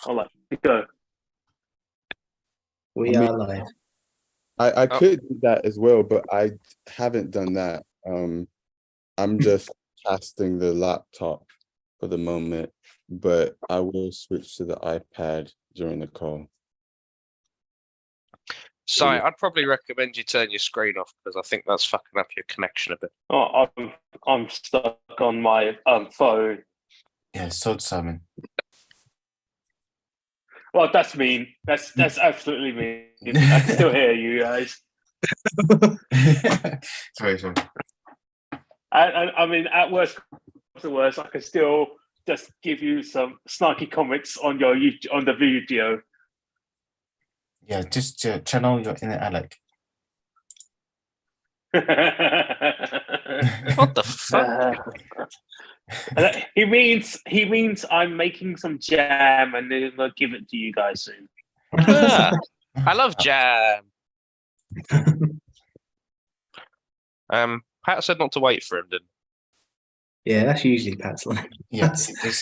I'm like, go. I We mean, are live. I Oh, could do that as well, but I haven't done that. I'm just casting the laptop for the moment, but I will switch to the iPad during the call. sorry, I'd probably recommend you turn your screen off because I think that's fucking up your connection a bit. Oh, I'm stuck on my phone. Yeah, Sod Simon. Well, that's mean. That's absolutely mean. I can still hear you guys. Sorry. I mean, at worst to worst, I can still just give you some snarky comments on your on the video. Yeah, just channel your inner Alec. What the fuck? He means I'm making some jam and then I'll give it to you guys soon. Ah, I love jam. Pat said not to wait for him, didn't Yeah, that's usually Pat's line. Yeah,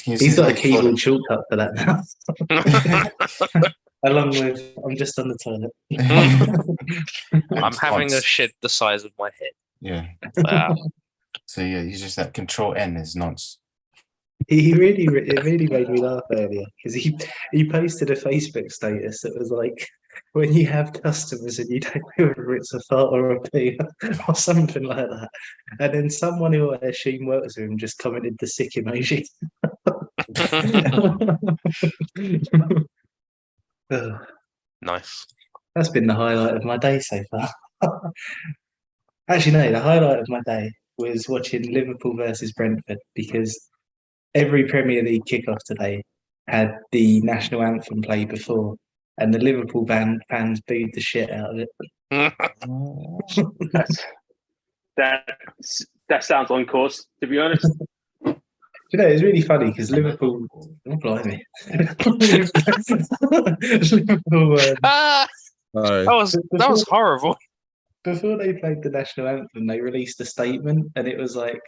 He's got a keyboard shortcut for that now. Along with, I'm just on the toilet. I'm having a shit the size of my head. Yeah. Wow. So yeah, you just that Control N is nonce. It really made me laugh earlier because he posted a Facebook status that was like, when you have customers and you don't know whether it's a fart or a pee or something like that, and then someone who I assume works with him just commented the sick emoji. Ugh, Nice. that's been the highlight of my day so far. Actually, no, the highlight of my day was watching Liverpool versus Brentford because every Premier League kickoff today had the national anthem play before, and the Liverpool fans booed the shit out of it. That sounds on course, to be honest. You know, it's really funny because Liverpool, oh, blimey. Liverpool, Ah, Sorry. that was horrible. before they played the national anthem, they released a statement, and it was like,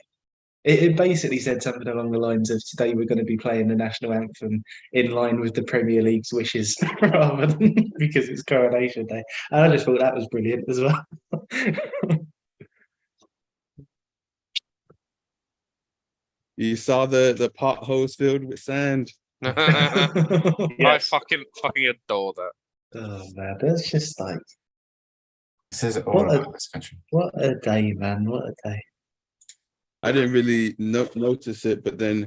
it basically said something along the lines of today we're going to be playing the national anthem in line with the Premier League's wishes rather than because it's Coronation Day. And I just thought that was brilliant as well. You saw the potholes filled with sand. I Yes. fucking adore that. Oh man, that's just like It says it all What a- about this country. what a day, man! What a day. I didn't really notice it, but then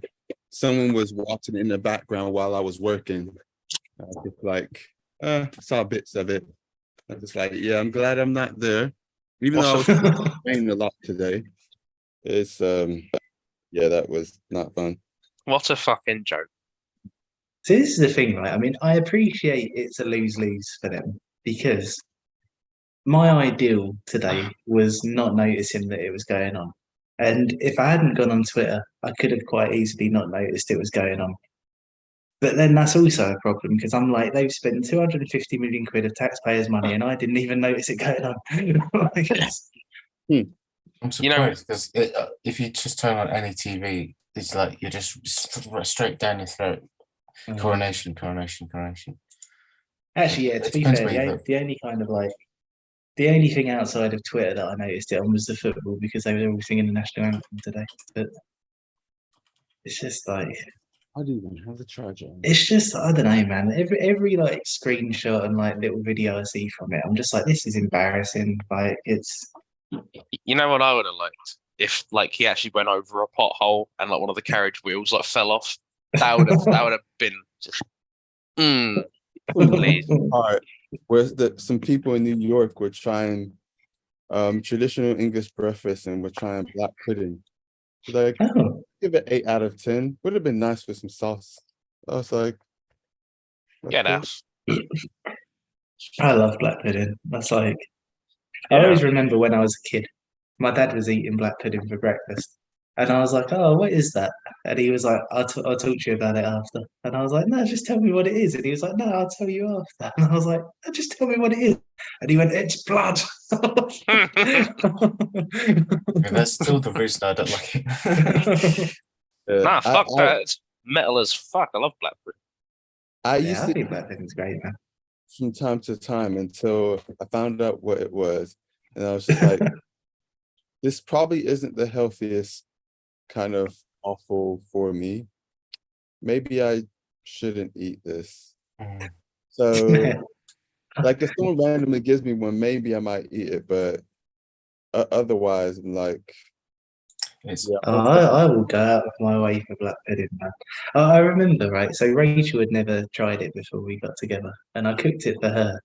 someone was watching in the background while I was working. I was just like, saw bits of it. I was like, yeah, I'm glad I'm not there. Even though I was playing a lot today. It's yeah, that was not fun. What a fucking joke. So this is the thing, right? I mean, I appreciate it's a lose-lose for them because my ideal today was not noticing that it was going on. And if I hadn't gone on Twitter, I could have quite easily not noticed it was going on. But then that's also a problem because I'm like, they've spent 250 million quid of taxpayers' money and I didn't even notice it going on. Like, I'm You know- surprised because if you just turn on any TV, it's like you're just straight down your throat. Coronation. Actually, yeah, to be Depends fair, where you look. the only kind of like the only thing outside of Twitter that I noticed it on was the football because they were all singing the national anthem today. But it's just like I didn't even have the charger on. it's just I don't know, man. Every like screenshot and like little video I see from it, I'm just like, this is embarrassing. Like it's You know what I would have liked if like he actually went over a pothole and like one of the carriage wheels like fell off. That would have been just please. All right. Whereas some people in New York were trying traditional English breakfast and were trying black pudding. Like, oh, give it 8 out of 10. Would have been nice with some sauce. I was like, Get okay. out. I love black pudding. That's like I Yeah. always remember when I was a kid, my dad was eating black pudding for breakfast. And I was like, oh, what is that? And he was like, I'll talk to you about it after. And I was like, no, just tell me what it is. And he was like, no, I'll tell you after. And I was like, no, just tell me what it is. And he went, it's blood. And that's still the reason I don't like it. Nah, fuck I- that. It's metal as fuck. I love black pudding. I Yeah, used I to think Black Pudding's great, man. from time to time until I found out what it was, and I was just like, this probably isn't the healthiest kind of offal for me. Maybe I shouldn't eat this. Mm. So, like, if someone randomly gives me one, maybe I might eat it, but otherwise, I'm like, It's yeah, I will go out of my way for Black Pudding, man. I remember, right? So Rachel had never tried it before we got together, and I cooked it for her.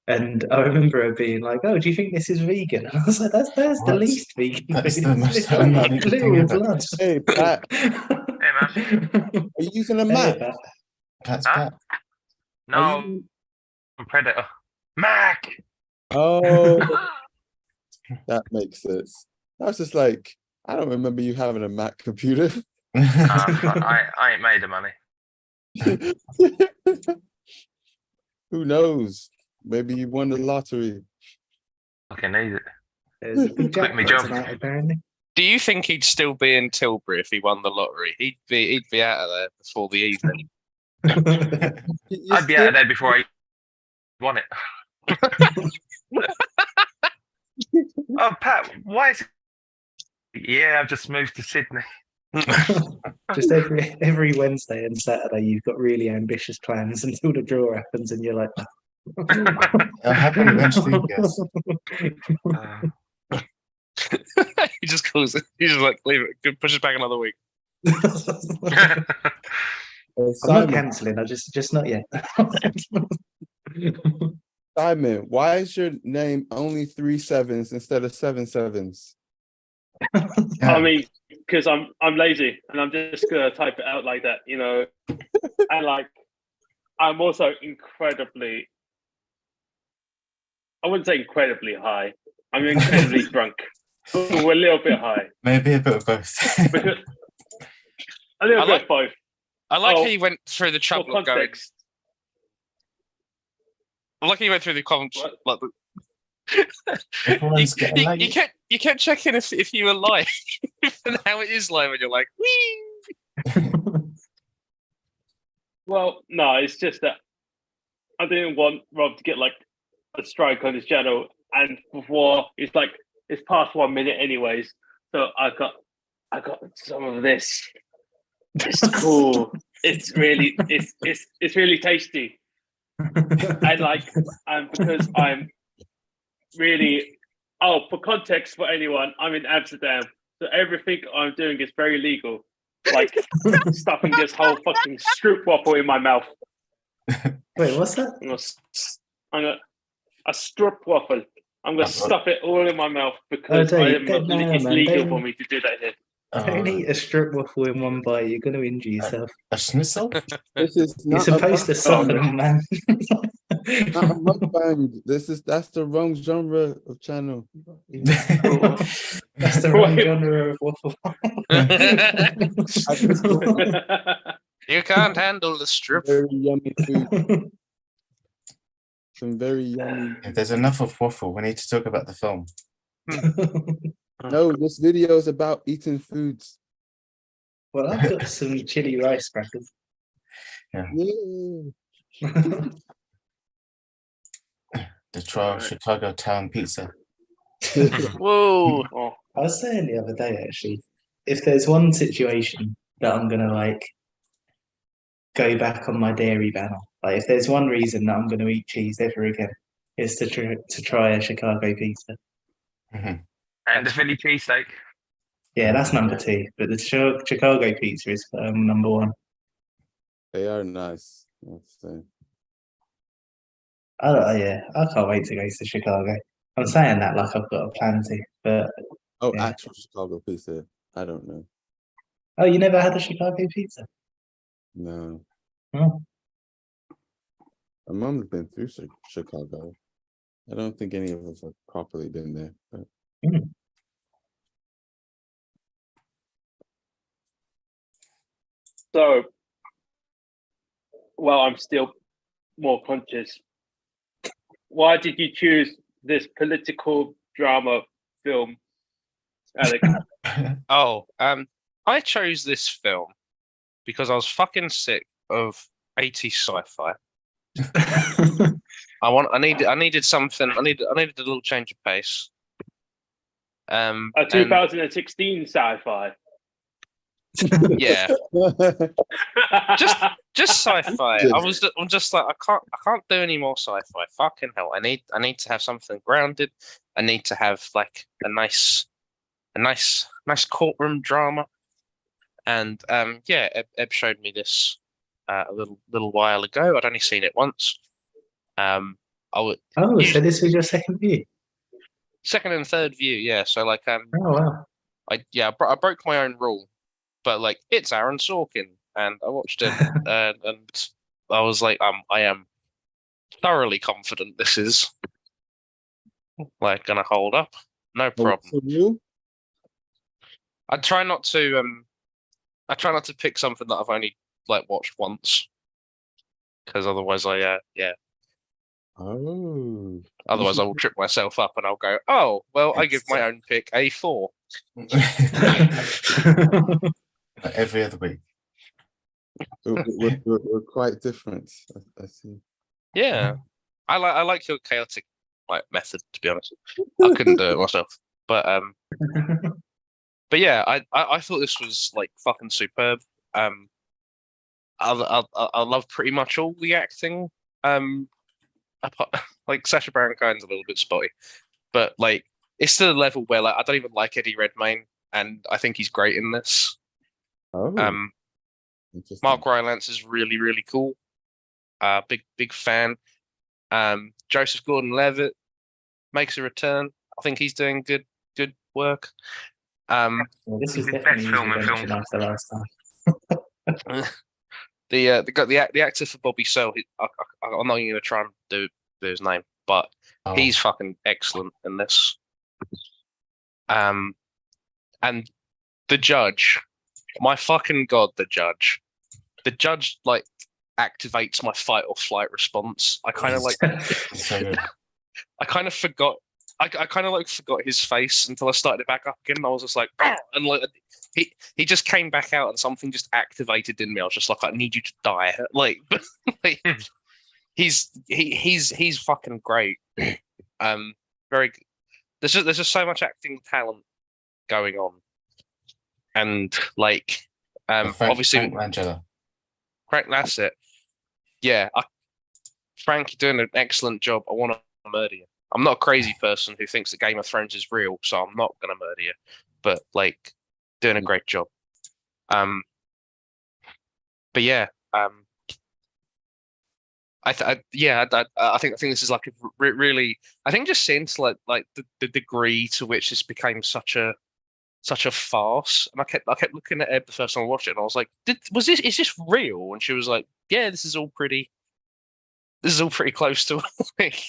And I remember her being like, "Oh, do you think this is vegan?" And I was like, "That's the What? least vegan. That's food. the It's most literally unvegan thing literal ever. blood." hey, Pat, Hey, man. are you using a Hey, Mac? Pat. That's Huh? bad. No, Are you? I'm Predator. Mac! Oh, that makes sense. I was just like, I don't remember you having a Mac computer. I ain't made of money. Who knows? Maybe you won the lottery. Fucking need it. There's a big Quit me jackpot job. tonight, apparently. Do you think he'd still be in Tilbury if he won the lottery? He'd be out of there before the evening. You I'd be out of there before I won it. Oh, Pat, why is it? Yeah, I've just moved to Sydney. Just every Wednesday and Saturday, you've got really ambitious plans until the draw happens, and you're like, It'll happen eventually, yes. Uh, He just calls it. He's just like, leave it. Push it back another week. I'm not Simon, cancelling. I just not yet. Simon, why is your name only 3 sevens instead of 7 sevens? Yeah. I mean, because I'm lazy and I'm just gonna type it out like that, you know. And like, I'm also incredibly. I wouldn't say incredibly high. I'm incredibly drunk. We're a little bit high. Maybe a bit of both. Because a little I bit like- of both. I like Oh, how he went through the For trouble of going. context, I like how he went through the comments. What? Like, Everyone's getting late. you kept checking if you were live and how it is live, and you're like, wee. well, no, it's just that I didn't want Rob to get like a strike on his channel, and before it's like it's past 1 minute anyways. So I got some of this. It's cool. It's really it's really tasty. And like because I'm really for context for anyone, I'm in Amsterdam, so everything I'm doing is very legal. Like stuffing this whole fucking stroopwafel in my mouth. Wait, what's that? I'm gonna a stroopwafel. I'm gonna stuff it all in my mouth because Dave, it's man, legal don't- for me to do that here. Don't eat a strip waffle in one bite. You're going to injure yourself. A schnitzel? This is You're not supposed to a suck them, man. not a mukbang. That's the wrong genre of channel. That's the wrong genre of waffle. You can't handle the strip. Very yummy food. Some very yummy. If there's enough of waffle, we need to talk about the film. No, this video is about eating foods. Well, I've got some chili rice crackers. Yeah. The trial Chicago Town Pizza. Whoa. Oh, I was saying the other day, actually, if there's one situation that I'm going to like go back on my dairy ban on, like if there's one reason that I'm going to eat cheese ever again, it's to try a Chicago pizza. Mhm. and the Philly cheesesteak. Yeah, that's number 2, but the Chicago pizza is number 1. They are nice. Let's say. Yeah, I can't wait to go to Chicago. I'm saying that like I've got a plan to, but Oh, Yeah. actual Chicago pizza. I don't know. oh, you never had a Chicago pizza? No. Oh. My mom's been through Chicago. I don't think any of us have properly been there. But so well, I'm still more conscious. Why did you choose this political drama film, Alec? Oh, I chose this film because I was fucking sick of 80s sci-fi. I needed something. I needed a little change of pace. A And 2016 sci-fi. yeah, just sci-fi. I'm just like I can't do any more sci-fi. Fucking hell. I need to have something grounded. I need to have like a nice courtroom drama. And yeah, Eb showed me this a little while ago. I'd only seen it once. I would Oh, so usually, this was your second view? second and third view, yeah. So like Oh, wow. I broke my own rule, but like it's Aaron Sorkin, and I watched it, and I was like, I am thoroughly confident this is like gonna hold up, no problem. So you? I try not to pick something that I've only like watched once, because otherwise yeah. Oh. Otherwise, I will trip myself up and I'll go, oh, well, I give my own pick a 4. Like every other week. We're quite different. I see. Yeah. I like your chaotic like method, to be honest. I couldn't do it myself. But yeah, I thought this was like fucking superb. I love pretty much all the acting. Apart, like Sacha Baron Cohen's a little bit spotty, but like it's to the level where like I don't even like Eddie Redmayne, and I think he's great in this. Oh. Interesting. Mark Rylance is really, really cool. Big fan. Joseph Gordon-Levitt makes a return. I think he's doing good work. Well, this is His best definitely film in redemption film. after last time. The actor for Bobby Searle. I'm not even gonna try and do his name, but Oh, he's fucking excellent in this. And the judge, my fucking god, the judge like activates my fight or flight response. I kind of like, it's so good. I kind of forgot. I kind of like forgot his face until I started it back up again. And I was just like, "Argh!" And like he just came back out and something just activated in me. I was just like, I need you to die. Like, like he's fucking great. Very. There's just so much acting talent going on, and like, obviously Frank Langella. Frank, that's it. Yeah, Frank, you're doing an excellent job. I want to murder you. I'm not a crazy person who thinks that Game of Thrones is real, so I'm not gonna murder you. But like, doing a great job. But yeah, I think this is like a really. I think just since like the degree to which this became such a farce, and I kept looking at Eb the first time I watched it, and I was like, is this real? And she was like, yeah, this is all pretty close to like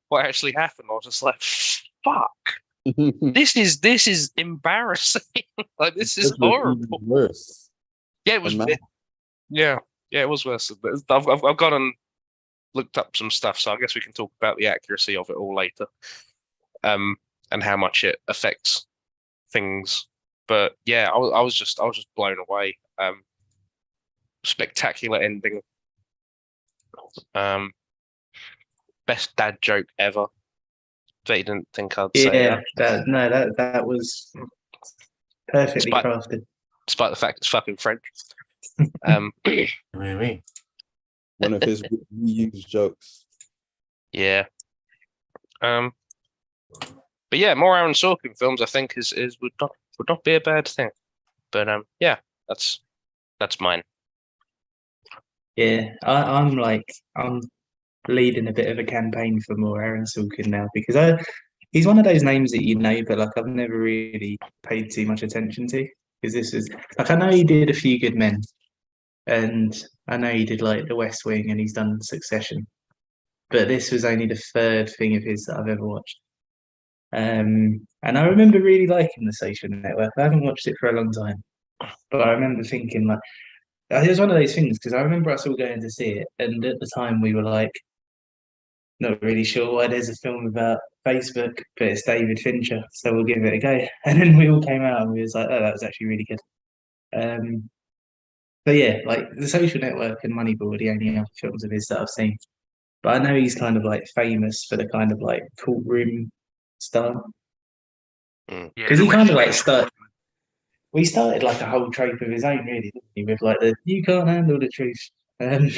what actually happened. I was just like, fuck, this is embarrassing. Like this is horrible. Worse. Yeah, it was. Yeah, it was worse. I've gone and looked up some stuff, so I guess we can talk about the accuracy of it all later, and how much it affects things. But yeah, I was just blown away. Spectacular ending. Best dad joke ever. They didn't think I'd say that. That was perfectly crafted. Despite the fact it's fucking French. Really? One of his reused jokes. Yeah. But yeah, more Aaron Sorkin films I think is would not be a bad thing. But yeah, that's mine. Yeah, I'm leading a bit of a campaign for more Aaron Sorkin now because he's one of those names that you know, but like I've never really paid too much attention to because this is like I know he did A Few Good Men, and I know he did like The West Wing, and he's done Succession, but this was only the third thing of his that I've ever watched. And I remember really liking The Social Network. I haven't watched it for a long time, but I remember thinking like. It was one of those things because I remember us all going to see it, and at the time we were like, not really sure why there's a film about Facebook, but it's David Fincher, so we'll give it a go. And then we all came out and we was like, oh, that was actually really good. But yeah, like The Social Network and Moneyball are the only other films of his that I've seen. But I know he's kind of like famous for the kind of like courtroom stuff Yeah, because The he kind West of like Wing. started. Well, he started like a whole trope of his own, really, didn't he? With like the "you can't handle the truth." Um,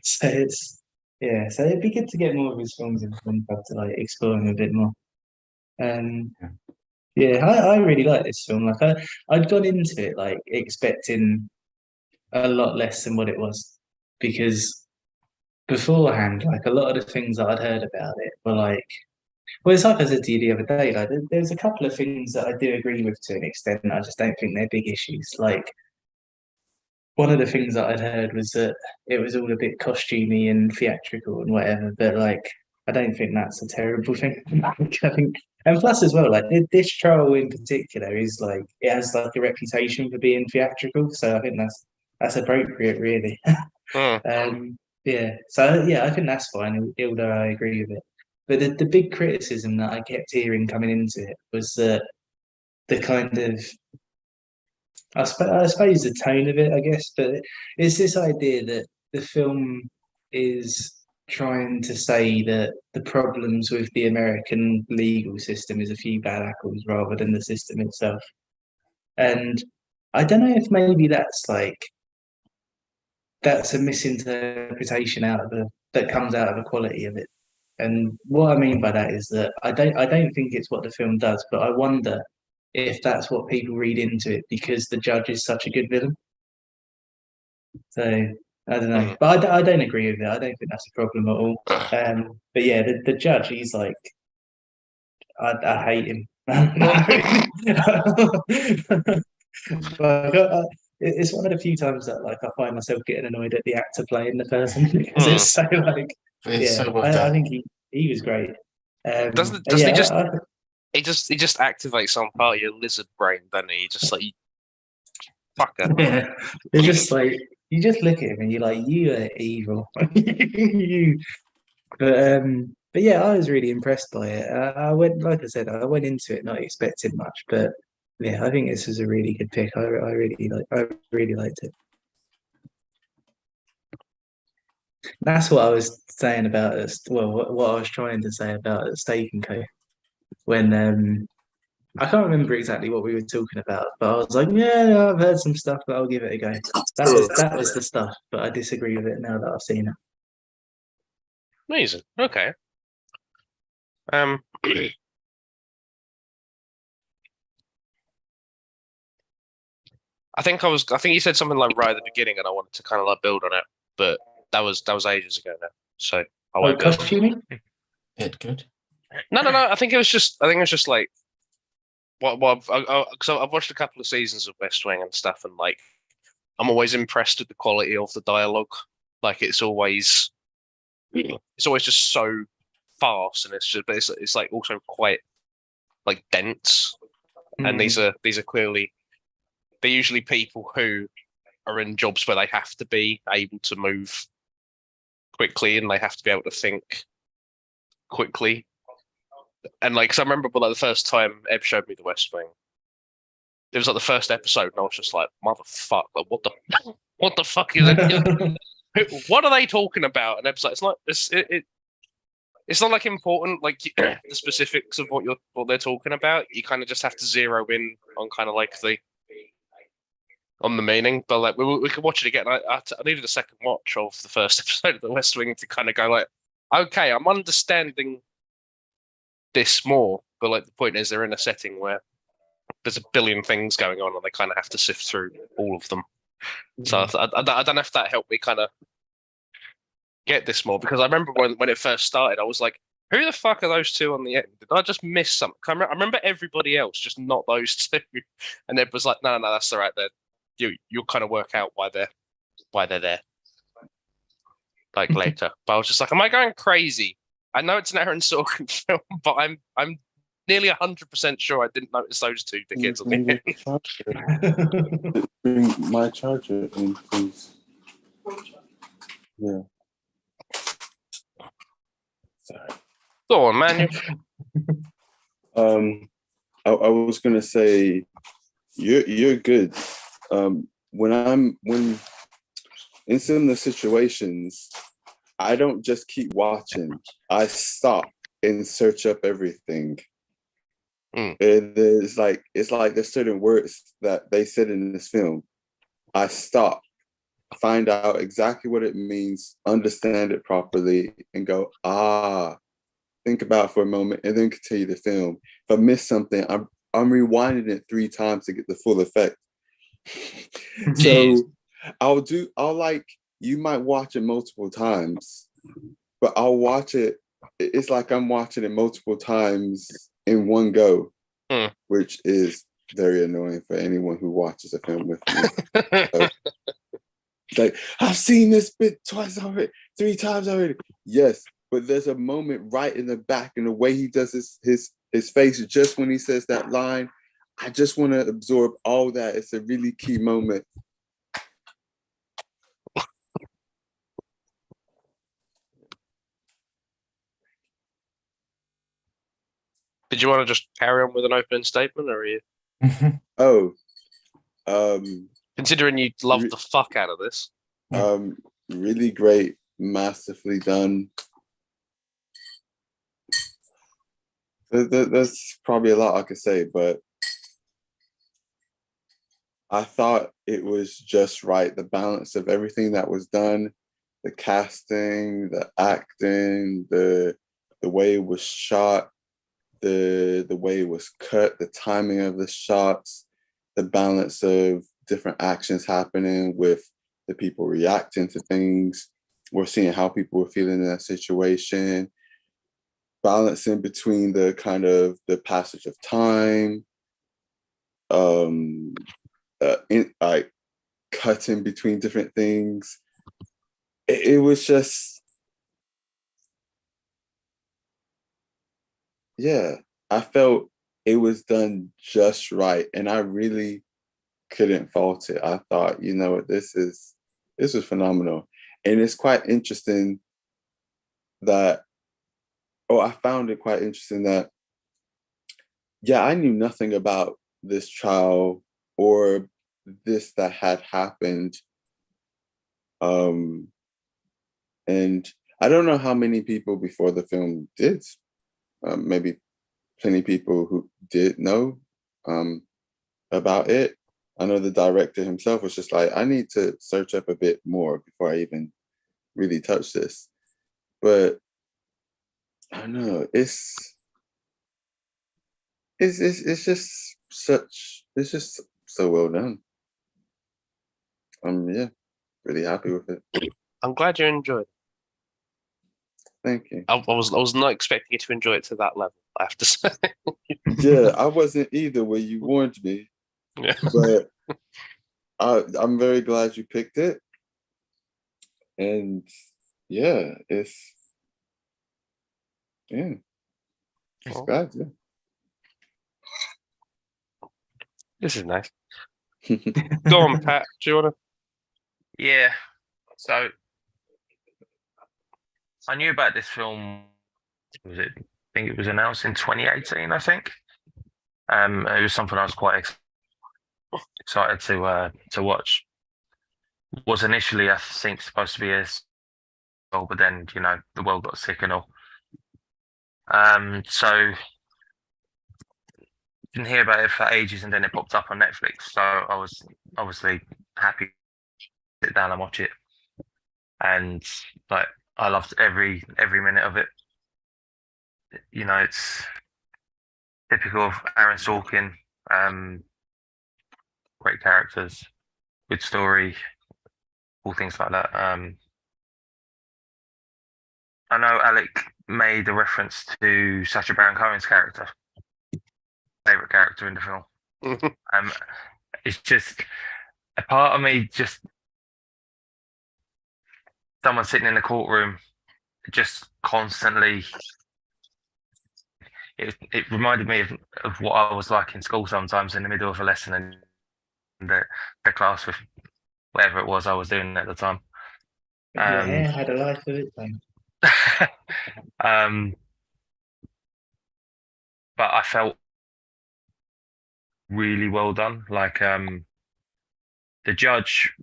so it's yeah. So it'd be good to get more of his films in film club to like explore him a bit more. Um, yeah, I really like this film. Like I'd gone into it like expecting a lot less than what it was because beforehand, like a lot of the things that I'd heard about it were like, well, it's like I said to you the other day, like there's a couple of things that I do agree with to an extent. I just don't think they're big issues. Like one of the things that I'd heard was that it was all a bit costumey and theatrical and whatever, but like I don't think that's a terrible thing. I think, and plus as well, like this trial in particular is like it has like a reputation for being theatrical, so I think that's appropriate, really. Hmm. Yeah, so yeah, I think that's fine, although I agree with it. But the big criticism that I kept hearing coming into it was that the kind of I suppose the tone of it, I guess, but it's this idea that the film is trying to say that the problems with the American legal system is a few bad apples rather than the system itself. And I don't know if maybe that's a misinterpretation that comes out of the quality of it. And what I mean by that is that I don't think it's what the film does, but I wonder if that's what people read into it because the judge is such a good villain. So I don't know, Hmm. but I don't agree with it. I don't think that's a problem at all. But yeah, the judge, he's like, I hate him. Like, it's one of the few times that like I find myself getting annoyed at the actor playing the person because Hmm. it's so like, But it's yeah, so well I done. think he was great. Doesn't he Yeah, just he just activates some part of your lizard brain, doesn't he? Just like fucker. yeah, it's just like you just look at him and you're like, you are evil. you. But yeah, I was really impressed by it. I went, like I said, I went into it not expecting much, but yeah, I think this was a really good pick. I really liked it. That's what I was saying about it. Well, what I was trying to say about it, Steak and Co. When I can't remember exactly what we were talking about, but I was like, yeah, I've heard some stuff, but I'll give it a go. That was the stuff, but I disagree with it now that I've seen it. Amazing. Okay. I think you said something like right at the beginning, and I wanted to kind of like build on it, but that was ages ago now, so I Oh, won't build. costuming? It good. No. I think it was just like what because I've watched a couple of seasons of West Wing and stuff, and like I'm always impressed with the quality of the dialogue. Like it's always just so fast, and but it's like also quite like dense. And these are clearly they're usually people who are in jobs where they have to be able to move quickly and they have to be able to think quickly. And like, so I remember like the first time Eb showed me The West Wing, it was like the first episode, and I was just like, "Motherfuck! Like, what the fuck is it? What are they talking about?" And Eb's like, it's not like important, like the specifics of what they're talking about. You kind of just have to zero in on kind of like on the meaning. But like we could watch it again. I needed a second watch of the first episode of The West Wing to kind of go like, okay, I'm understanding this more. But like the point is, they're in a setting where there's a billion things going on, and they kind of have to sift through all of them. So I don't know if that helped me kind of get this more, because I remember when it first started, I was like, who the fuck are those two on the end? Did I just miss something? I remember everybody else, just not those two. And it was like, no, that's all right. You'll kind of work out why they're there, like later. But I was just like, am I going crazy? I know it's an Aaron Sorkin film, but I'm nearly 100% sure I didn't notice those two dickheads on the end. Bring my charger in, please. Yeah. Sorry. Go on, man. I was gonna say you're good. When in similar situations, I don't just keep watching. I stop and search up everything. It's like there's certain words that they said in this film. I stop, find out exactly what it means, understand it properly, and go, think about it for a moment, and then continue the film. If I miss something, I'm rewinding it 3 times to get the full effect. So I'll like, you might watch it multiple times, but I'll watch it. It's like I'm watching it multiple times in one go, which is very annoying for anyone who watches a film with me. So, like, I've seen this bit twice already, 3 times already. Yes, but there's a moment right in the back, and the way he does his face just when he says that line, I just want to absorb all that. It's a really key moment. Did you want to just carry on with an opening statement, or are you? Oh, considering you loved the fuck out of this, really great, masterfully done. There's probably a lot I could say, but I thought it was just right. The balance of everything that was done, the casting, the acting, the way it was shot, the way it was cut, the timing of the shots, the balance of different actions happening with the people reacting to things. We're seeing how people were feeling in that situation, balancing between the kind of the passage of time, like cutting between different things. It was just, yeah, I felt it was done just right, and I really couldn't fault it. I thought, you know what, this was phenomenal. And it's quite interesting that, I found it quite interesting that, yeah, I knew nothing about this trial or this that had happened. And I don't know how many people before the film did. Maybe plenty of people who did know about it. I know the director himself was just like, I need to search up a bit more before I even really touch this. But I don't know, it's just so well done. Yeah, really happy with it. I'm glad you enjoyed. Thank you. I was not expecting you to enjoy it to that level, I have to say. Yeah, I wasn't either when you warned me. Yeah. But I'm very glad you picked it. And yeah, it's bad, yeah. This is nice. Go on, Pat. Do you want to? Yeah. So I knew about this film. I think it was announced in 2018. I think. It was something I was quite excited to watch. Was initially, I think, supposed to be a sequel, but then the world got sick and all. So didn't hear about it for ages, and then it popped up on Netflix. So I was obviously happy to sit down and watch it, and like I loved every minute of it. It's typical of Aaron Sorkin. Great characters, good story, all things like that. I know Alec made a reference to Sacha Baron Cohen's character, favorite character in the film. It's just a part of me, just someone sitting in the courtroom, just constantly. It reminded me of what I was like in school sometimes in the middle of a lesson and the class with whatever it was I was doing at the time. Yeah, had a life of its own. But I felt really well done. Like the judge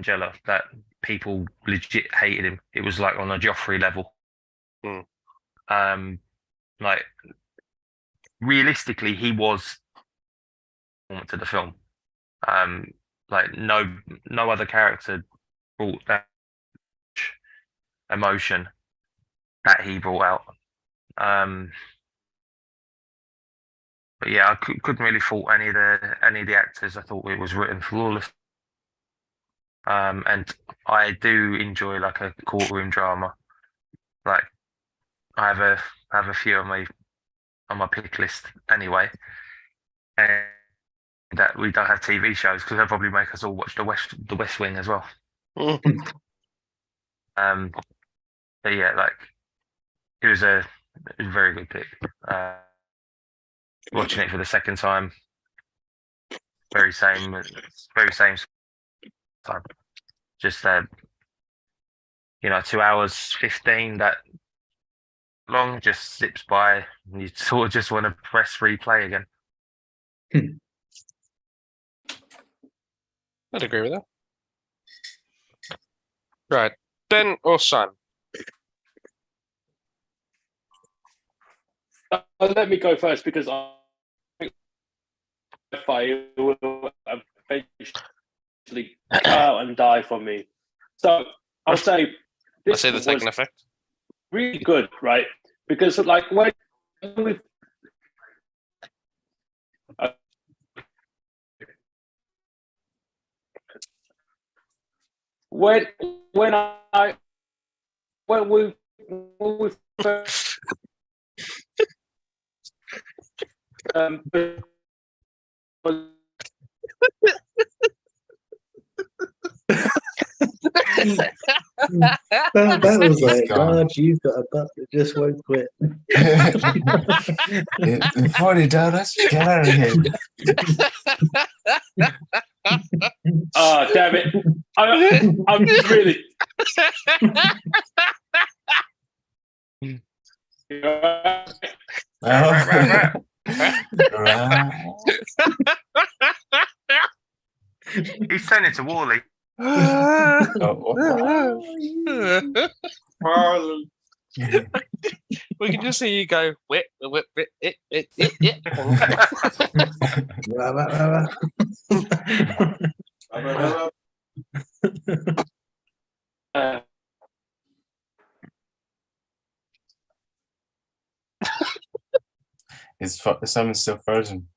Angela that people legit hated him. It was like on a Joffrey level. Hmm. Like realistically, he was to the film. Like no other character brought that emotion that he brought out. But yeah, I couldn't really fault any of the actors. I thought it was written flawless. And I do enjoy like a courtroom drama. Like I have a few on my pick list anyway, and that we don't have TV shows because they'll probably make us all watch the West Wing as well. But yeah, like it was a very good pick. Watching it for the second time, very same time. Just 2 hours 15 that long just zips by. And you sort of just want to press replay again. I'd agree with that. Right, Ben or Son? Let me go first because I will eventually come out and die for me. So I'll say I say the second effect. Really good, right? Because like when we first, That was like, gone. God, you've got a butt that just won't quit. $40, get out of here. oh damn it! I'm really. Right. He's saying it to Wally. We can just see you go whip, whip, whip, it. Someone's still frozen.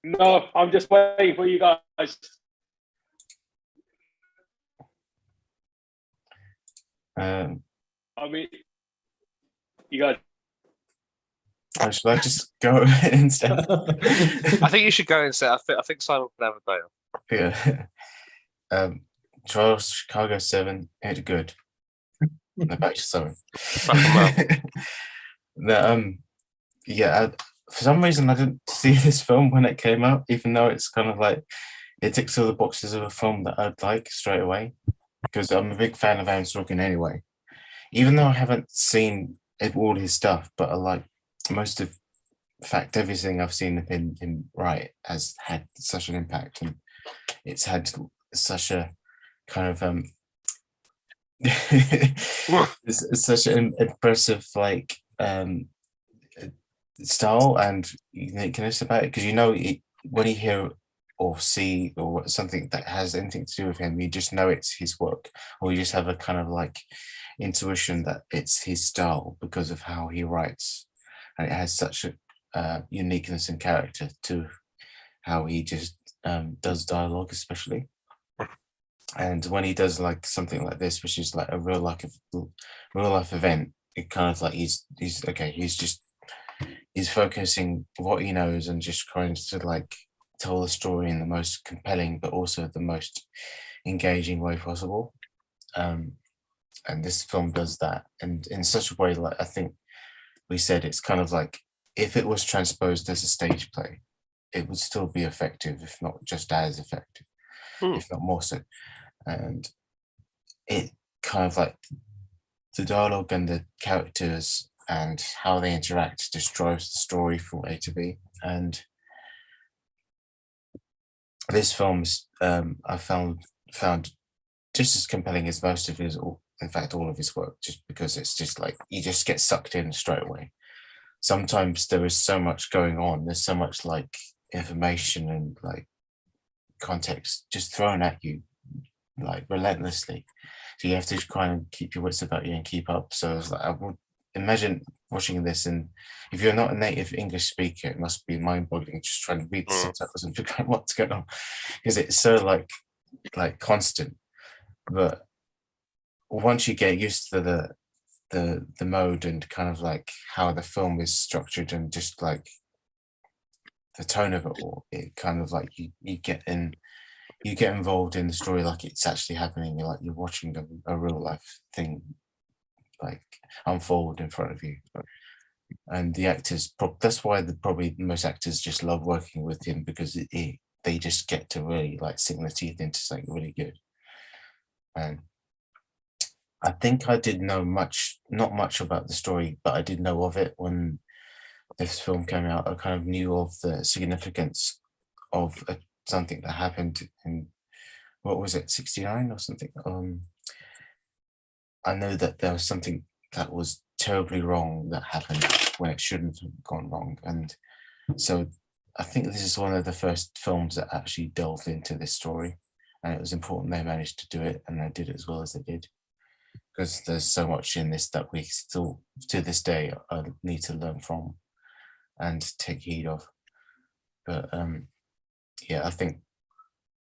No, I'm just waiting for you guys. I mean, you guys. Should I just go instead? I think you should go instead. I think Simon can have a day off. Yeah. Trials Chicago 7, it's good. No, back to 7. Yeah, for some reason I didn't see this film when it came out, even though it's kind of like it ticks all the boxes of a film that I'd like straight away, because I'm a big fan of Aaron Sorkin anyway. Even though I haven't seen all his stuff, but I like most of, in fact, everything I've seen of him right has had such an impact, and it's had such a kind of it's such an impressive like style and uniqueness about it, because when you hear or see or something that has anything to do with him, you just know it's his work, or you just have a kind of like intuition that it's his style because of how he writes, and it has such a uniqueness and character to how he just does dialogue, especially. And when he does like something like this, which is like a real life event, it kind of like he's focusing what he knows and just trying to like tell the story in the most compelling but also the most engaging way possible. And this film does that, and in such a way, like I think we said, it's kind of like if it was transposed as a stage play, it would still be effective, if not just as effective, if not more so. And it kind of like the dialogue and the characters and how they interact just drives the story from A to B. And this film is, I found found just as compelling as most of his, or in fact all of his work, just because it's just like you just get sucked in straight away. Sometimes there is so much going on, there's so much like information and like context just thrown at you like relentlessly, so you have to kind of keep your wits about you and keep up. So it's like, I would imagine watching this, and if you're not a native English speaker, it must be mind-boggling just trying to read the subtitles and figure out what's going on, because it's so like constant. But once you get used to the mode and kind of like how the film is structured and just like the tone of it all, it kind of like you get involved in the story like it's actually happening. You're like you're watching a real life thing like unfold in front of you. And the actors, that's why probably most actors just love working with him, because they just get to really like sink their teeth into something really good. And I think I did know not much about the story, but I did know of it when this film came out. I kind of knew of the significance of something that happened in, what was it, 69 or something? I know that there was something that was terribly wrong that happened when it shouldn't have gone wrong. And so I think this is one of the first films that actually delved into this story. And it was important they managed to do it, and they did it as well as they did. Because there's so much in this that we still, to this day, need to learn from and take heed of. But yeah, I think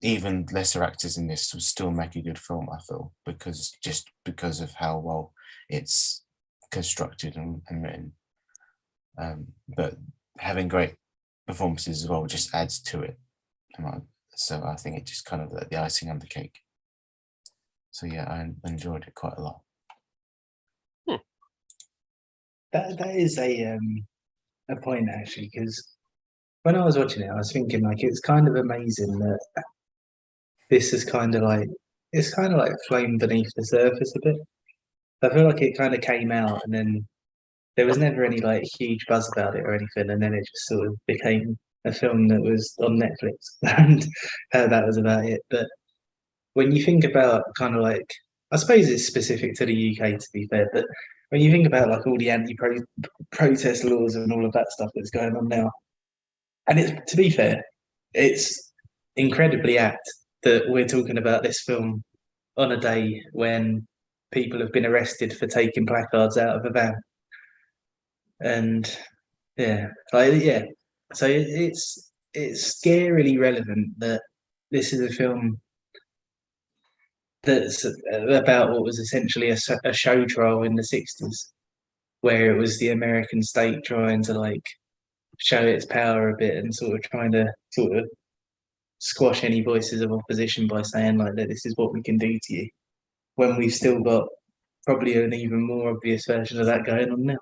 even lesser actors in this will still make a good film, I feel, because of how well it's constructed and written. But having great performances as well just adds to it. So I think it just kind of like the icing on the cake. So yeah, I enjoyed it quite a lot. That is a point actually, because when I was watching it, I was thinking like it's kind of amazing that this is kind of like flown beneath the surface a bit. I feel like it kind of came out and then there was never any like huge buzz about it or anything, and then it just sort of became a film that was on Netflix, and that was about it. But when you think about kind of like, I suppose it's specific to the UK to be fair, but when you think about like all the anti-protest laws and all of that stuff that's going on now, and it's, to be fair, it's incredibly apt that we're talking about this film on a day when people have been arrested for taking placards out of a van. And yeah, so it's scarily relevant that this is a film that's about what was essentially a show trial in the 60s, where it was the American state trying to like show its power a bit and sort of trying to sort of squash any voices of opposition by saying like that this is what we can do to you, when we've still got probably an even more obvious version of that going on now.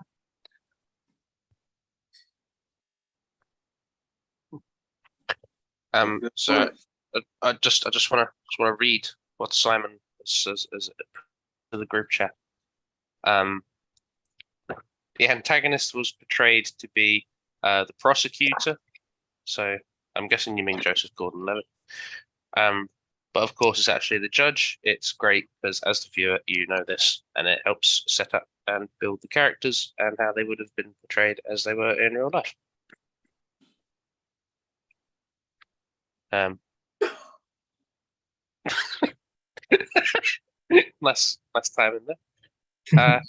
So I just want to read what Simon says to the group chat. The antagonist was portrayed to be the prosecutor, so I'm guessing you mean Joseph Gordon-Levitt. But of course, it's actually the judge. It's great because as the viewer, you know this, and it helps set up and build the characters and how they would have been portrayed as they were in real life. Nice time in there.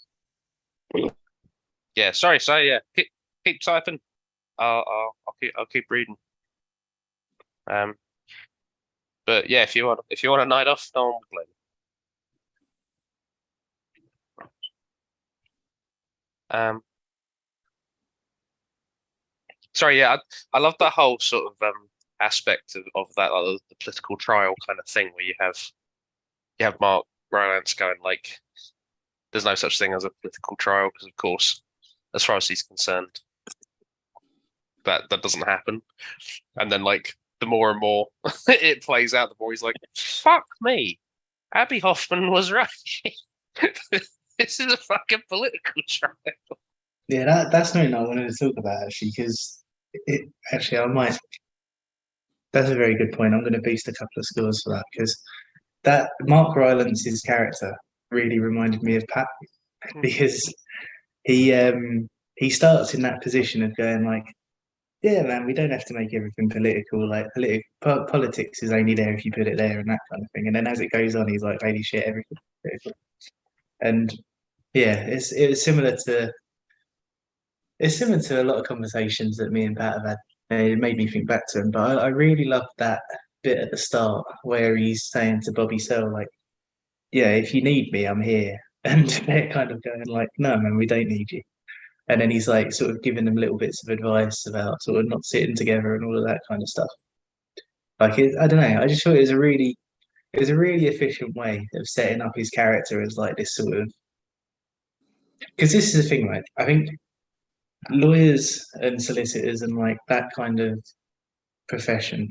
Yeah, sorry. Yeah, keep typing. I'll keep reading. But yeah, if you want a night off, no one will blame you. Sorry, yeah, I love that whole sort of aspect of that, like the political trial kind of thing, where you have Mark Rylance going like, "There's no such thing as a political trial," because of course, as far as he's concerned, that doesn't happen. And then like the more and more it plays out, the more he's like, "Fuck me, Abby Hoffman was right. This is a fucking political trial." Yeah, that's something I wanted to talk about actually, because I might. That's a very good point. I'm going to boost a couple of scores for that, because that Mark Rylance's character really reminded me of Pat because he starts in that position of going like, yeah, man, we don't have to make everything political. Like, politics is only there if you put it there and that kind of thing. And then as it goes on, he's like, holy shit, everything's political. And yeah, it's similar to a lot of conversations that me and Pat have had. And it made me think back to him. But I really loved that bit at the start where he's saying to Bobby Searle, like, yeah, if you need me, I'm here. And they're kind of going like, no, man, we don't need you. And then he's like sort of giving them little bits of advice about sort of not sitting together and all of that kind of stuff. Like I don't know, I just thought it was a really efficient way of setting up his character as like this sort of, because this is the thing, right? I think lawyers and solicitors and like that kind of profession,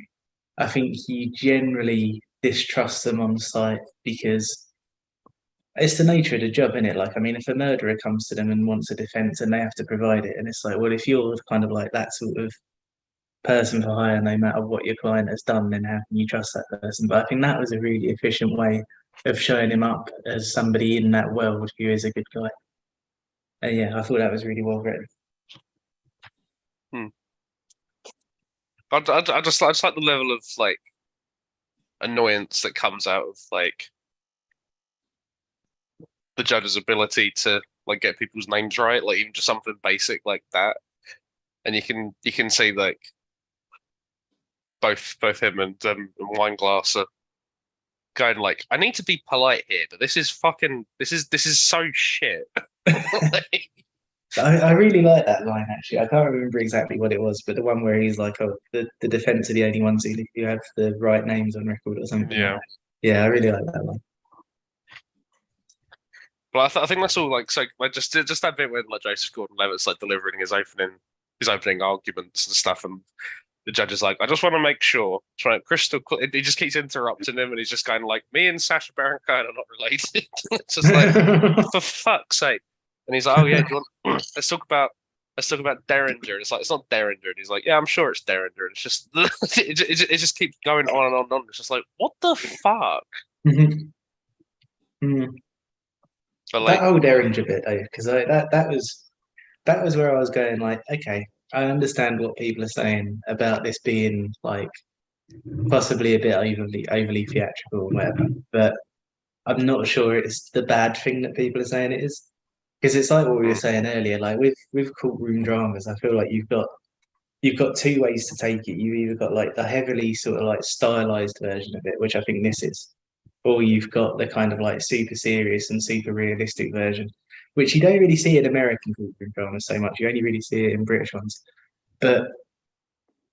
I think you generally distrust them on site because it's the nature of the job, isn't it? Like, I mean, if a murderer comes to them and wants a defense and they have to provide it, and it's like, well, if you're kind of like that sort of person for hire, no matter what your client has done, then how can you trust that person? But I think that was a really efficient way of showing him up as somebody in that world who is a good guy. And yeah, I thought that was really well written. I just like the level of like annoyance that comes out of like the judge's ability to like get people's names right, like even just something basic like that. And you can see like both him and Wineglass are going like, I need to be polite here, but this is so shit. Like, I really like that line actually. I can't remember exactly what it was, but the one where he's like, "Oh, the defense are the only ones who have the right names on record" or something. yeah. Like that. Yeah, I really like that line. But I think that's all like so like just that bit when like Joseph Gordon-Levitt's like delivering his opening arguments and stuff, and the judge is like, I just want to make sure, trying crystal clear. He just keeps interrupting him, and he's just kind of like, me and Sacha Baron Cohen are not related. It's just like, for fuck's sake. And he's like, oh yeah, do you want, let's talk about Derringer. And it's like, it's not Derringer. And he's like, yeah, I'm sure it's Derringer. And it's just it just keeps going on and on and on. It's just like, what the fuck? Mhm. Mm. But like, That whole Derringer bit though, because that was where I was going like, okay, I understand what people are saying about this being like possibly a bit overly theatrical or whatever, but I'm not sure it's the bad thing that people are saying it is. Because it's like what we were saying earlier, like with courtroom dramas, I feel like you've got two ways to take it. You've either got like the heavily sort of like stylized version of it, which I think this is, or you've got the kind of like super serious and super realistic version, which you don't really see in American courtroom dramas so much. You only really see it in British ones. But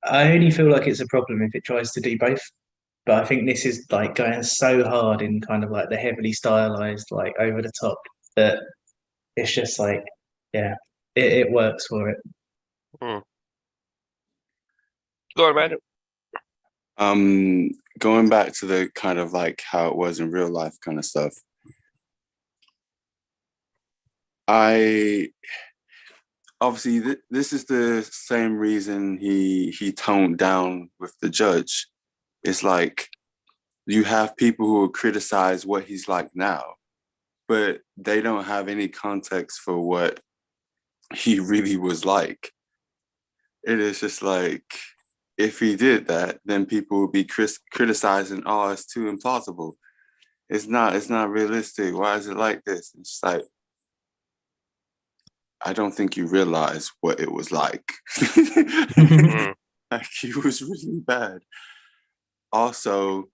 I only feel like it's a problem if it tries to do both. But I think this is like going so hard in kind of like the heavily stylized, like over the top, that it's just like, yeah, it works for it. go on, man. Going back to the kind of like how it was in real life kind of stuff. Obviously this is the same reason he toned down with the judge. It's like you have people who will criticize what he's like now, but they don't have any context for what he really was like. It is just like, if he did that, then people would be criticizing, oh, it's too implausible. It's not realistic. Why is it like this? It's just like, I don't think you realize what it was like. Like, he was really bad. Also,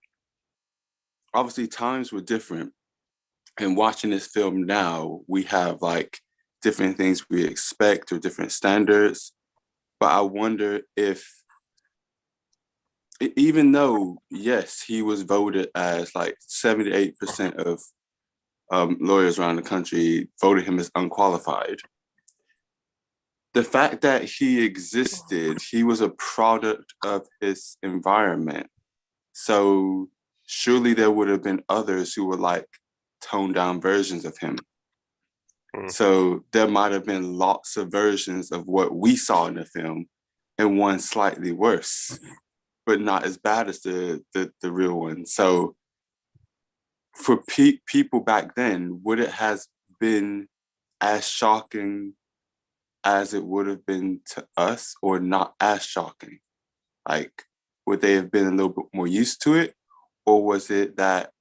obviously times were different. And watching this film now, we have like different things we expect or different standards. But I wonder if, even though, yes, he was voted as like 78% of lawyers around the country voted him as unqualified, the fact that he existed, he was a product of his environment. So surely there would have been others who were like toned down versions of him. So there might have been lots of versions of what we saw in the film, and one slightly worse, but not as bad as the real one. So for people back then, would it has been as shocking as it would have been to us, or not as shocking? Like, would they have been a little bit more used to it, or was it that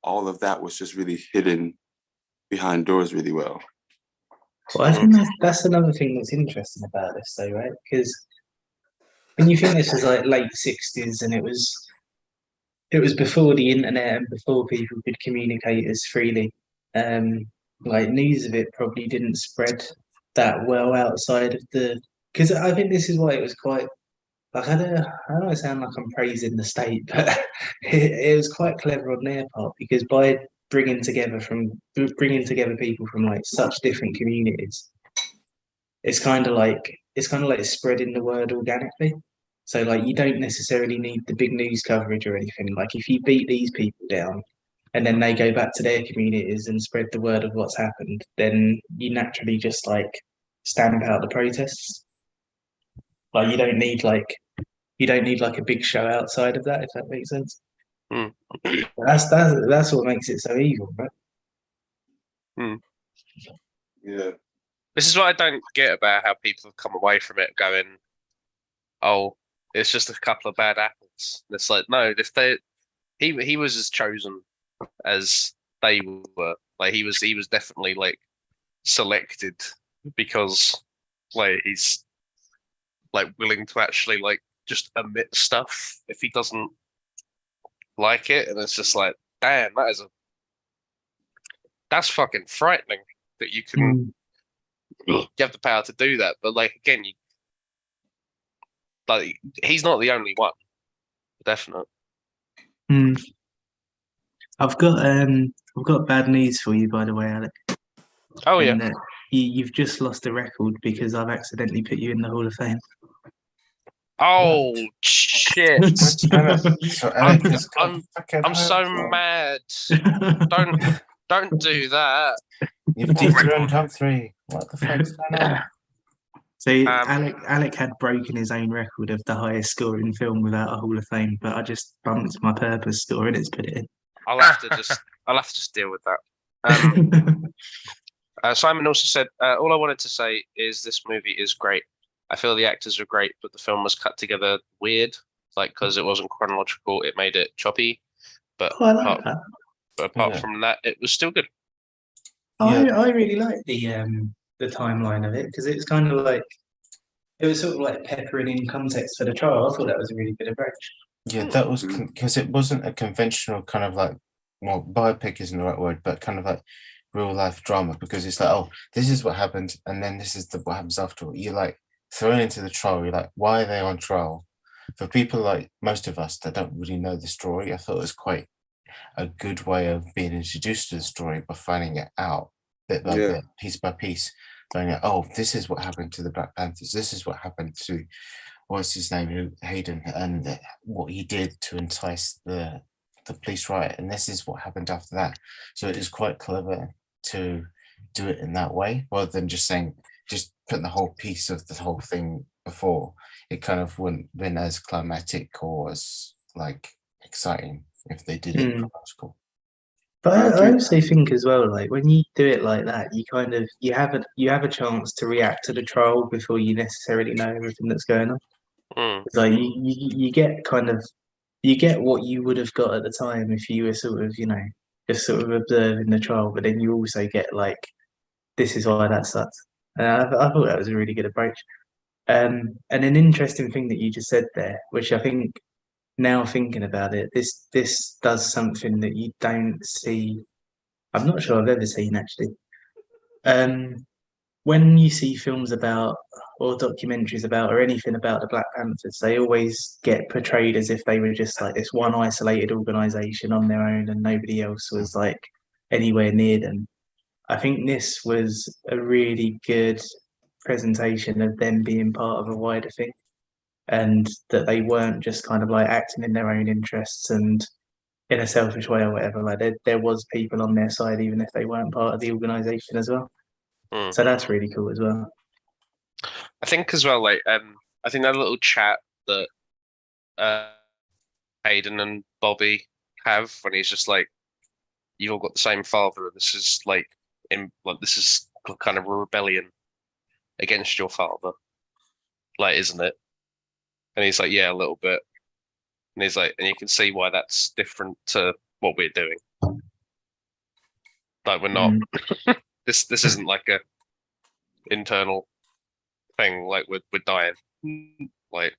all of that was just really hidden behind doors really well? Well, I think that's another thing that's interesting about this, though, right? Because when you think this was like late 60s, and it was before the internet and before people could communicate as freely. Like, news of it probably didn't spread that well outside of the. Because I think this is why it was quite. Like, I don't sound like I'm praising the state, but it was quite clever on their part, because by bringing together people from like such different communities, it's kind of like spreading the word organically. So, like, you don't necessarily need the big news coverage or anything. Like, if you beat these people down and then they go back to their communities and spread the word of what's happened, then you naturally just like stamp out the protests. Like, you don't need like a big show outside of that, if that makes sense. Mm. That's what makes it so evil, right? Yeah. This is what I don't get about how people have come away from it going, "Oh, it's just a couple of bad apples." And it's like, no, he was as chosen as they were. Like, he was definitely like selected because like he's like willing to actually like just admit stuff if he doesn't like it, and it's just like, damn, that's fucking frightening that you can you have the power to do that. But like, again, like, he's not the only one, definitely. I've got bad news for you, by the way, Alec. Oh yeah. And you've just lost a record because I've accidentally put you in the Hall of Fame. Oh shit! So I'm Alec has got I'm fucking I'm so hurt. mad. Don't do that. You've dethroned Humphrey. What the fuck's going on? So Alec had broken his own record of the highest scoring film without a Hall of Fame, but I just bumped my purpose score and it's put it in. I'll have to just deal with that. Simon also said, all I wanted to say is this movie is great. I feel the actors are great, but the film was cut together weird, like, because it wasn't chronological. It made it choppy. But I like that. apart from that, it was still good. I really like the timeline of it, because it's kind of like, it was sort of like peppering in context for the trial. I thought that was a really good approach. Yeah, that was because it wasn't a conventional kind of like, well, biopic isn't the right word, but kind of like real life drama, because it's like, oh, this is what happened, and then this is what happens after. You're like thrown into the trial. You're like, why are they on trial? For people like most of us that don't really know the story, I thought it was quite a good way of being introduced to the story by finding it out bit by bit, piece by piece. Finding out, oh, this is what happened to the Black Panthers. This is what happened to, what's his name, Hayden, and what he did to entice the police riot. And this is what happened after that. So it is quite clever to do it in that way, rather than just putting the whole piece of the whole thing before. It kind of wouldn't been as climatic or as like exciting if they did it chronological. But I also think as well, like, when you do it like that, you kind of you have a chance to react to the trial before you necessarily know everything that's going on. It's like you get what you would have got at the time if you were sort of, just sort of observing the trial, but then you also get like, this is why that sucks. And I thought that was a really good approach. And an interesting thing that you just said there, which I think, now thinking about it, this does something that you don't see. I'm not sure I've ever seen, actually. When you see films about, or documentaries about, or anything about the Black Panthers, they always get portrayed as if they were just like this one isolated organization on their own and nobody else was like anywhere near them. I think this was a really good presentation of them being part of a wider thing, and that they weren't just kind of like acting in their own interests and in a selfish way or whatever. Like, there was people on their side, even if they weren't part of the organization as well. So that's really cool as well. I think as well, like, I think that little chat that Hayden and Bobby have when he's just like, you've all got the same father, and this is like this is kind of a rebellion against your father, like, isn't it? And he's like, yeah, a little bit. And he's like, and you can see why that's different to what we're doing. Like, we're not. This isn't like a internal thing. Like, we're dying. Like,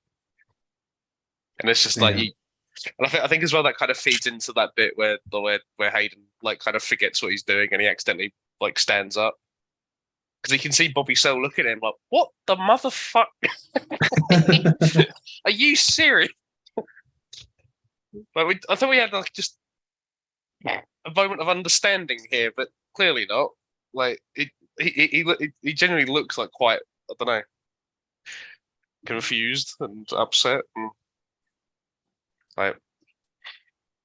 and it's just like Yeah. you. And I think as well that kind of feeds into that bit where Hayden like kind of forgets what he's doing and he accidentally like stands up because he can see Bobby Seale look at him like, what the motherfucker? Are you serious? Like, I thought we had like just a moment of understanding here, but clearly not. Like he generally looks like quite, I don't know, confused and upset and like.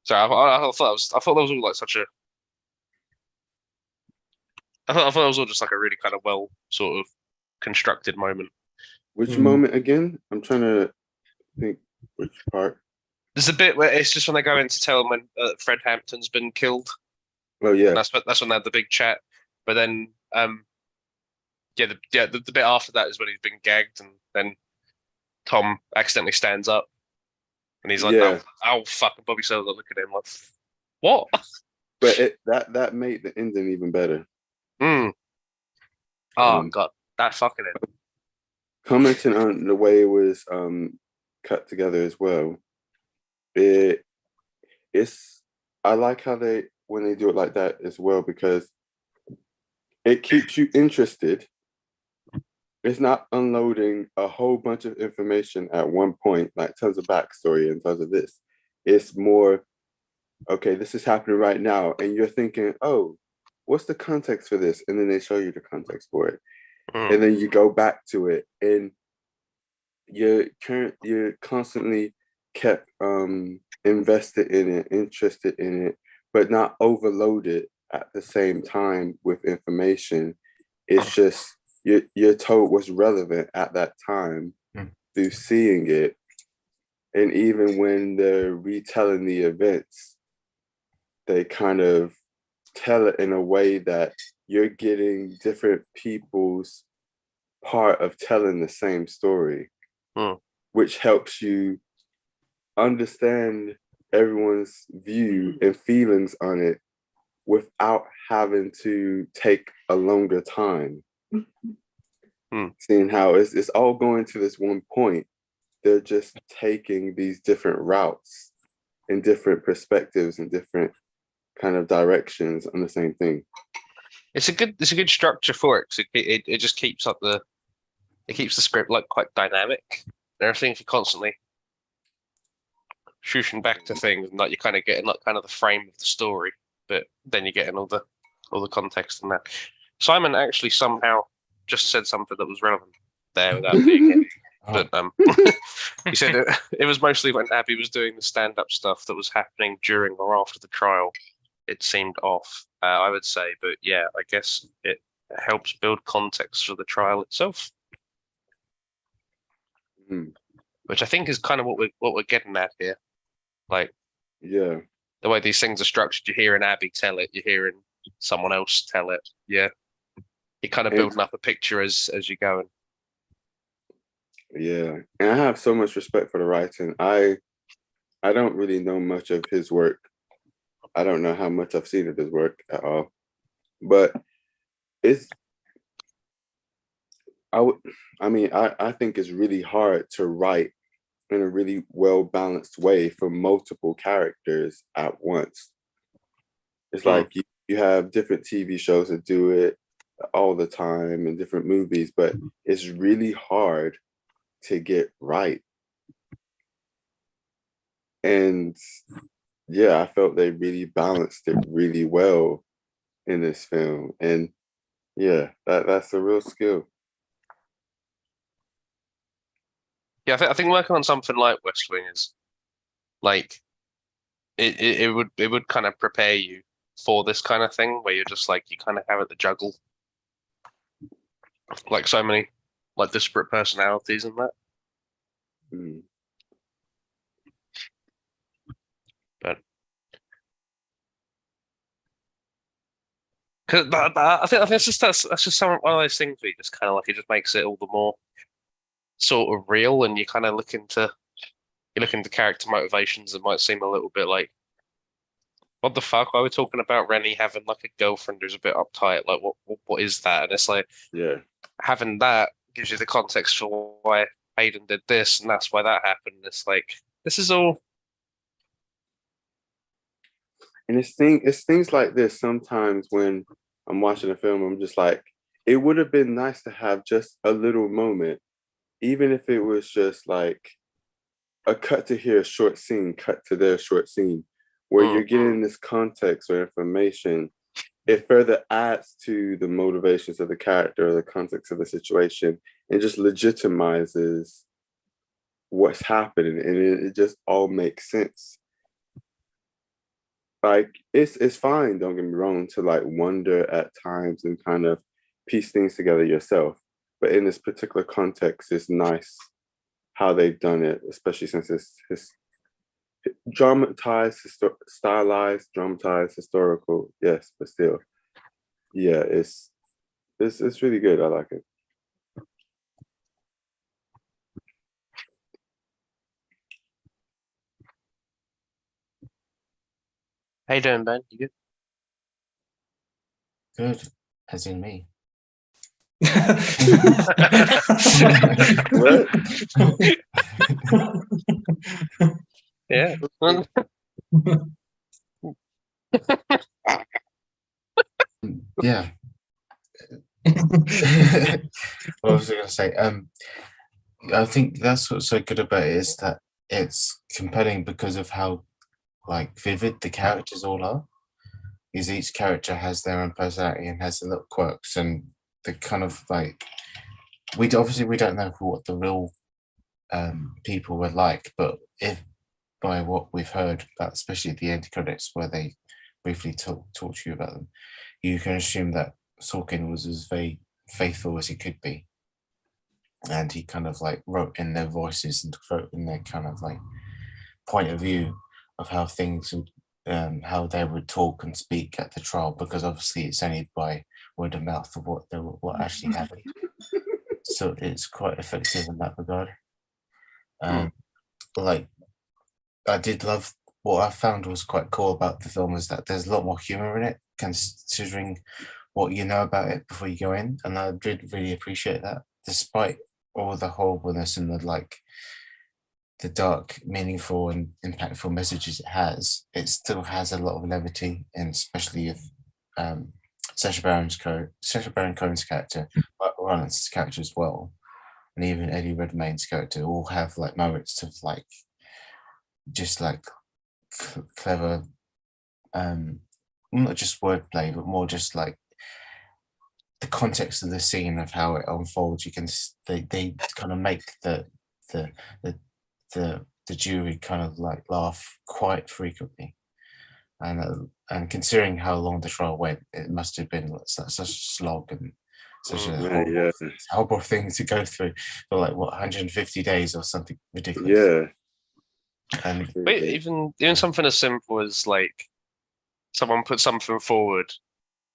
So I thought that was all like such a. I thought it was all just like a really kind of well sort of constructed moment. Which moment again? I'm trying to think which part. There's a bit where it's just when they go in to tell him when Fred Hampton's been killed. Oh yeah. That's when they had the big chat. But then the bit after that is when he's been gagged and then Tom accidentally stands up and he's like, Yeah. oh fucking Bobby Seale, look at him like, what? But that made the ending even better. Oh god, that fucking it. Commenting on the way it was cut together as well. It's I like how when they do it like that as well, because it keeps you interested. It's not unloading a whole bunch of information at one point, like tons of backstory and tons of this. It's more, okay, this is happening right now, and you're thinking, oh, what's the context for this? And then they show you the context for it. And then you go back to it, and you're constantly kept invested in it, interested in it, but not overloaded at the same time with information. It's just you're told what's relevant at that time through seeing it. And even when they're retelling the events, they kind of tell it in a way that you're getting different people's part of telling the same story, which helps you understand everyone's view and feelings on it without having to take a longer time. Seeing how it's all going to this one point, they're just taking these different routes and different perspectives and different kind of directions on the same thing. It's a good structure for it because it just keeps up it keeps the script like quite dynamic. And everything you're constantly shooting back to things, and like you're kind of getting like kind of the frame of the story, but then you're getting all the context in that. Simon actually somehow just said something that was relevant there without being it. But he said it was mostly when Abby was doing the stand-up stuff that was happening during or after the trial. It seemed off, I would say, but yeah, I guess it helps build context for the trial itself, which I think is kind of what we're getting at here. Like, yeah, the way these things are structured, you're hearing Abby tell it, you're hearing someone else tell it. Yeah, you're kind of building up a picture as you're going. Yeah, and I have so much respect for the writing. I don't really know much of his work. I don't know how much I've seen of his work at all, but I think it's really hard to write in a really well balanced way for multiple characters at once. It's like you have different TV shows that do it all the time and different movies, but it's really hard to get right. And yeah, I felt they really balanced it really well in this film. And yeah, that's a real skill. Yeah, I think working on something like West Wing is like it would kind of prepare you for this kind of thing where you're just like you kind of have it to juggle like so many like disparate personalities and that. But Because I think that's just one of those things where you just kind of like it just makes it all the more sort of real, and you kind of look into character motivations that might seem a little bit like, what the fuck? Why are we talking about Rennie having like a girlfriend who's a bit uptight? Like, what is that? And it's like Yeah. having that gives you the context for why Hayden did this, and that's why that happened. It's like this is all. And it's things like this sometimes when I'm watching a film, I'm just like, it would have been nice to have just a little moment, even if it was just like a cut to here, short scene, cut to there, short scene, where you're getting this context or information. It further adds to the motivations of the character or the context of the situation and just legitimizes what's happening. And it just all makes sense. Like it's fine, don't get me wrong, to like wonder at times and kind of piece things together yourself. But in this particular context, it's nice how they've done it, especially since it's dramatized, stylized, dramatized, historical. Yes, but still, yeah, it's really good. I like it. How you doing, Ben? You good? Good, as in me. What? Yeah. Yeah. What was I going to say? I think that's what's so good about it is that it's compelling because of how like vivid the characters all are. Because each character has their own personality and has their little quirks, and the kind of like we don't know what the real people were like, but if by what we've heard, about, especially the end credits where they briefly talk to you about them, you can assume that Sorkin was as very faithful as he could be, and he kind of like wrote in their voices and wrote in their kind of like point of view of how things would, how they would talk and speak at the trial, because obviously it's only by word of mouth of what actually happened. So it's quite effective in that regard. Like I did love what I found was quite cool about the film is that there's a lot more humor in it, considering what you know about it before you go in, and I did really appreciate that, despite all the horribleness and the dark, meaningful, and impactful messages it has. It still has a lot of levity, and especially if Sacha Baron Cohen's character, but Roland's character as well, and even Eddie Redmayne's character all have like moments of like just like clever, not just wordplay, but more just like the context of the scene of how it unfolds. You can they kind of make the jury kind of like laugh quite frequently, and considering how long the trial went, it must have been such a slog and such a horrible thing to go through for like what 150 days or something ridiculous. Yeah. And even something as simple as like someone put something forward,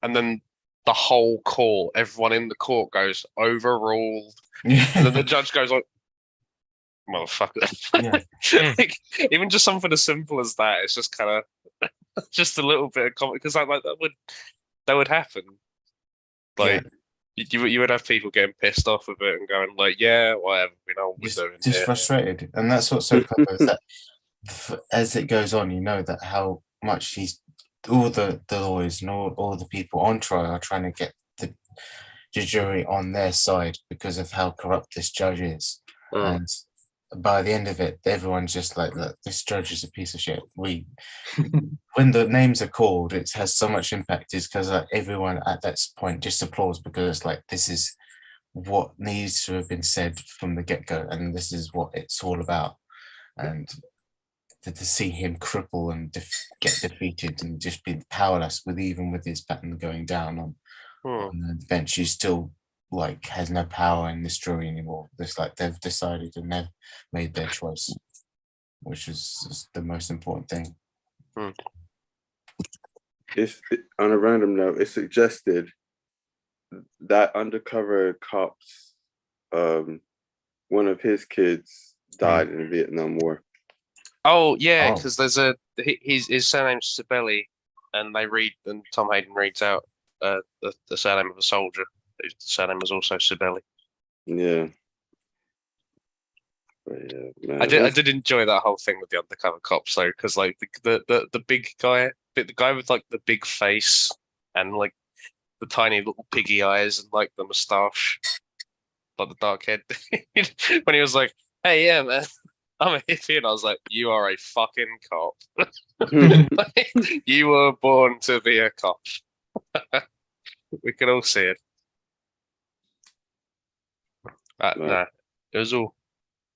and then the whole court, everyone in the court goes overruled, and then the judge goes like, "Motherfucker!" Yeah. Like, even just something as simple as that, it's just kind of just a little bit of comedy, because like that would happen. Like you would have people getting pissed off with it and going like, "Yeah, whatever, we know what we're doing." Just frustrated, and that's what's so clever is that as it goes on, you know that how much all the lawyers and all the people on trial are trying to get the jury on their side because of how corrupt this judge is. And by the end of it, everyone's just like, look, this judge is a piece of shit. When the names are called, it has so much impact, is because like, everyone at that point just applauds, because it's like, this is what needs to have been said from the get-go, and this is what it's all about. And to see him cripple and get defeated and just be powerless even with his baton going down on the bench, he still like has no power in this jury anymore. It's like they've decided and they've made their choice, which is the most important thing. on a random note, it suggested that undercover cops, one of his kids died in the Vietnam War. Oh yeah, Oh. because his surname's Sibeli, and Tom Hayden reads out the surname of a soldier whose surname was also Sibeli. Yeah. But yeah, man, I did enjoy that whole thing with the undercover cops though, because like the big guy, the guy with like the big face and like the tiny little piggy eyes and like the moustache, like the dark head, when he was like, "Hey, yeah, man, I'm a hippie," and I was like, "You are a fucking cop. You were born to be a cop." We can all see it. No, it was all.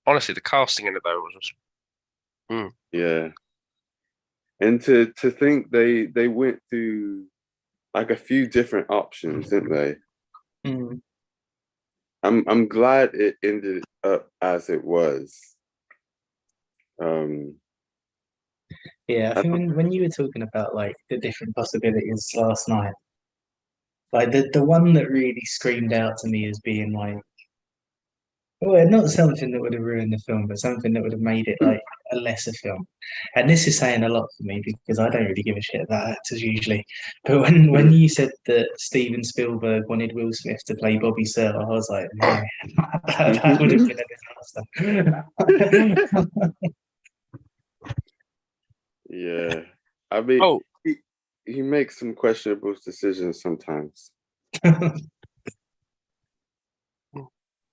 Honestly, the casting in it though was just. yeah. And to think they went through like a few different options, didn't they? Mm. I'm glad it ended up as it was. Yeah, I think when you were talking about like the different possibilities last night, like the one that really screamed out to me as being like, well, not something that would have ruined the film, but something that would have made it like a lesser film. And this is saying a lot for me because I don't really give a shit about actors usually. But when you said that Steven Spielberg wanted Will Smith to play Bobby Searle, I was like, man, that would have been a disaster. Yeah. I mean, Oh, he makes some questionable decisions sometimes.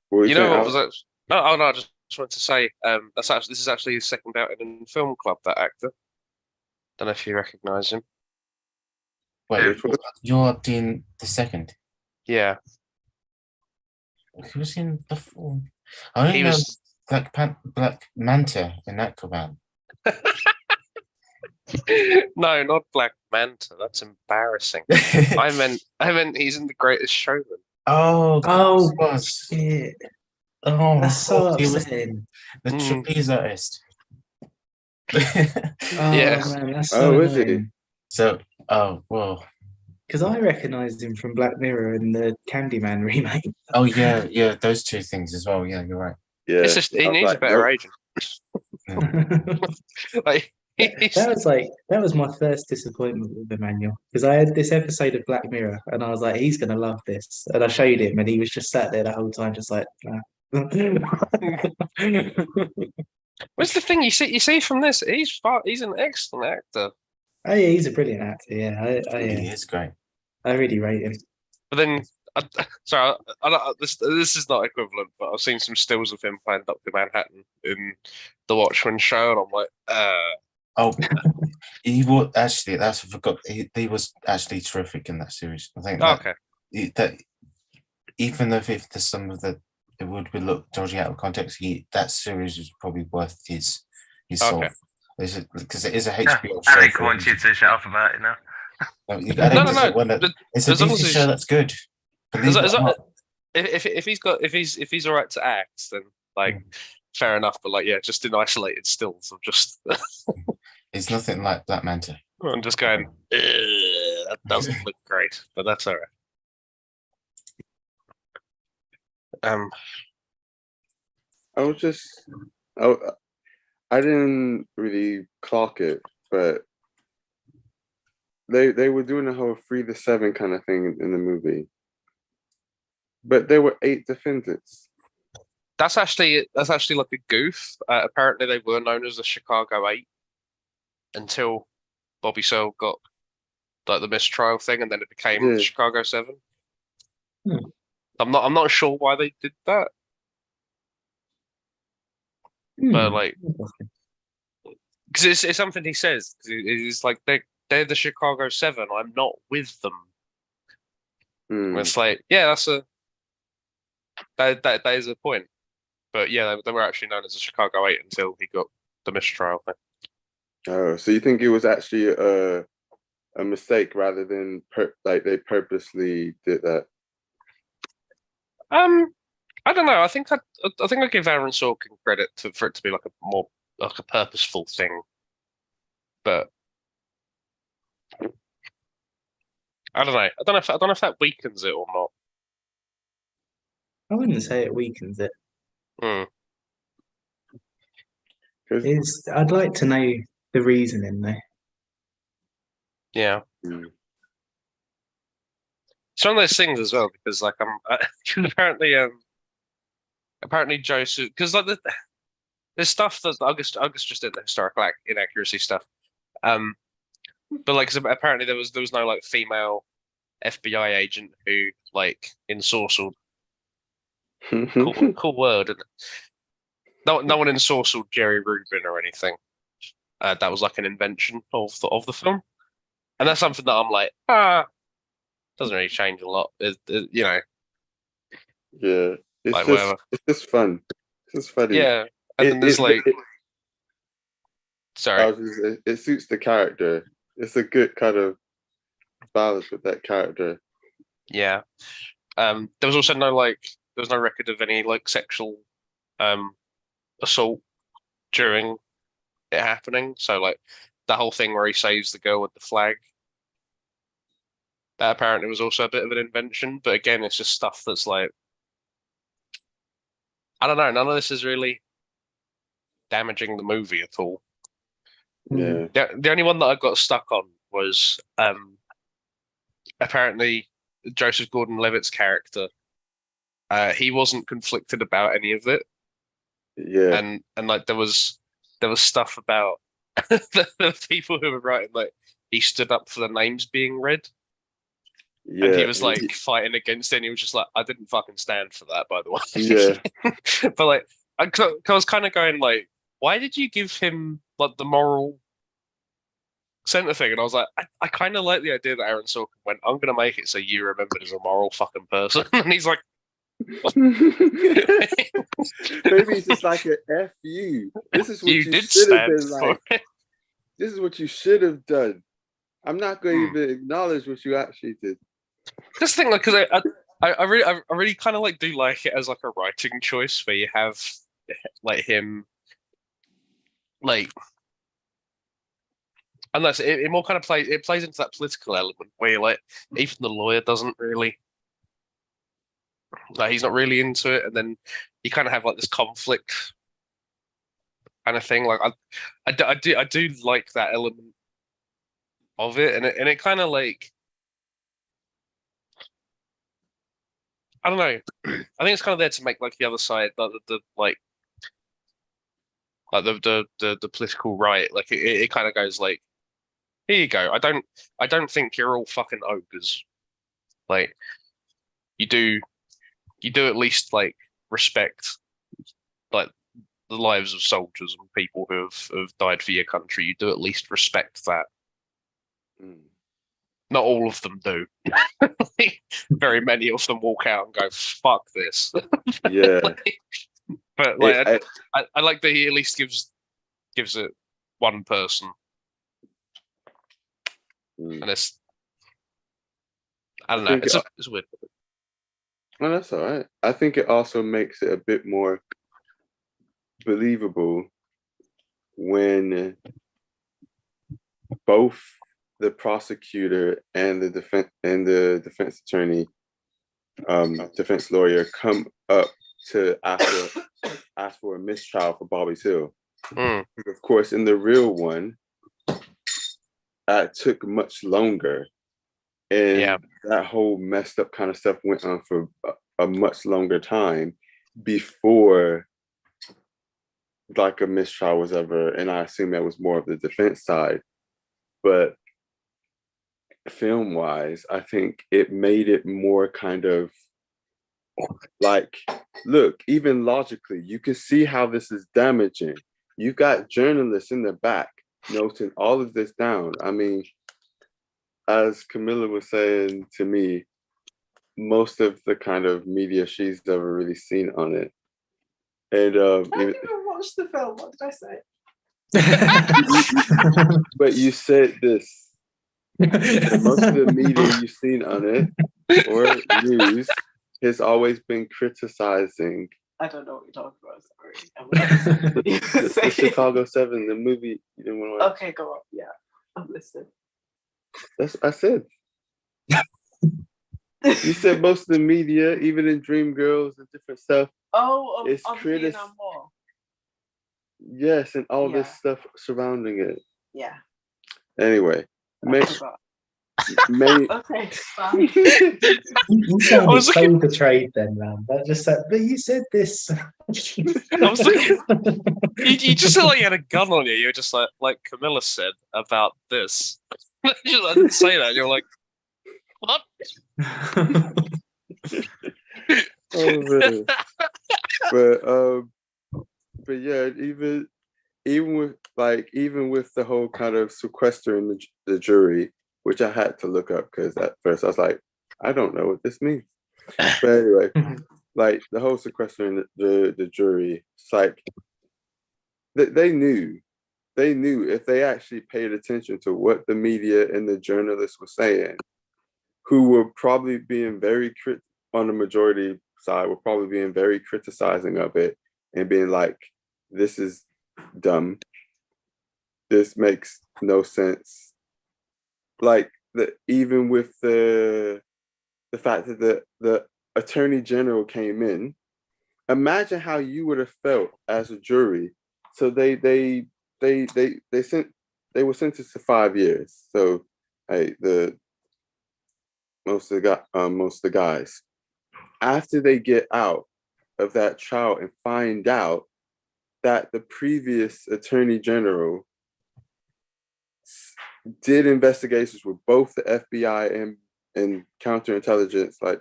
What were you know saying, what was that? Oh no, I just wanted to say, this is actually his second outing in film club. That actor. Don't know if you recognise him. Wait, Which one? you're doing the second. Yeah, Who was in before? I only he know was. Black Manta in Aquaman. No, not Black Manta. That's embarrassing. I meant he's in The Greatest Showman. Oh, Oh, was. shit. Oh, That's so he was upsetting. the Mm. trapeze artist. Oh Yeah. man, that's so Oh, is he? annoying. So, oh well. Because I recognised him from Black Mirror in the Candyman remake. Oh yeah, those two things as well. Yeah, you're right. Yeah. It's just he I was needs a like, better nope. agent. Like that was my first disappointment with Emmanuel because I had this episode of Black Mirror and I was like, he's gonna love this, and I showed him and he was just sat there the whole time, just like. what's the thing you see from this? He's an excellent actor. Oh yeah, he's a brilliant actor. Yeah, He is great. I really rate him. But then, this is not equivalent, but I've seen some stills of him playing Dr. Manhattan in the Watchmen show, and I'm like, Oh, he was actually. That's I forgot. He was actually terrific in that series. I think. okay. That even though if there's some of the it would be look dodgy out of context, that series is probably worth his soul. Okay. Because it is a HBO show. Alec wants you to shut up about it now. No. No. It's a As long as decent show that's good. If he's all right to act, then like fair enough. But like, yeah, just in isolated stills of just. It's nothing like Black Manta. I'm just going. That doesn't look great, but that's all right. I didn't really clock it, but they were doing a whole 3-7 kind of thing in the movie. But there were 8 defendants. That's actually like a goof. Apparently, they were known as the Chicago 8 until Bobby Searle got like the mistrial thing, and then it became the Chicago 7. I'm not sure why they did that, but like, because it's something he says. It's like they're the Chicago 7. I'm not with them. It's like, yeah, that is a point. But yeah, they were actually known as the Chicago 8 until he got the mistrial thing. Oh, so you think it was actually a mistake rather than they purposely did that? I don't know. I think I give Aaron Sorkin credit for it to be like a more like a purposeful thing, but I don't know. I don't know if that weakens it or not. I wouldn't say it weakens it. Hmm. 'Cause- I'd like to know the reasoning though. Yeah. Mm. It's one of those things as well because like apparently Joseph because like there's stuff that August just did the historical inaccuracy stuff. But like 'cause apparently there was no like female FBI agent who like ensorcelled. Cool word. Isn't it? No one ensorcelled Jerry Rubin or anything. That was like an invention of the film, and that's something that I'm like, doesn't really change a lot. You know, Yeah, it's like just whatever. it's just fun. It's just funny. Yeah, and then there's like, sorry, it suits the character. It's a good kind of balance with that character. yeah. There was also no record of any like sexual assault during it happening. So like the whole thing where he saves the girl with the flag, that apparently was also a bit of an invention. But again, it's just stuff that's like, I don't know. None of this is really damaging the movie at all. Yeah. The only one that I got stuck on was apparently Joseph Gordon-Levitt's character. He wasn't conflicted about any of it, Yeah. and like there was stuff about the people who were writing like he stood up for the names being read, Yeah. and he was like fighting against it. And he was just like, I didn't fucking stand for that, by the way. Yeah. But like, I was kind of going like, why did you give him like the moral center thing? And I was like, I kind of like the idea that Aaron Sorkin went, I'm gonna make it so you remembered as a moral fucking person, and he's like. Maybe it's just like a F you. This is what you did should have stand been for like. it. This is what you should have done. I'm not going to even acknowledge what you actually did. Just think, like, because I really kind of like do like it as like a writing choice where you have like him, like, unless it more kind of plays into that political element where you're like even the lawyer doesn't really. Like he's not really into it, and then you kind of have like this conflict kind of thing. Like I do like that element of it, and it kind of like I don't know. I think it's kind of there to make like the other side, like the political right. Like it kind of goes like, here you go. I don't think you're all fucking ogres. Like you do at least like respect like the lives of soldiers and people who have died for your country. You do at least respect that. Not all of them do. Very many of them walk out and go, fuck this. Yeah. But like I like that he at least gives it one person. And it's I don't know. It's weird. Well, that's all right. I think it also makes it a bit more believable when both the prosecutor and the defense attorney, defense lawyer come up to ask for a mistrial for Bobby Seale. Of course, in the real one, it took much longer. And that whole messed up kind of stuff went on for a much longer time before like a mistrial was ever, and I assume that was more of the defense side. But film-wise, I think it made it more kind of like, look, even logically, you can see how this is damaging. You've got journalists in the back noting all of this down. I mean, as Camilla was saying to me, most of the kind of media she's ever really seen on it. And I didn't even watch the film. What did I say? But you said this. Most of the media you've seen on it or news has always been criticizing. I don't know what you're talking about. Sorry. The Chicago 7, the movie you didn't want to watch. Okay, go on. Yeah, I'm listening. That's I said. You said most of the media, even in Dreamgirls and different stuff. It's of Vietnam War. Yes, and all this Yeah. stuff surrounding it. Yeah. Anyway, I forgot. may Okay, fine. You I sounded was so looking. betrayed then, man. That just said, but you said this. I was looking. You just said like you had a gun on you. You were just like Camilla said about this. I didn't say that. You're like, what? oh man. But yeah, even with the whole kind of sequestering the jury, which I had to look up because at first I was like, I don't know what this means. But anyway, like the whole sequestering the jury, it's like they knew if they actually paid attention to what the media and the journalists were saying, who were probably being very on the majority side, were probably being very criticizing of it and being like, this is dumb. This makes no sense. Like even with the fact that the attorney general came in, imagine how you would have felt as a jury. So they were sentenced to 5 years. So hey, most of the guys, after they get out of that trial and find out that the previous attorney general did investigations with both the FBI and counterintelligence, like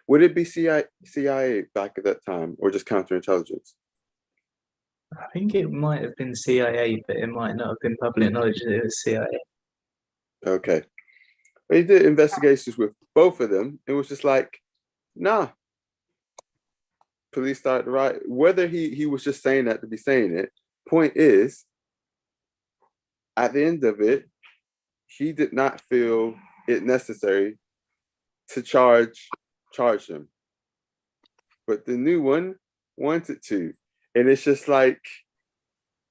would it be CIA back at that time or just counterintelligence? I think it might have been CIA, but it might not have been public knowledge that it was CIA. Okay. They did investigations with both of them. It was just like, nah. Police started right. Whether he was just saying that to be saying it, point is, at the end of it, he did not feel it necessary to charge them. But the new one wanted to. And it's just like,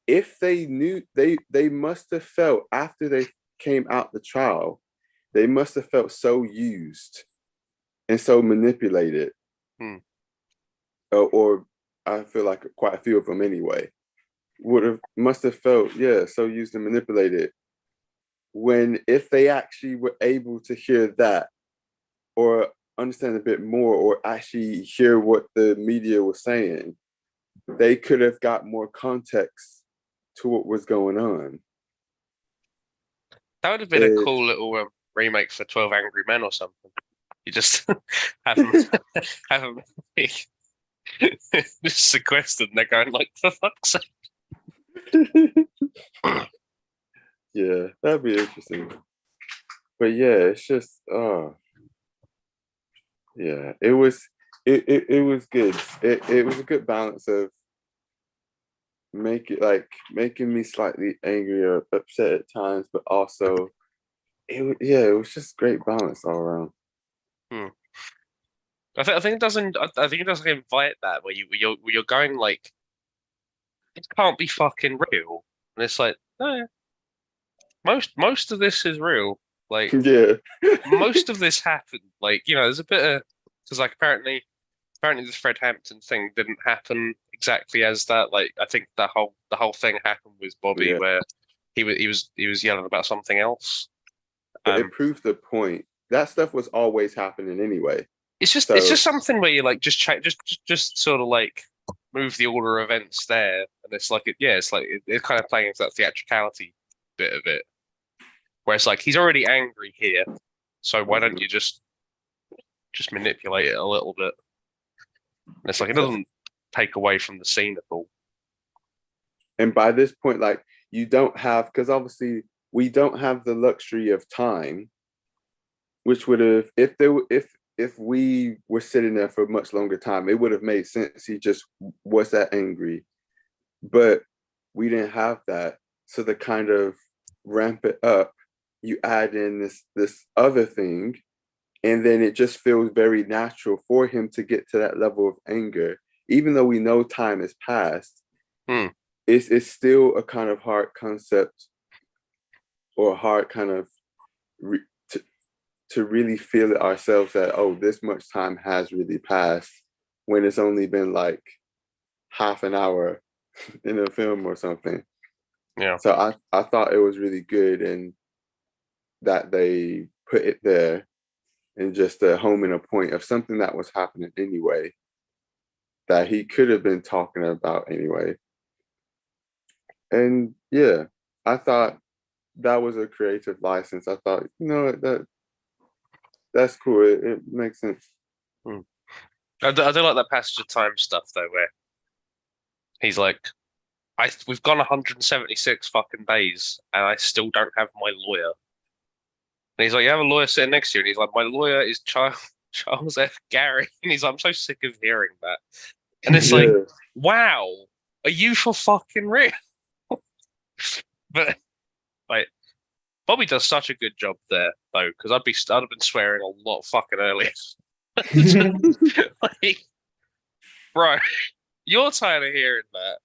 if they knew, they must have felt after they came out the trial, they must have felt so used and so manipulated. Or I feel like quite a few of them anyway, must have felt, so used and manipulated. When if they actually were able to hear that or understand a bit more or actually hear what the media was saying, they could have got more context to what was going on. That would have been a cool little remake for 12 Angry Men or something. You just have them just sequestered and they're going like, for fuck's sake. Yeah, that'd be interesting. But yeah, it's just yeah, it was good. It was a good balance of making me slightly angry or upset at times, but also it was just great balance all around. I think it doesn't. I think it doesn't invite that where you're going like, it can't be fucking real, and it's like, no, most of this is real. Like, Yeah, most of this happened. Like, there's a bit of, because like apparently the Fred Hampton thing didn't happen exactly as that. Like, I think the whole thing happened with Bobby where he was yelling about something else. But it proved the point. That stuff was always happening anyway. It's just something where you like just sort of like move the order of events there, and it's like it's kind of playing into that theatricality bit of it, where it's like he's already angry here, so why don't you just manipulate it a little bit? And it's like it doesn't take away from the scene at all. And by this point, like you don't have, because obviously we don't have the luxury of time, which would have if we were sitting there for a much longer time, it would have made sense. He just was that angry, but we didn't have that. So to kind of ramp it up, you add in this other thing, and then it just feels very natural for him to get to that level of anger, even though we know time has passed. It's still a kind of hard concept or a hard kind of to really feel it ourselves that, oh, this much time has really passed when it's only been like half an hour in a film or something. Yeah. So I thought it was really good, and that they put it there and just a home and a point of something that was happening anyway, that he could have been talking about anyway. And yeah, I thought that was a creative license. I thought, that's cool. It makes sense. I do like that passage of time stuff though, where he's like, we've gone 176 fucking days and I still don't have my lawyer. And he's like, you have a lawyer sitting next to you, and he's like, my lawyer is Charles F. Gary. And he's like, I'm so sick of hearing that. And it's like, wow, are you for fucking real? But like, Bobby does such a good job there though, because I'd have been swearing a lot fucking earlier. Like, bro, you're tired of hearing that.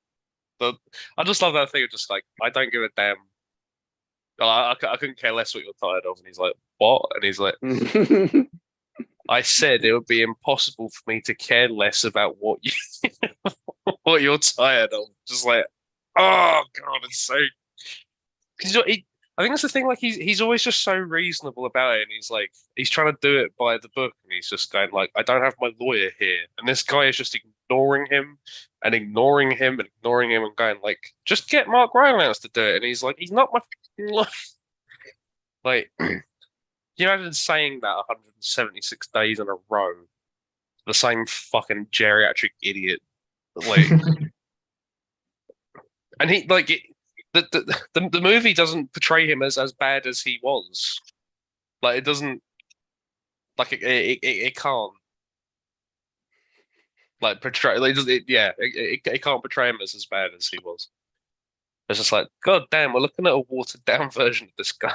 But I just love that thing of just like, I don't give a damn. I couldn't care less what you're tired of. And he's like, what? And he's like, I said it would be impossible for me to care less about what what you're tired of. Just like, oh god, it's so. Because I think that's the thing. Like he's always just so reasonable about it, and he's trying to do it by the book, and he's just going like, I don't have my lawyer here, and this guy is just ignoring him and ignoring him and ignoring him and going like, just get Mark Rylance to do it, and he's like, he's not my fucking lawyer. Like, you imagine saying that 176 days in a row, the same fucking geriatric idiot, like, and he like it. The movie doesn't portray him as bad as he was. Like it doesn't, like it can't, like portray. Like, it can't portray him as bad as he was. It's just like, god damn, we're looking at a watered down version of this guy.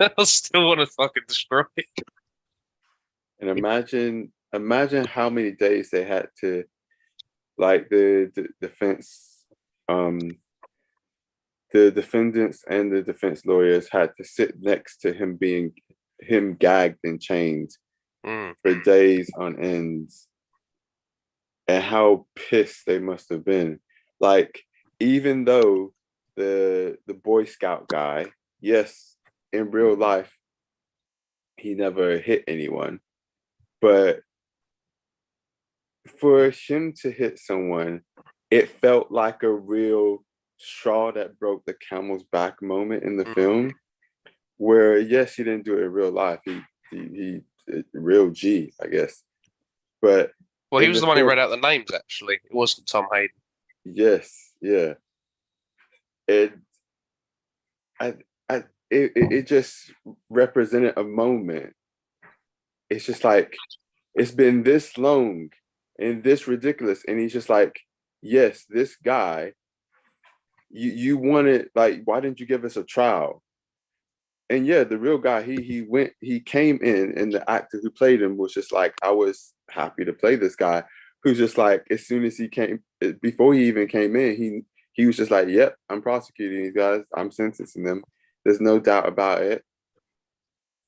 I still want to fucking destroy him. And imagine how many days they had to, like the defense, the defendants and the defense lawyers had to sit next to him being gagged and chained for days on end, and how pissed they must have been. Like, even though the Boy Scout guy, yes, in real life he never hit anyone, but for him to hit someone, it felt like a real straw that broke the camel's back moment in the film, where yes, he didn't do it in real life. He real G, I guess. But well, he was the one who read out the names. Actually, it wasn't Tom Hayden. Yes, yeah. It just represented a moment. It's just like, it's been this long and this ridiculous, and he's just like, yes, this guy. You wanted, like, why didn't you give us a trial? And yeah, the real guy, he came in, and the actor who played him was just like, I was happy to play this guy who's just like, as soon as he came, before he even came in, he was just like, yep, I'm prosecuting these guys, I'm sentencing them. There's no doubt about it.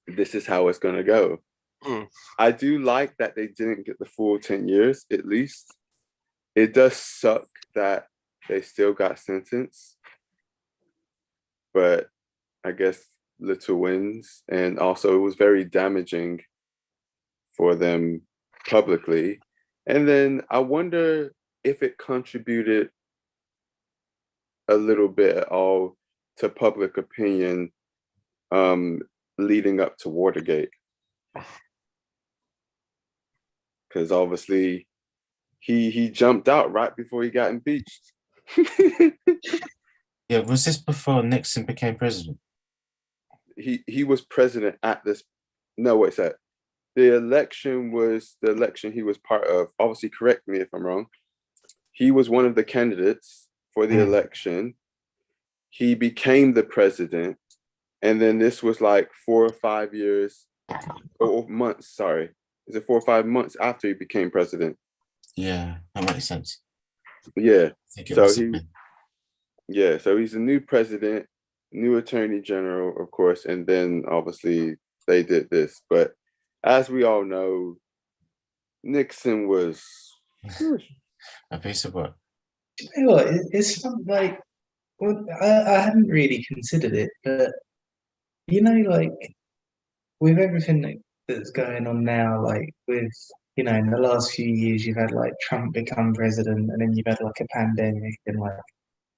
This is how it's gonna go. I do like that they didn't get the full 10 years, at least. It does suck that they still got sentenced, but I guess little wins. And also it was very damaging for them publicly. And then I wonder if it contributed a little bit at all to public opinion leading up to Watergate. Because obviously he jumped out right before he got impeached. Yeah, was this before Nixon became president? He was president at this. No, wait a sec. The election was the election he was part of. Obviously, correct me if I'm wrong. He was one of the candidates for the election. He became the president, and then this was like 4 or 5 years, or months. Sorry, is it 4 or 5 months after he became president? Yeah, that makes sense. Yeah. So so he's a new president, new attorney general, of course, and then obviously they did this. But as we all know, Nixon was A piece of work. You know what, it's something like, well, I hadn't really considered it, but you know, like with everything that's going on now, like with, you know, in the last few years, you've had like Trump become president, and then you've had like a pandemic and like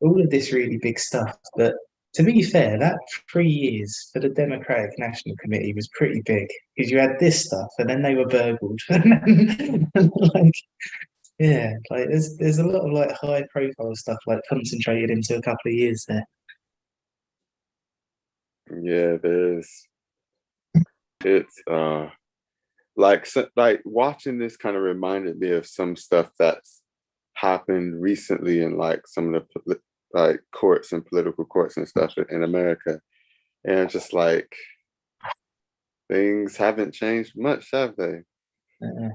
all of this really big stuff. But to be fair, that 3 years for the Democratic National Committee was pretty big because you had this stuff, and then they were burgled, and like yeah, like there's a lot of like high profile stuff like concentrated into a couple of years there. yeah, there's it's like like watching this kind of reminded me of some stuff that's happened recently in like some of the like courts and political courts and stuff in America, and it's just like things haven't changed much, have they? Uh,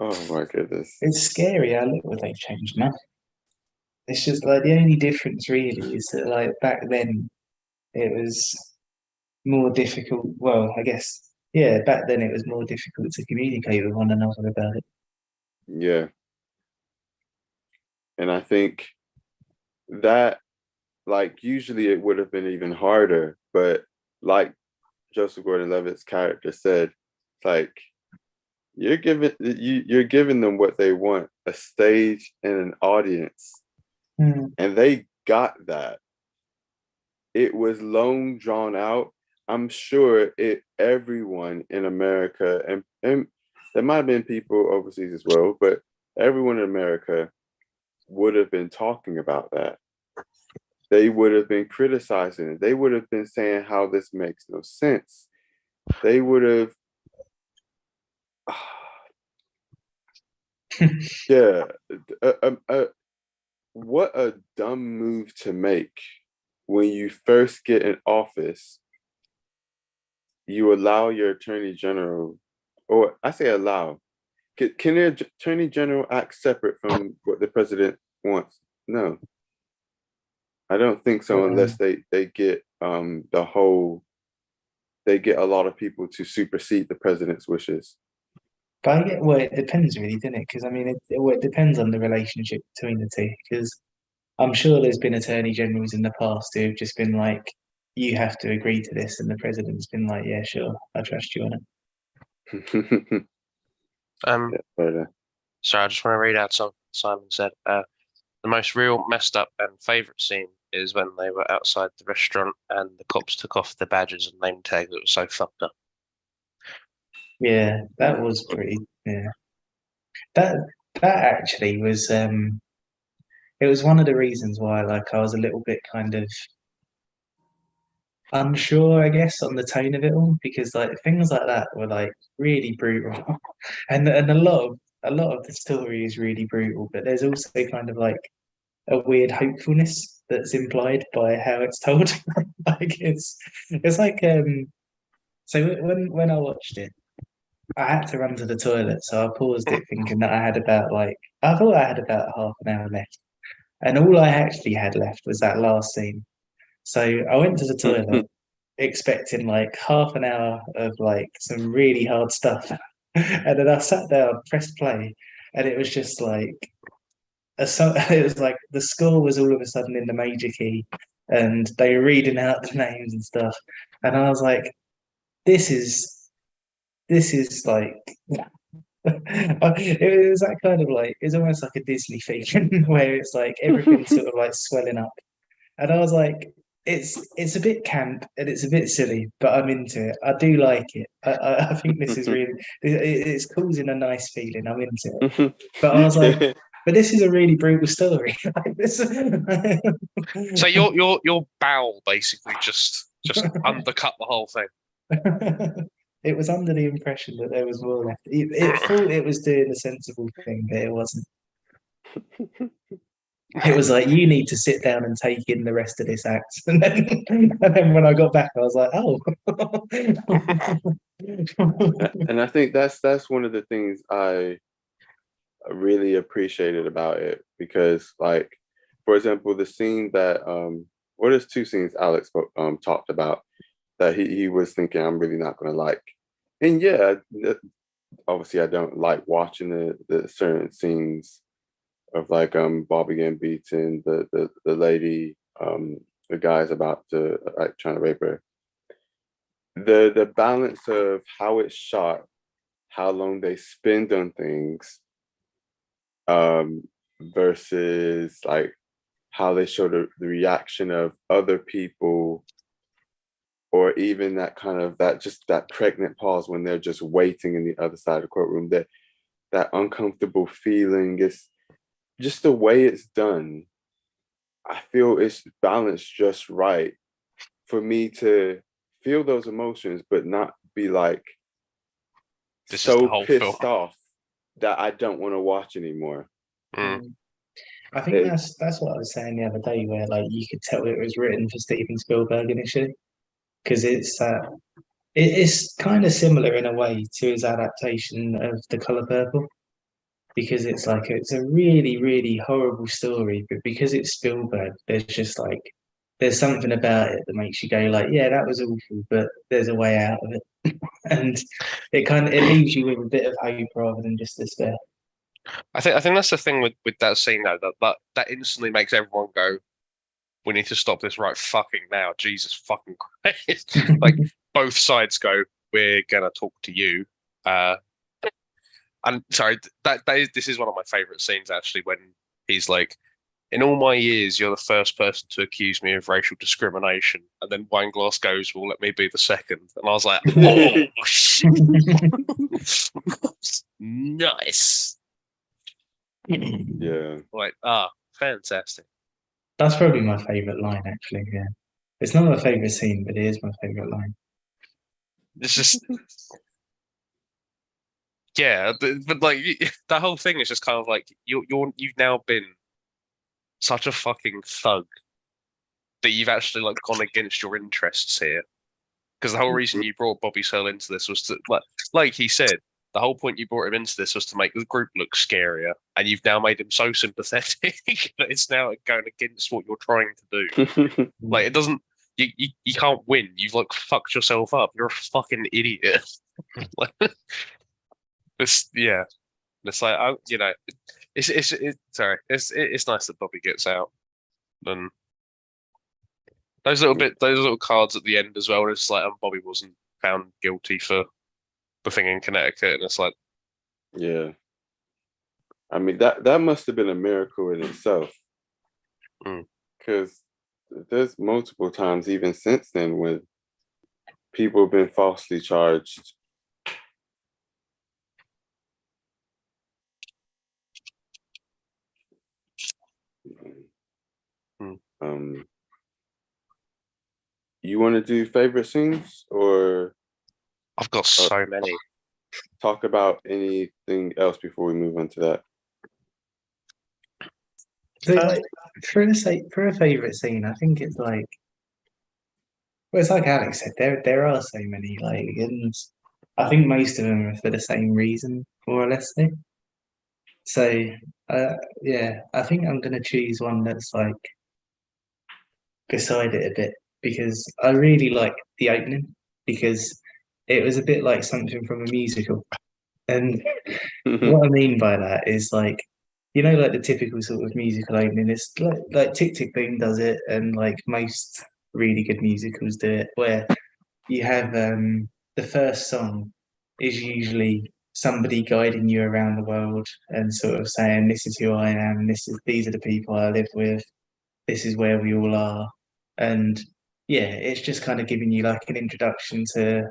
Oh my goodness. it's scary how little they've changed now. It's just like the only difference really is that like back then it was more difficult. Well, I guess yeah, back then it was more difficult to communicate with one another about it. Yeah. And I think that like usually it would have been even harder, but like Joseph Gordon-Levitt's character said, like you're giving them what they want, a stage and an audience. And they got that. It was long drawn out. I'm sure everyone in America, and there might have been people overseas as well, but everyone in America would have been talking about that. They would have been criticizing it. They would have been saying how this makes no sense. They would have, yeah, what a dumb move to make when you first get in office. You allow your attorney general, or I say allow, can the attorney general act separate from what the president wants? No, I don't think so, unless they get they get a lot of people to supersede the president's wishes. But I get well, it depends really, doesn't it? Because I mean, it depends on the relationship between the two. Because I'm sure there's been attorney generals in the past who have just been like, you have to agree to this, and the president's been like, yeah, sure, I trust you on it. So I just want to read out something Simon said. The most real messed up and favourite scene is when they were outside the restaurant and the cops took off the badges and name tags. It was so fucked up. Yeah, that was pretty. Yeah, that actually was. It was one of the reasons why, like, I was a little bit kind of unsure, I guess, on the tone of it all, because like things like that were like really brutal, and a lot of the story is really brutal, but there's also kind of like a weird hopefulness that's implied by how it's told. Like it's like so when I watched it, I had to run to the toilet, so I paused it thinking that I thought I had about half an hour left, and all I actually had left was that last scene. So I went to the toilet expecting like half an hour of like some really hard stuff. And then I sat down, pressed play, and it was just like it was like the score was all of a sudden in the major key, and they were reading out the names and stuff. And I was like, this is like it was that kind of like it's almost like a Disney feeling where it's like everything's sort of like swelling up. And I was like, it's a bit camp and it's a bit silly, but I'm into it. I do like it. I think this is really it's causing a nice feeling. I'm into it. But I was like, but this is a really brutal story. Like this. So your bowel basically just undercut the whole thing. It was under the impression that there was more left. It thought it was doing a sensible thing, but it wasn't. It was like, you need to sit down and take in the rest of this act. And then when I got back, I was like, oh. And I think that's one of the things I really appreciated about it, because like, for example, the scene that there's two scenes Alex talked about. that he was thinking I'm really not gonna like. And yeah, obviously I don't like watching the certain scenes of like Bobby getting beaten, the lady, the guy's about to like trying to rape her. The balance of how it's shot, how long they spend on things, versus like how they show the reaction of other people, or even that kind of that pregnant pause when they're just waiting in the other side of the courtroom, that uncomfortable feeling. Is just the way it's done. I feel it's balanced just right for me to feel those emotions, but not be like This is the so whole pissed film. off that I don't want to watch anymore. Mm. I think It- that's what I was saying the other day, where like you could tell it was written for Steven Spielberg initially, because it's kind of similar in a way to his adaptation of The Color Purple, because it's like it's a really really horrible story, but because it's Spielberg, there's something about it that makes you go like, yeah, that was awful, but there's a way out of it, and it leaves you with a bit of hope rather than just despair. I think that's the thing with that scene though, that instantly makes everyone go, we need to stop this right fucking now. Jesus fucking Christ. Like both sides go, we're gonna talk to you. And sorry, this is one of my favorite scenes actually, when he's like, in all my years, you're the first person to accuse me of racial discrimination. And then Wineglass goes, well, let me be the second. And I was like, oh, shit. Nice. yeah. Like, fantastic. That's probably my favorite line, actually. Yeah, it's not my favorite scene, but it is my favorite line. It's just, yeah, but like that whole thing is just kind of like you've now been such a fucking thug that you've actually like gone against your interests here. Because the whole reason you brought Bobby Searle into this was to, like he said, the whole point you brought him into this was to make the group look scarier, and you've now made him so sympathetic that it's now going against what you're trying to do. Like it doesn't, you can't win. You've like fucked yourself up. You're a fucking idiot. Like, yeah. It's like sorry. It's nice that Bobby gets out, and those little cards at the end as well. It's like Bobby wasn't found guilty for the thing in Connecticut, and it's like, Yeah. I mean that must have been a miracle in itself. Because there's multiple times even since then when people have been falsely charged. You want to do favorite scenes, or I've got so many. talk about anything else before we move on to that? So, like, for a favorite scene, I think it's like, well, it's like Alex said, there are so many, like, and I think most of them are for the same reason, more or less. So, yeah, I think I'm gonna choose one that's like beside it a bit, because I really like the opening, because it was a bit like something from a musical. And what I mean by that is like, like the typical sort of musical opening. It's like Tick Tick Boom does it, and like most really good musicals do it, where you have the first song is usually somebody guiding you around the world and sort of saying, "This is who I am. These are the people I live with. This is where we all are." And yeah, it's just kind of giving you like an introduction to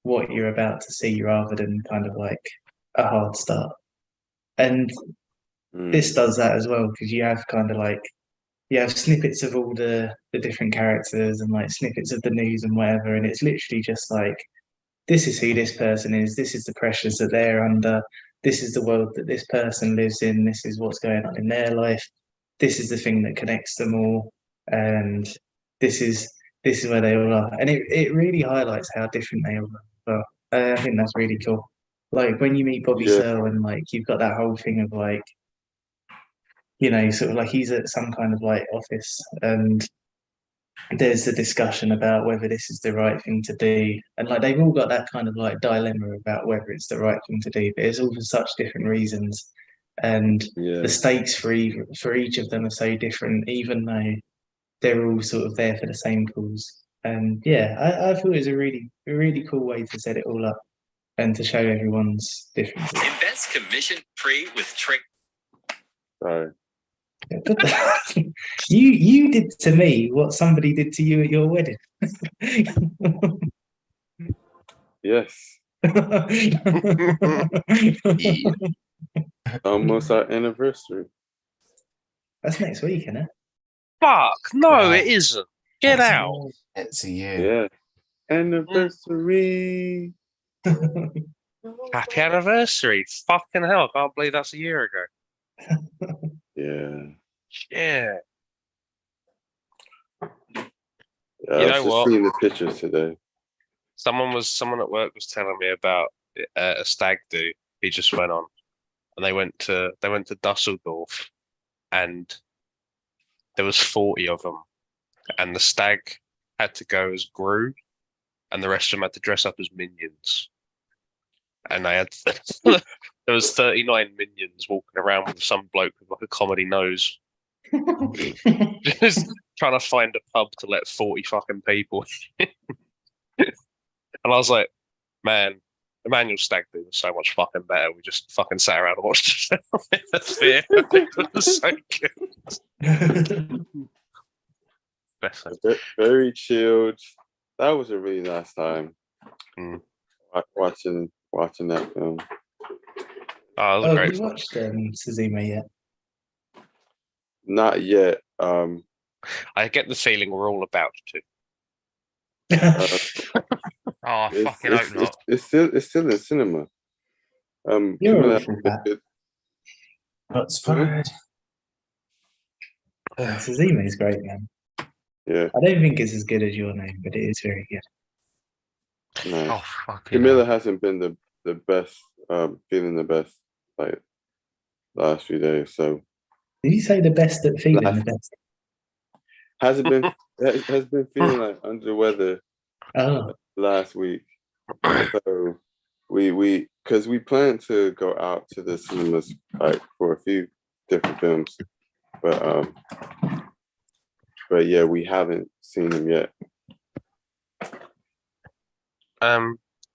what you're about to see, rather than kind of like a hard start. And this does that as well, because you have kind of like you have snippets of all the different characters, and like snippets of the news and whatever, and it's literally just like, this is who this person is, this is the pressures that they're under, this is the world that this person lives in, this is what's going on in their life, this is the thing that connects them all, and this is where they all are. And it really highlights how different they all are. I think that's really cool. Like when you meet Bobby Yeah. Searle, and like you've got that whole thing of like, sort of like he's at some kind of like office, and there's a discussion about whether this is the right thing to do, and like they've all got that kind of like dilemma about whether it's the right thing to do, but it's all for such different reasons, and Yeah. the stakes for each of them are so different, even though they're all sort of there for the same cause. And yeah, I thought it was a really cool way to set it all up and to show everyone's differences. Invest commission free with Trick. Sorry. You did to me what somebody did to you at your wedding. Yes. Almost our anniversary. That's next week, isn't it? Fuck, no, Wow. it isn't. Get That's- out. It's a year. Yeah. Anniversary. Happy anniversary. Fucking hell, I can't believe that's a year ago. Yeah. Yeah. I You was know just what? seeing the pictures today. Someone at work was telling me about a stag do he just went on, and they went to Dusseldorf, and there was 40 of them, and the stag had to go as Gru, and the rest of them had to dress up as minions, and they had there was 39 minions walking around with some bloke with like a comedy nose, just trying to find a pub to let 40 fucking people in. And I was like, man, Emmanuel Stag do was so much fucking better. We just fucking sat around and watched it. It was so good. Bless him. Very chilled. That was a really nice time. Mm. Watching that film. Oh, it was a Oh, great have you film. watched Suzume yet? Not yet. I get the feeling we're all about to. Oh, I It's, fucking it's, hope not. it's still in cinema. You're Camilla, awful fat. Shots fired. Suzume is great, man. yeah, I don't think it's as good as Your Name, but it is very good. nice. Oh, fucking Camilla hell. hasn't been the best, feeling the best like last few days. So Did you say the best at feeling Laugh. the best? has been feeling like under the weather Oh, last week. So because we plan to go out to the cinemas like for a few different films, but yeah, we haven't seen them yet.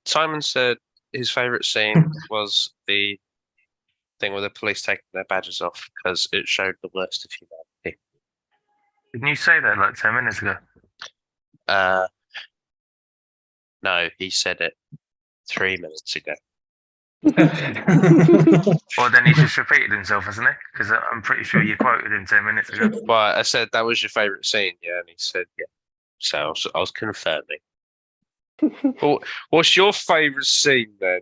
Simon said his favorite scene was the thing with the police taking their badges off because it showed the worst of humanity. Didn't you say that like 10 minutes ago? No, he said it 3 minutes ago. Well, then he just repeated himself, hasn't he? Because I'm pretty sure you quoted him 10 minutes ago. But I said that was your favorite scene, yeah, and he said yeah. So I was confirming. Well, what's your favorite scene then?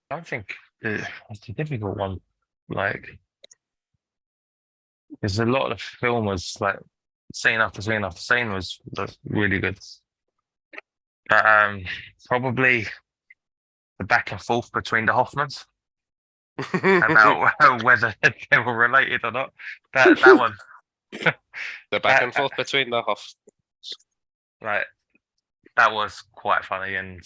I think it's a difficult one. Like, there's a lot of the film was like scene after scene after scene was really good. But probably the back and forth between the Hoffmans about whether they were related or not. That one, The back and forth between the Hoff. like, that was quite funny and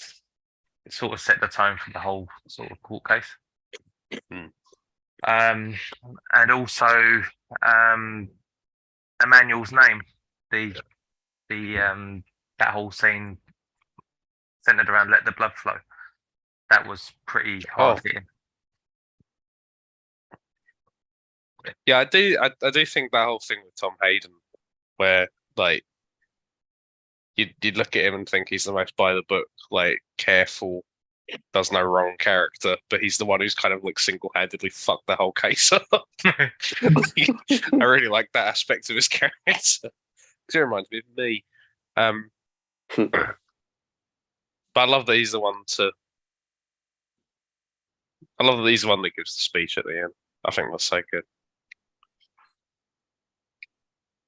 it sort of set the tone for the whole sort of court case. Mm. And also Emmanuel's name, the that whole scene centered around "Let the Blood Flow." That was pretty hard hitting. Yeah, I do think that whole thing with Tom Hayden, where like you'd look at him and think he's the most by the book, like careful, does no wrong character, but he's the one who's kind of like single-handedly fucked the whole case up. I really like that aspect of his character. It reminds me of me. But I love that he's the one to. I love that he's the one that gives the speech at the end. I think that's so good.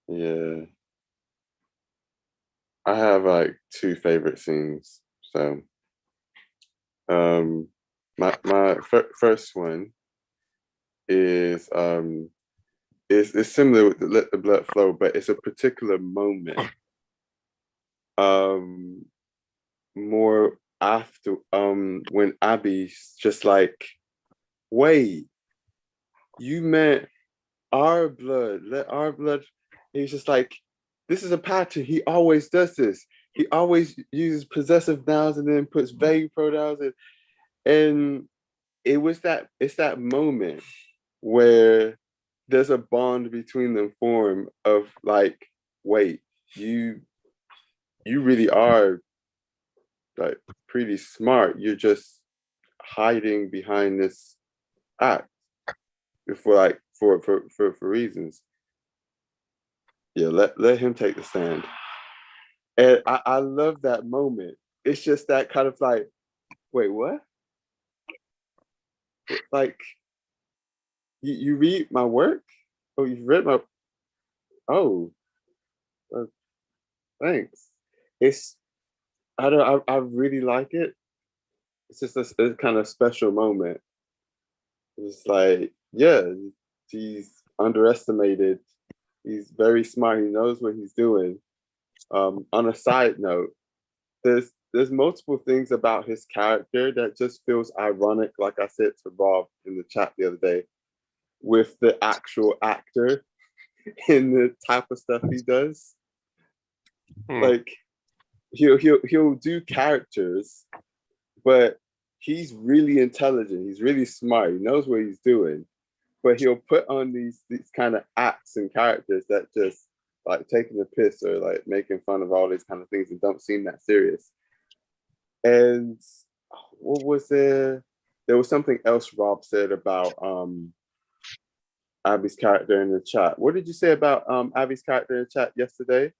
Yeah. I have like two favorite scenes. So my first one is it's similar with the Let the Blood Flow, but it's a particular moment. More after when Abby's just like, wait, you meant our blood, let our blood. He's just like, this is a pattern. He always does this. He always uses possessive nouns and then puts vague pronouns in. And it's that moment where there's a bond between them form of like, wait, you really are like pretty smart. You're just hiding behind this act for reasons. Yeah, let him take the stand. And I love that moment. It's just that kind of like, wait, what? Like, you read my work? Oh, you've read my, oh, uh, thanks. It's, I really like it. It's just a kind of special moment. It's like, yeah, he's underestimated. He's very smart. He knows what he's doing. On a side note, there's multiple things about his character that just feels ironic, like I said to Rob in the chat the other day, with the actual actor in the type of stuff he does. Like he'll do characters, but he's really intelligent. He's really smart. He knows what he's doing, but he'll put on these kind of acts and characters that just like taking the piss or like making fun of all these kind of things and don't seem that serious. And what was there? There was something else Rob said about Abby's character in the chat. What did you say about Abby's character in the chat yesterday?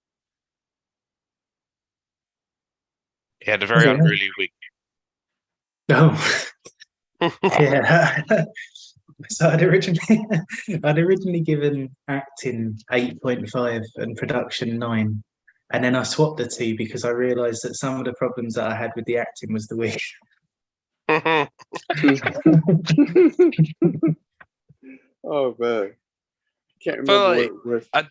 He had a very unruly week. Oh, yeah. So I'd originally given acting 8.5 and production 9, and then I swapped the two because I realised that some of the problems that I had with the acting was the wig. Oh man, can't But remember like,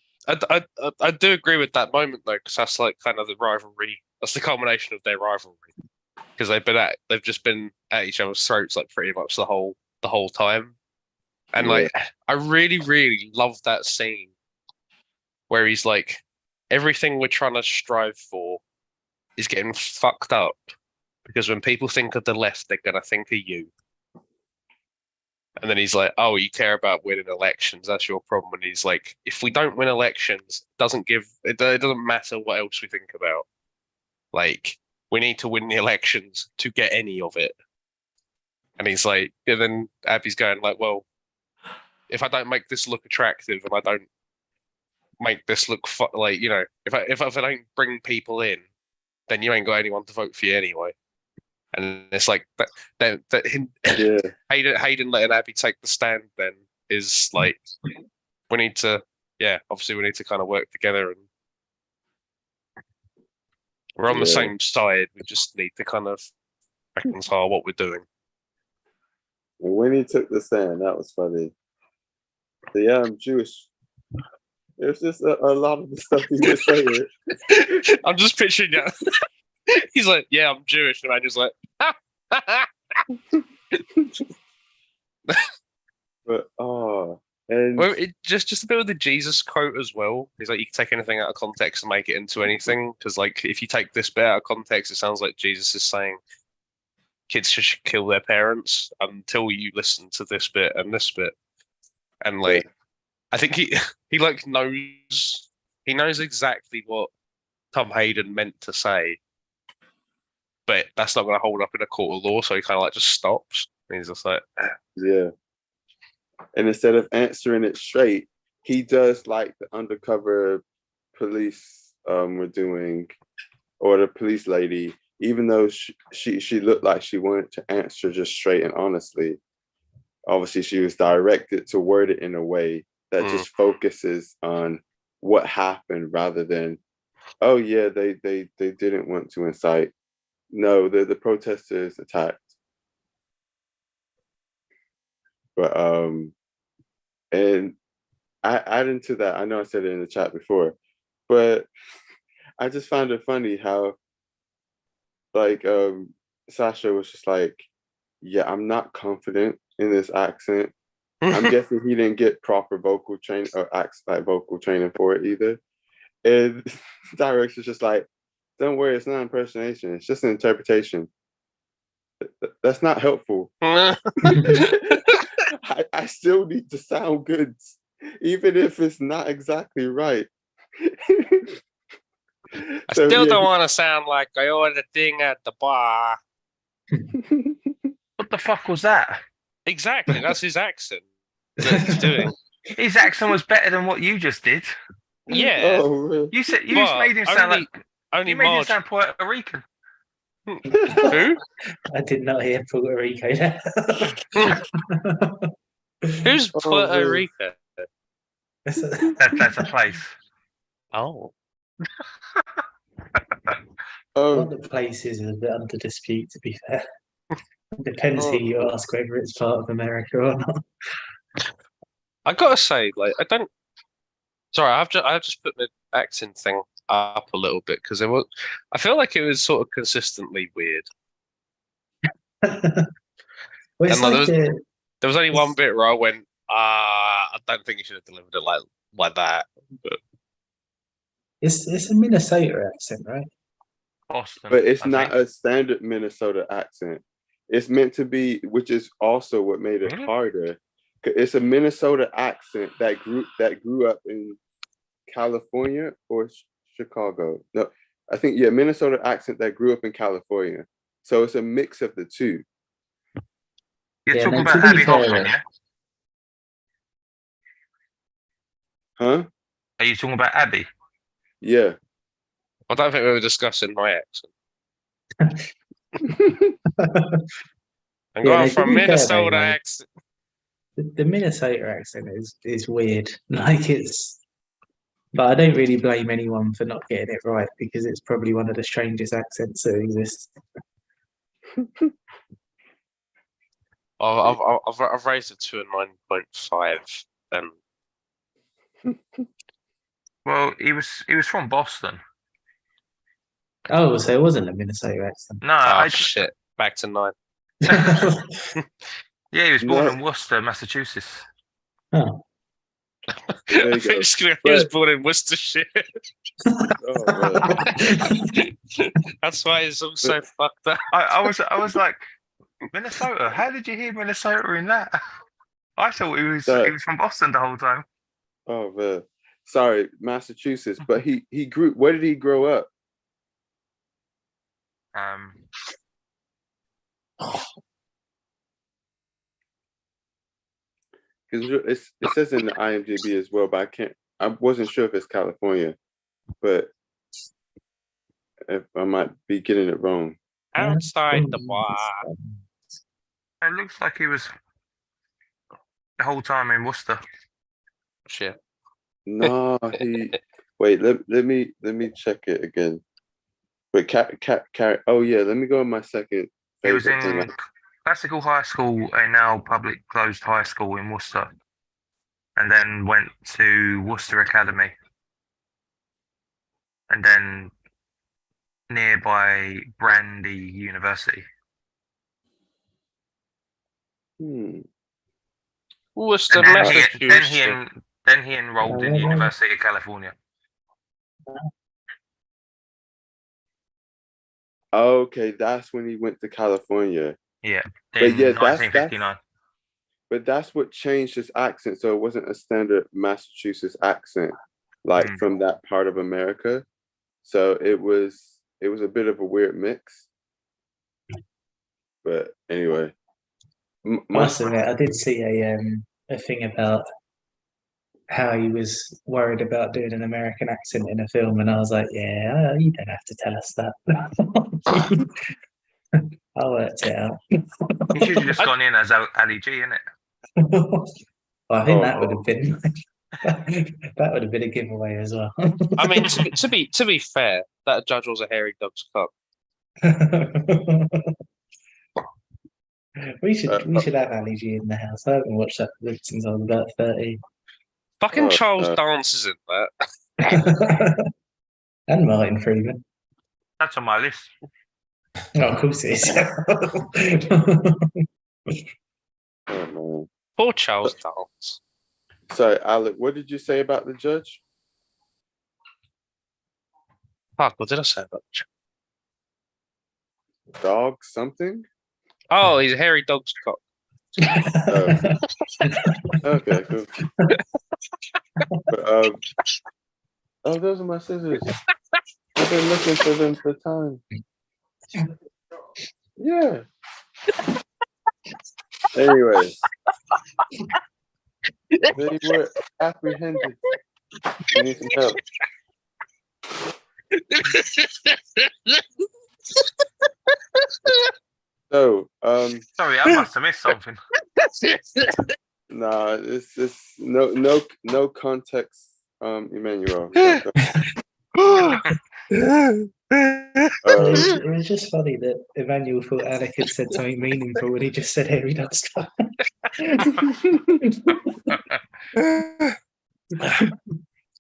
I do agree with that moment though, because that's like kind of the rivalry. That's the culmination of their rivalry, because they've just been at each other's throats like pretty much the whole time. And like, I really love that scene where he's like, everything we're trying to strive for is getting fucked up, because when people think of the left, they're gonna think of you. And then he's like, oh, you care about winning elections. That's your problem. And he's like, if we don't win elections, it doesn't matter what else we think about. Like, we need to win the elections to get any of it. And he's like, and then Abby's going like, well, if I don't make this look attractive and I don't make this look like, you know, if I don't bring people in, then you ain't got anyone to vote for you anyway. And it's like Hayden letting Abby take the stand then is like, we need to kind of work together, and we're on the same side. We just need to kind of reconcile what we're doing. when he took the stand, that was funny. But yeah, I'm Jewish. It was just a lot of the stuff he was saying. I'm just picturing that. He's like, yeah, I'm Jewish. And I just like, But and well, just a bit of the Jesus quote as well. He's like, you can take anything out of context and make it into anything. Because like, if you take this bit out of context, it sounds like Jesus is saying kids should kill their parents until you listen to this bit and this bit. And like, I think he like knows exactly what Tom Hayden meant to say, but that's not going to hold up in a court of law. So he kind of like just stops. And he's just like, yeah. And instead of answering it straight, he does like the undercover police were doing, or the police lady, even though she looked like she wanted to answer just straight and honestly. Obviously, she was directed to word it in a way that just focuses on what happened rather than, oh yeah, they didn't want to incite. No, the protesters attacked. But and adding to that, I know I said it in the chat before, but I just found it funny how like Sasha was just like, yeah, I'm not confident in this accent. I'm guessing he didn't get proper vocal training or vocal training for it either. And director's just like, don't worry, it's not impersonation, it's just an interpretation. That's not helpful. I still need to sound good, even if it's not exactly right. I still don't want to sound like I ordered a thing at the bar. What the fuck was that? Exactly, that's his accent that he's doing. His accent was better than what you just did. Yeah. Oh, really? You said you Well, just made him sound only- like Only you made him Marge. sound Puerto Rican. Who? I did not hear Puerto Rico there. Who's Oh, Puerto man. Rico? That's a place. Oh. What the place is a bit under dispute, to be fair. Depends who you ask whether it's part of America or not. I gotta say, like, I don't. Sorry, I've just put the accent thing up a little bit because I feel like it was sort of consistently weird. Well, it's And like there was only one bit where I went, I don't think you should have delivered it like that. But it's a Minnesota accent, right? Boston. But it's I not think. a standard Minnesota accent. It's meant to be, which is also what made it Really? harder. It's a Minnesota accent that grew up in California or Chicago. No, I think Minnesota accent that grew up in California. So it's a mix of the two. You're Yeah, talking no, about to be Abby fair, Hoffman, yeah? Huh? Are you talking about Abby? Yeah. I don't think we were discussing my accent. I'm Yeah, going no, to from be fair, Minnesota though, like, accent. the Minnesota accent is weird. Like it's, but I don't really blame anyone for not getting it right because it's probably one of the strangest accents that exists. I've raised it to a 9.5, and Well, he was from Boston. Oh, so it wasn't a Minnesota accent. No, shit, back to 9. yeah, he was born No. in Worcester, Massachusetts. Oh, There I you think go. he was But- born in Worcestershire. Oh, man. That's why it's all so fucked up. I was like, Minnesota. How did you hear Minnesota in that? I thought he was from Boston the whole time. Oh man. Sorry, Massachusetts. But he grew. Where did he grow up? Because it says in the IMDb as well, but I wasn't sure if it's California, but if I might be getting it wrong. Outside the bar. It looks like he was the whole time in Worcester. Shit. No, wait, let me check it again. Wait, oh yeah, let me go in my second He was favorite in thing. classical high school, a now public closed high school in Worcester, and then went to Worcester Academy, and then nearby Brandy University. Worcester, And Massachusetts. then he enrolled in University of California. Okay, that's when he went to California. Yeah, But in yeah, 1959. But that's what changed his accent. So it wasn't a standard Massachusetts accent, like from that part of America. So it was a bit of a weird mix. But anyway, must admit, I did see a thing about how he was worried about doing an American accent in a film, and I was like, yeah, you don't have to tell us that. I worked it out. You should have just gone in as Ali G, innit? Well, I think that would have been that would have been a giveaway as well. I mean, to be fair, that judge was a hairy dog's cock. We should have Ali G in the house. I haven't watched that since I was about 30. Fucking Oh, Charles Dance is in that. And Martin Freeman. That's on my list. Oh, of course it is. Oh man. Poor Charles Dance. Sorry, Alec. What did you say about the judge? Fuck, what did I say about the Dog something? Oh, he's a hairy dog's cock. Okay, cool. But, oh, those are my scissors. I've been looking for them for time. Yeah. Anyway, they were apprehended. You need some help. So, Sorry, I must have missed something. nah, it's no context, Emmanuel. It was just funny that Emmanuel thought Alec had said something meaningful when he just said hairy dog stuff.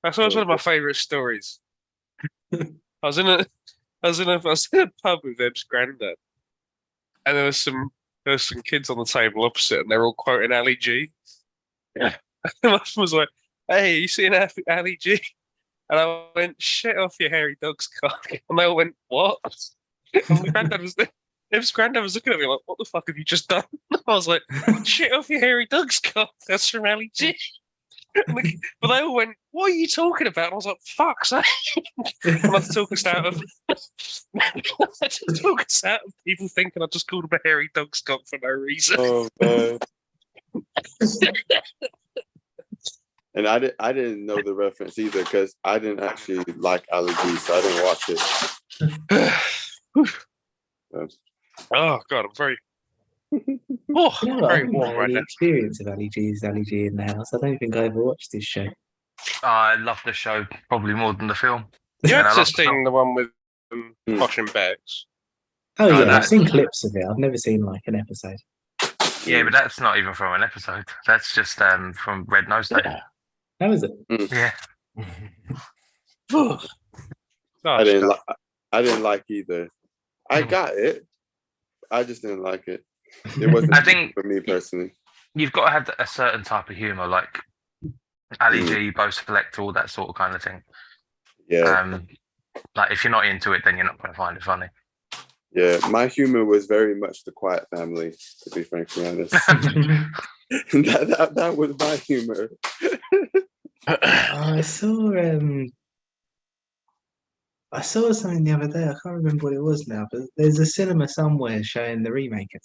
That's always one of my favourite stories. I was in a pub with Eb's granddad, and there was some kids on the table opposite, and they're all quoting Ali G. Yeah. And my mum was like, "Hey, you seen Ali G?" And I went, "Shit off your hairy dog's cock." And they all went, "What?" And my granddad was there. Eb's granddad was looking at me like, "What the fuck have you just done?" I was like, "Shit off your hairy dog's cock. That's from Ali G." But they all went, "What are you talking about?" And I was like, "Fuck's sake." And I took us out of people thinking I just called him a hairy dog's cock for no reason. Oh man. And I didn't know the reference either because I didn't actually like Ali G, so I didn't watch it. Oh god, I'm very You know what? I very haven't warm had right any now. experience of Ali G's Ali G in the house. I don't think I ever watched this show. I love the show probably more than the film. You And I have love to the film. seen the one with washing bags. Oh Oh, yeah, I've that- seen clips of it. I've never seen like an episode. Yeah, but that's not even from an episode. That's just from Red Nose Day. How is it? Yeah. Gosh, I didn't God. I didn't like either. I got it. I just didn't like it. It wasn't I think for me personally. you've got to have a certain type of humor, like Ali G, Bo Select, all that sort of kind of thing. Yeah. Like if you're not into it, then you're not going to find it funny. Yeah. My humor was very much the Quiet Family, to be frankly honest. that was my humor. I saw something the other day. I can't remember what it was now, but there's a cinema somewhere showing the remake of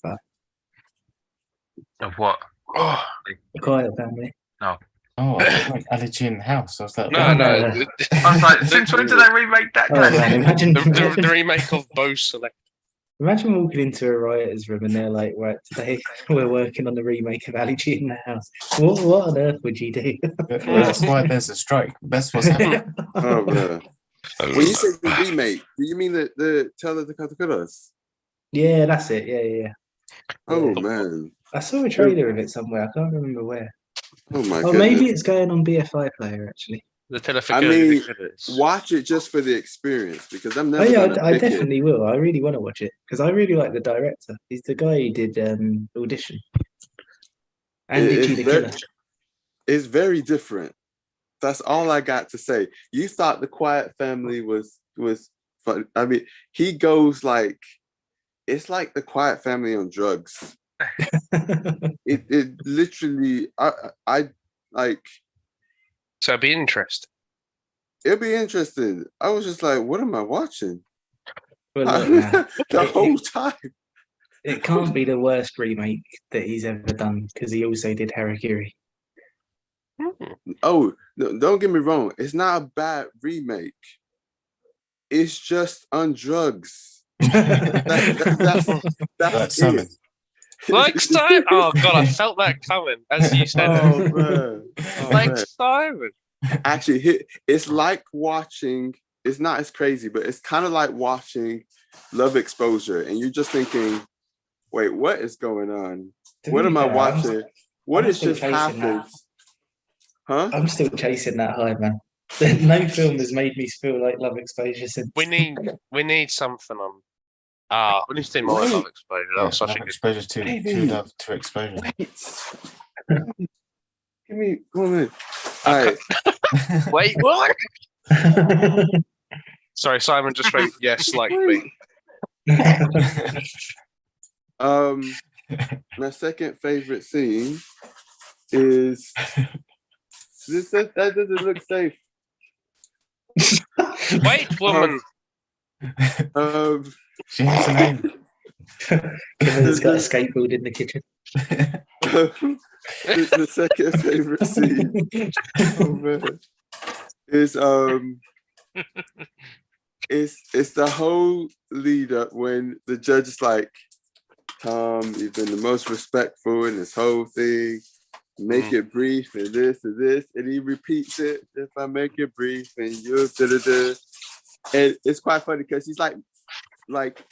that. Of what? The Quiet Family. Oh, I thought like Ali G in the house. I was like, No. I was like, since when did they remake that Oh guy? man, imagine, the remake of Bo Select. imagine walking into a writer's room and they're like, "Right, today we're working on the remake of Ali G in the house." What on earth would you do? that's why there's a strike. That's what's happening. Oh man. When you say the remake, do you mean the Tale of the Katakuras? Yeah, that's it. Yeah. Oh man. I saw a trailer of it somewhere. I can't remember where. Oh my Oh, goodness. maybe it's going on BFI Player actually. The I mean, watch it just for the experience because I'm never Oh yeah, gonna I pick definitely will. I really want to watch it because I really like the director. He's the guy who did Audition and It- Itchy it's the very- Killer. It's very different. That's all I got to say. You thought the Quiet Family was fun. I mean, he goes like it's like the Quiet Family on drugs. It literally I like So it'd be interesting. it'll be interesting. I was just like, what am I watching? Well, look, man, The whole time. it can't be the worst remake that he's ever done because he also did Harakiri. Oh, no, don't get me wrong. It's not a bad remake. It's just on drugs. That's That's it. something. Like Simon. Oh god, I felt that coming as you said Oh it. man. Oh, Like man. Simon. Actually, it's like watching. It's not as crazy, but it's kind of like watching Love Exposure, and you're just thinking, "Wait, what is going on? To What be am I fair, watching? What I'm has still just chasing happened?" Huh? I'm still chasing that high, man. No film has made me feel like Love Exposure since. We need something on. We need to do more Wait. Love Exposure. That Yeah, was such love a good. exposure to Baby. love to exposure. Wait. Give me 1 minute. All right. Wait, what? Sorry, Simon just wrote yes, like me. My second favorite scene is this. That doesn't look safe. Wait, woman. She has a name. Kevin's got a skateboard in the kitchen. The second favorite scene, oh man, is it's the whole lead up when the judge is like, Tom, you've been the most respectful in this whole thing. Make it brief and this, and he repeats it. If I make it brief and you da. And it's quite funny because he's like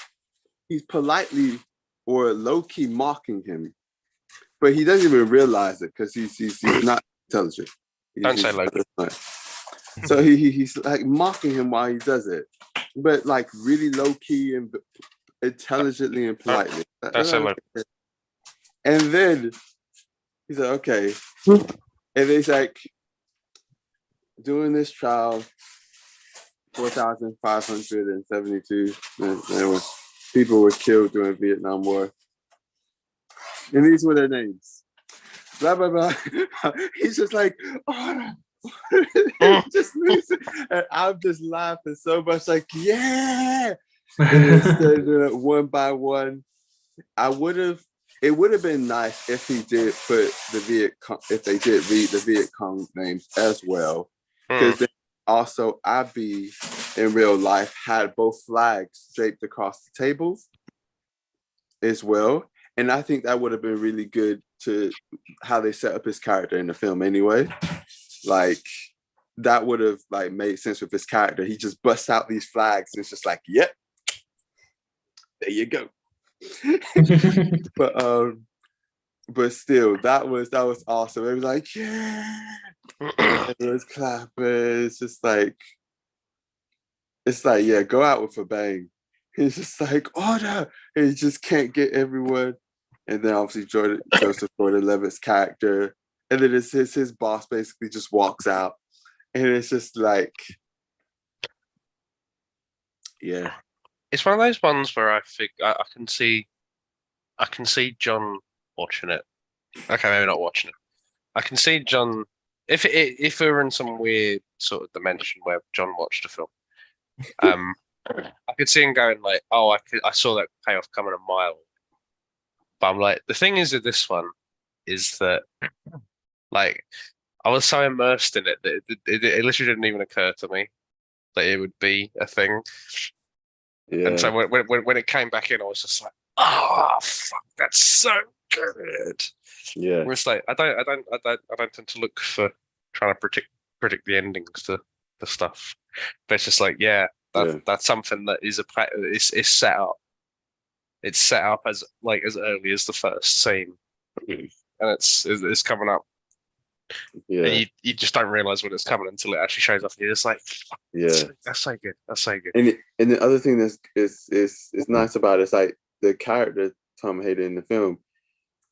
he's politely or low-key mocking him, but he doesn't even realize it because he's not intelligent. Don't say low. So he's like mocking him while he does it, but like really low-key and intelligently and politely. Don't say low. And then he's like, okay. And then he's like, doing this trial, 4,572 people were killed during the Vietnam War. And these were their names. Blah, blah, blah. He's just like, oh, just losing. And I'm just laughing so much, like, yeah. And instead, one by one, it would have been nice if he did put if they did read the Viet Cong names as well. Because then also Abby in real life had both flags draped across the table as well. And I think that would have been really good to how they set up his character in the film anyway. Like that would have like made sense with his character. He just busts out these flags and it's just like, yep, there you go. But still, that was awesome. It was like, yeah, it was clapping. It's like, yeah, go out with a bang. He's just like, order, and he just can't get everyone. And then obviously Joseph Gordon-Levitt's character, and then it's his boss basically just walks out, and it's just like, yeah. It's one of those ones where I think I can see John watching it. Okay, maybe not watching it. I can see John if we were in some weird sort of dimension where John watched a film. I could see him going like, "Oh, I saw that payoff coming a mile." But I'm like, the thing is with this one is that like I was so immersed in it that it literally didn't even occur to me that it would be a thing. Yeah. And so when it came back in, I was just like, "Oh, fuck, that's so good." Yeah. Whereas like I don't tend to look for trying to predict the endings to the stuff, but it's just like that's something that is is set up. It's set up as early as the first scene, and it's coming up. Yeah. And you just don't realize when it's coming until it actually shows up. And you're just like, yeah, that's so good. That's so good. And the other thing that's is nice about it is like the character Tom Hayden in the film.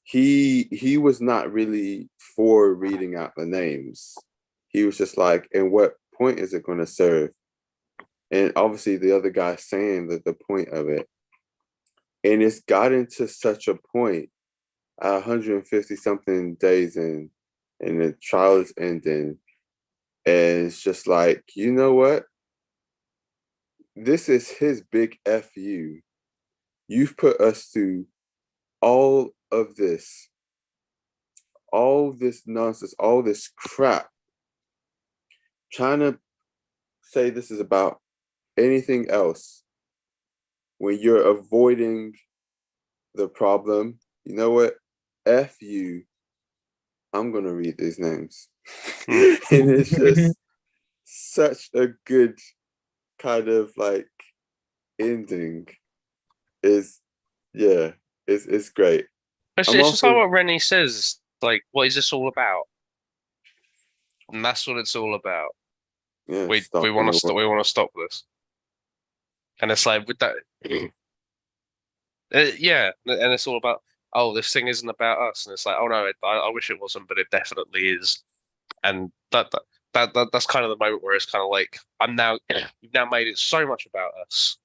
He was not really for reading out the names. He was just like, and what point is it going to serve? And obviously the other guy saying that the point of it. And it's gotten to such a point, 150 something days in, and the trial is ending. And it's just like, you know what? This is his big FU. You've put us through all of this nonsense, all this crap, trying to say this is about anything else when you're avoiding the problem. You know what? F you. I'm going to read these names. And it's just such a good kind of like ending. It's great. It's just like what Rennie says. Like, what is this all about? and that's what it's all about. Yeah, We stopping want the to we want to stop this, and it's like with that, yeah, and it's all about oh, this thing isn't about us, and it's like oh no, I wish it wasn't, but it definitely is, and that's kind of the moment where it's kind of like you've now made it so much about us.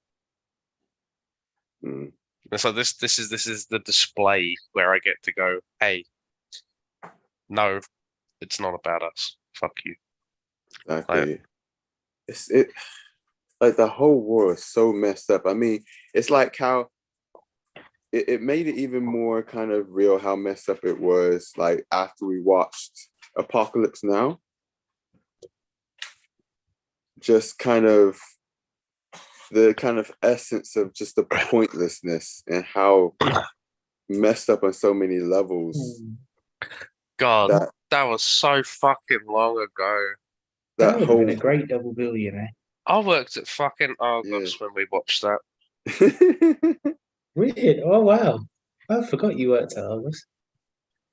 Mm, And so this is the display where I get to go, hey, no, it's not about us. Fuck you. exactly. It's like the whole war is so messed up. I mean, it's like how it made it even more kind of real how messed up it was, like after we watched Apocalypse Now. Just kind of the kind of essence of just the pointlessness and how messed up on so many levels. God, That that was so fucking long ago. That that would have been a whole great double bill, you know. I worked at fucking Argos when we watched that. Weird. Oh wow. I forgot you worked at Argos.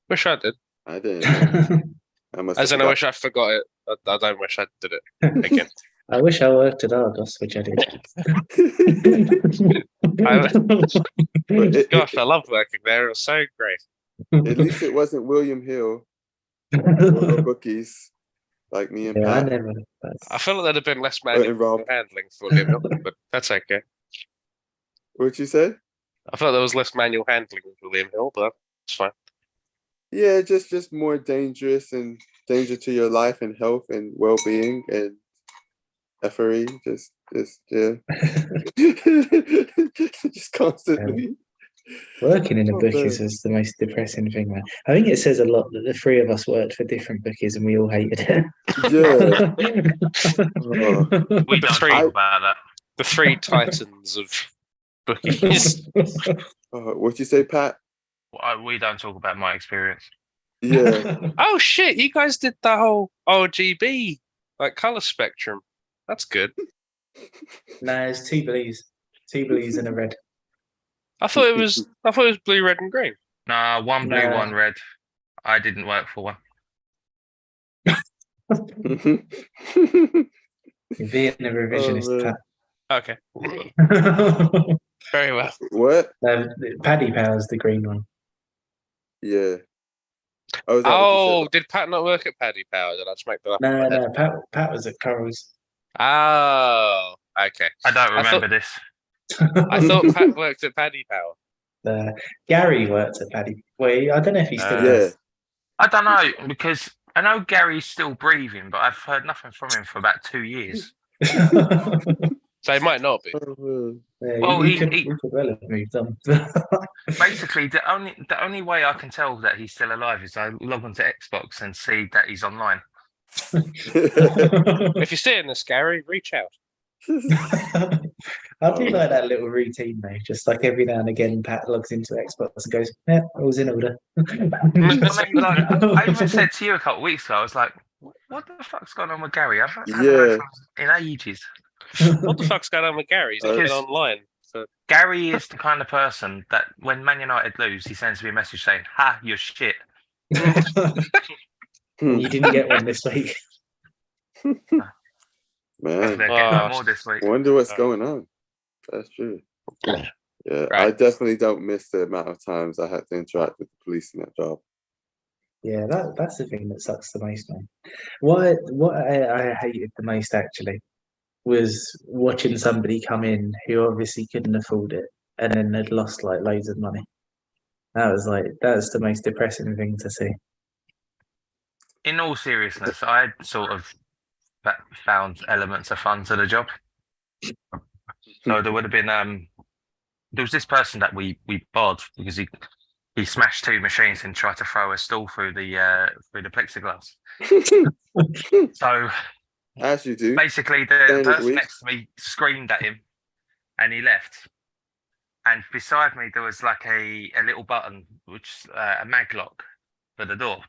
Wish I did. I didn't. I must As have in, I forgot. wish I forgot it. I don't wish I did it again. I wish I worked at Argos, which I did. Gosh, I love working there. It was so great. At least it wasn't William Hill or bookies like me and Yeah, I Pat. never. I feel like there'd have been less And manual Rob. handling for William Hill, but that's okay. What'd you say? I felt there was less manual handling with William Hill, but that's fine. Yeah, just more dangerous and danger to your life and health and well-being and effery. Just yeah. just constantly. Working in a Oh, bookies man. was the most depressing thing, man. I think it says a lot that the three of us worked for different bookies and we all hated it. Yeah. Oh. We don't three- talk about that. The three titans of bookies. What'd you say, Pat? We don't talk about my experience. Yeah. Oh shit! You guys did the whole RGB like color spectrum. That's good. No, it's two blues and a red. I thought it was blue, red, and green. Nah, one blue, Nah. one red. I didn't work for one. You're being a revisionist, man. Okay, Pat. very well. What? Paddy Power's the green one. Yeah. Oh, is that what you Oh, said? did Pat not work at Paddy Power? Did I just make that up? in No, my head? no, Pat was at Corals. Oh, okay. I don't I remember this. I thought Pat worked at Paddy Power. Gary worked at Paddy. Well, I don't know if he still Yeah. does. I don't know, because I know Gary's still breathing, but I've heard nothing from him for about 2 years. So it might not be. Oh, man. Yeah, Well, he he- could well have moved on. Basically, the only way I can tell that he's still alive is I log onto Xbox and see that he's online. If you're seeing this, Gary, reach out. I do like that little routine though. Just like every now and again, Pat logs into Xbox and goes, "Yeah, all's in order." I mean, like, I even said to you a couple of weeks ago, I was like, "What the fuck's going on with Gary? I haven't heard from him in ages." What the fuck's going on with Gary? He's not been online. So Gary is the kind of person that when Man United lose, he sends me a message saying, "Ha, you're shit." You didn't get one this week. Man, They're getting no more this week. wonder what's going on. That's true. Yeah, I Right. definitely don't miss the amount of times I had to interact with the police in that job. Yeah, that's the thing that sucks the most, man. What I hated the most actually was watching somebody come in who obviously couldn't afford it and then had lost like loads of money. That's the most depressing thing to see. In all seriousness, I sort of found elements of fun to the job. So there would have been there was this person that we barred because he smashed 2 machines and tried to throw a stool through the plexiglass. So As you do. basically the Standard person week. next to me screamed at him and he left. And beside me there was like a little button, which a mag lock for the door.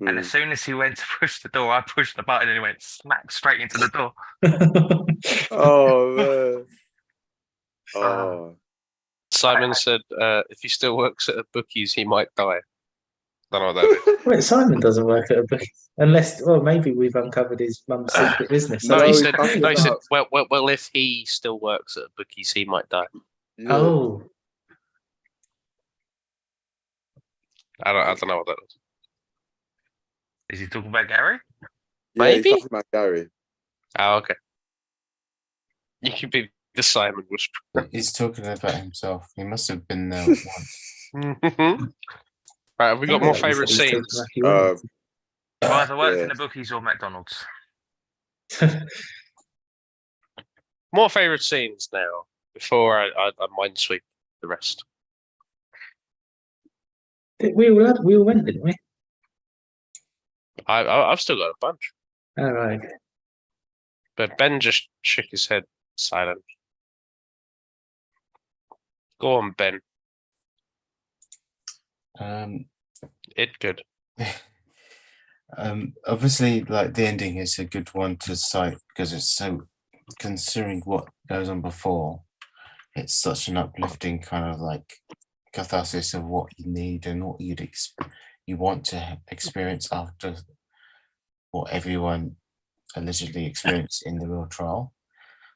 And as soon as he went to push the door, I pushed the button and he went smack straight into the door. Oh man. Oh. Simon said, if he still works at a bookies, he might die. Don't know what that is. Wait, Simon doesn't work at a bookie. Unless, well, maybe we've uncovered his mum's secret business. No, No, he he's said. talking No, he said. about- Well, if he still works at bookies, he might die. Yeah. Oh, I don't know what that is. Is he talking about Gary? Yeah, he's Maybe? talking about Gary. Oh, okay. You can be the Simon whisperer. He's talking about himself. He must have been there once. Right, have we got more Like you favourite said, he's scenes? talking like he Uh, You either worked Yeah. in the bookies or McDonald's. More favourite scenes now before I minesweep the rest. we all went, didn't we? I've still got a bunch, All right. Okay. but Ben just shook his head silent. Go on, Ben. It good. Obviously, like the ending is a good one to cite because it's so, considering what goes on before, it's such an uplifting kind of like catharsis of what you need and what you want to experience after what everyone allegedly experienced in the real trial.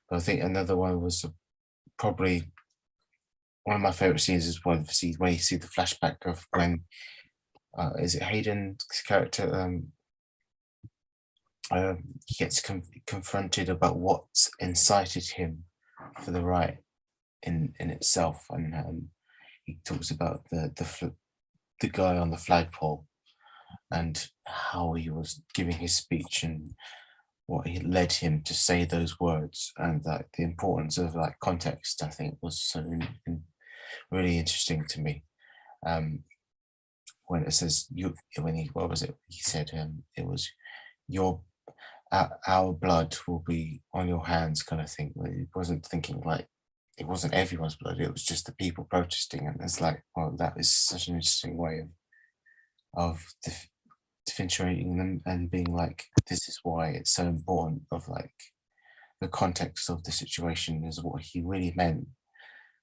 But I think another one was probably one of my favorite scenes is when you see the flashback of when is it Hayden's character he gets confronted about what's incited him for the riot in itself, and he talks about the guy on the flagpole and how he was giving his speech and what he led him to say those words, and that the importance of like context, I think, was so really interesting to me. When it says what was it? He said it was our blood will be on your hands, kind of thing. He wasn't thinking like it wasn't everyone's blood; it was just the people protesting, and it's like, well, that is such an interesting way of differentiating them and being like, this is why it's so important. Of like the context of the situation is what he really meant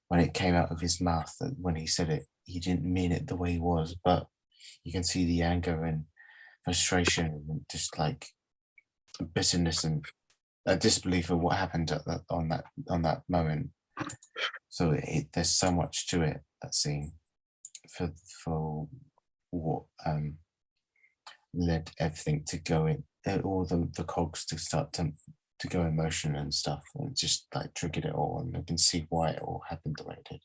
when it came out of his mouth. That when he said it, he didn't mean it the way he was, but you can see the anger and frustration and just like bitterness and a disbelief of what happened on that moment. So there's so much to it, that scene, for what led everything to go in, all the cogs to start to go in motion and stuff, and just like triggered it all, and I can see why it all happened the way it did.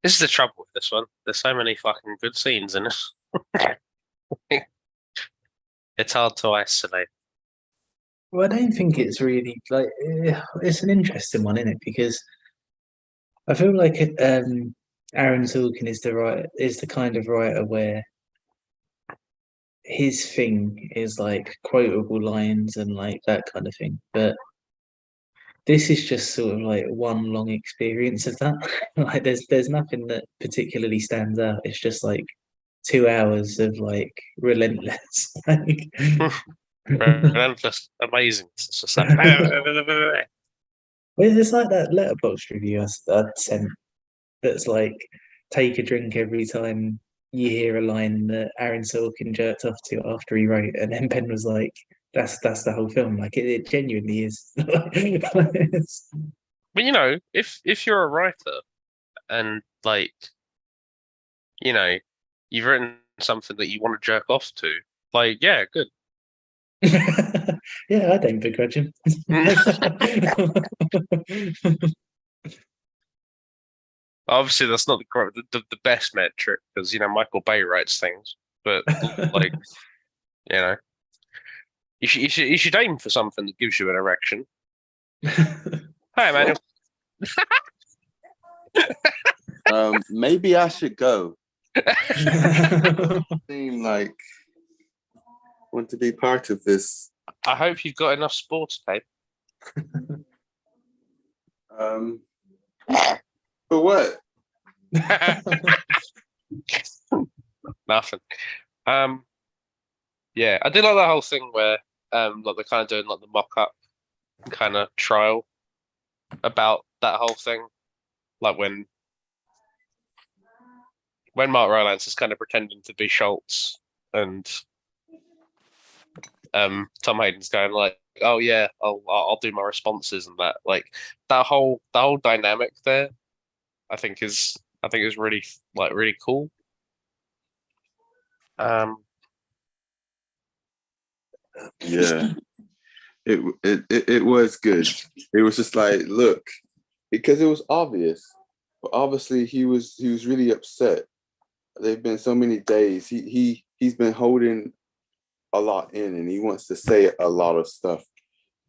This is the trouble with this one. There's so many fucking good scenes in it. It's hard to isolate. Well, I don't think it's really like it's an interesting one, isn't it? Because I feel like Aaron Sorkin is the kind of writer where his thing is like quotable lines and like that kind of thing. But this is just sort of like one long experience of that. Like there's nothing that particularly stands out. It's just like 2 hours of like relentless. Like, Relentless, amazing. It's just like, well, it's like that letterbox review I sent. That's like take a drink every time you hear a line that Aaron Sorkin jerked off to after he wrote, and then Ben was like, "That's the whole film." Like it genuinely is. But you know, if you're a writer and like, you know, you've written something that you want to jerk off to, like, yeah, good. Yeah, I don't begrudge him. Obviously, that's not the best metric because you know Michael Bay writes things, but like, you know, you should aim for something that gives you an erection. Hi, Emmanuel. Maybe I should go. Seem like want to be part of this. I hope you've got enough sports tape. For what? Nothing. Yeah, I did like the whole thing where like they're kind of doing like the mock-up kind of trial about that whole thing, like when Mark Rylance is kind of pretending to be Schultz, and Tom Hayden's going like, "Oh yeah, I'll do my responses," and that like that whole dynamic there, I think is really really cool. Yeah, it was good. It was just like, look, because it was obvious, but obviously he was really upset. They've been so many days. He's been holding a lot in, and he wants to say a lot of stuff